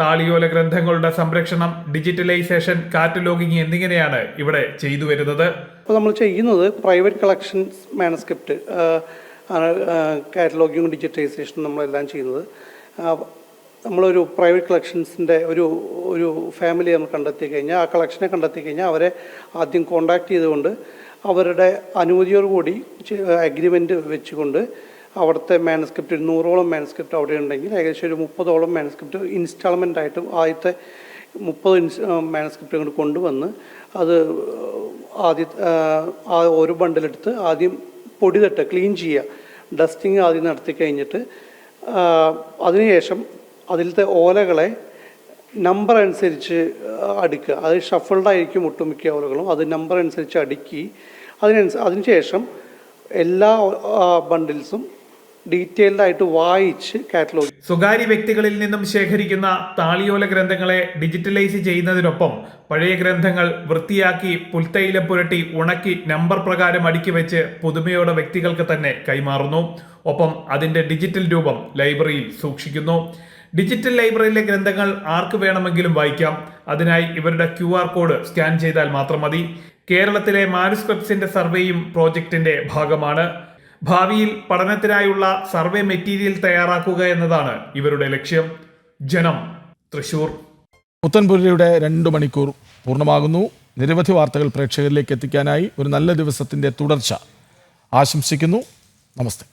Speaker 9: താളിയോല ഗ്രന്ഥങ്ങളുടെ സംരക്ഷണം, ഡിജിറ്റലൈസേഷൻ, കാറ്റലോഗിംഗ് എന്നിങ്ങനെയാണ് ഇവിടെ ചെയ്തു വരുന്നത്.
Speaker 10: അപ്പോൾ നമ്മൾ ചെയ്യുന്നത് പ്രൈവറ്റ് കളക്ഷൻസ് മാനസ്ക്രിപ്റ്റ് കാറ്റലോഗിങ്ങും ഡിജിറ്റലൈസേഷനും നമ്മളെല്ലാം ചെയ്യുന്നത്. നമ്മളൊരു പ്രൈവറ്റ് കളക്ഷൻസിൻ്റെ ഒരു ഫാമിലി നമ്മൾ കണ്ടെത്തി കഴിഞ്ഞാൽ, ആ കളക്ഷനെ കണ്ടെത്തി കഴിഞ്ഞാൽ അവരെ ആദ്യം കോണ്ടാക്ട് ചെയ്തുകൊണ്ട് അവരുടെ അനുമതിയോടുകൂടി അഗ്രിമെൻ്റ് വെച്ചുകൊണ്ട് അവിടുത്തെ മാനസ്ക്രിപ്റ്റ് 100ഓളം മാനസ്ക്രിപ്റ്റ് അവിടെ ഉണ്ടെങ്കിൽ ഏകദേശം ഒരു 30ഓളം മാനസ്ക്രിപ്റ്റ് ഇൻസ്റ്റാൾമെൻ്റ് ആയിട്ട് ആദ്യത്തെ 30 മാനസ്ക്രിപ്റ്റ് കൊണ്ട് കൊണ്ടുവന്ന് അത് ഓരോ ബണ്ടിലെടുത്ത് ആദ്യം പൊടി തട്ട് ക്ലീൻ ചെയ്യുക, ഡസ്റ്റിങ് ആദ്യം നടത്തി കഴിഞ്ഞിട്ട് അതിനുശേഷം അതിലത്തെ ഓലകളെ നമ്പർ അനുസരിച്ച് അടുക്കുക. അത് ഷഫിൾഡായിരിക്കും ഒട്ടുമിക്ക ഓലകളും. അത് നമ്പർ അനുസരിച്ച് അടുക്കി അതിനുശേഷം എല്ലാ ബണ്ടിൽസും ഡീറ്റെയിൽഡ് ആയിട്ട് വായിച്ച് കാറ്റലോഗ്.
Speaker 9: സ്വകാര്യ വ്യക്തികളിൽ നിന്നും ശേഖരിക്കുന്ന താളിയോല ഗ്രന്ഥങ്ങളെ ഡിജിറ്റലൈസ് ചെയ്യുന്നതിനൊപ്പം പഴയ ഗ്രന്ഥങ്ങൾ വൃത്തിയാക്കി പുൽത്തൈലം പുരട്ടി ഉണക്കി നമ്പർ പ്രകാരം അടുക്കി വെച്ച് പുതുമയോടെ വ്യക്തികൾക്ക് തന്നെ കൈമാറുന്നു. ഒപ്പം അതിന്റെ ഡിജിറ്റൽ രൂപം ലൈബ്രറിയിൽ സൂക്ഷിക്കുന്നു. ഡിജിറ്റൽ ലൈബ്രറിയിലെ ഗ്രന്ഥങ്ങൾ ആർക്ക് വേണമെങ്കിലും വായിക്കാം. അതിനായി ഇവരുടെ QR കോഡ് സ്കാൻ ചെയ്താൽ മാത്രം മതി. കേരളത്തിലെ മാനുസ്ക്രിപ്റ്റ്സിന്റെ സർവേയും പ്രോജക്റ്റിന്റെ ഭാഗമാണ്. ഭാവിയിൽ പഠനത്തിനായുള്ള സർവേ മെറ്റീരിയൽ തയ്യാറാക്കുക എന്നതാണ് ഇവരുടെ ലക്ഷ്യം. ജനം, തൃശൂർ.
Speaker 1: പുത്തൻപുരയുടെ 2 മണിക്കൂർ പൂർണ്ണമാകുന്നു. നിരവധി വാർത്തകൾ പ്രേക്ഷകരിലേക്ക് എത്തിക്കാനായി ഒരു നല്ല ദിവസത്തിന്റെ തുടർച്ച ആശംസിക്കുന്നു. നമസ്തേ.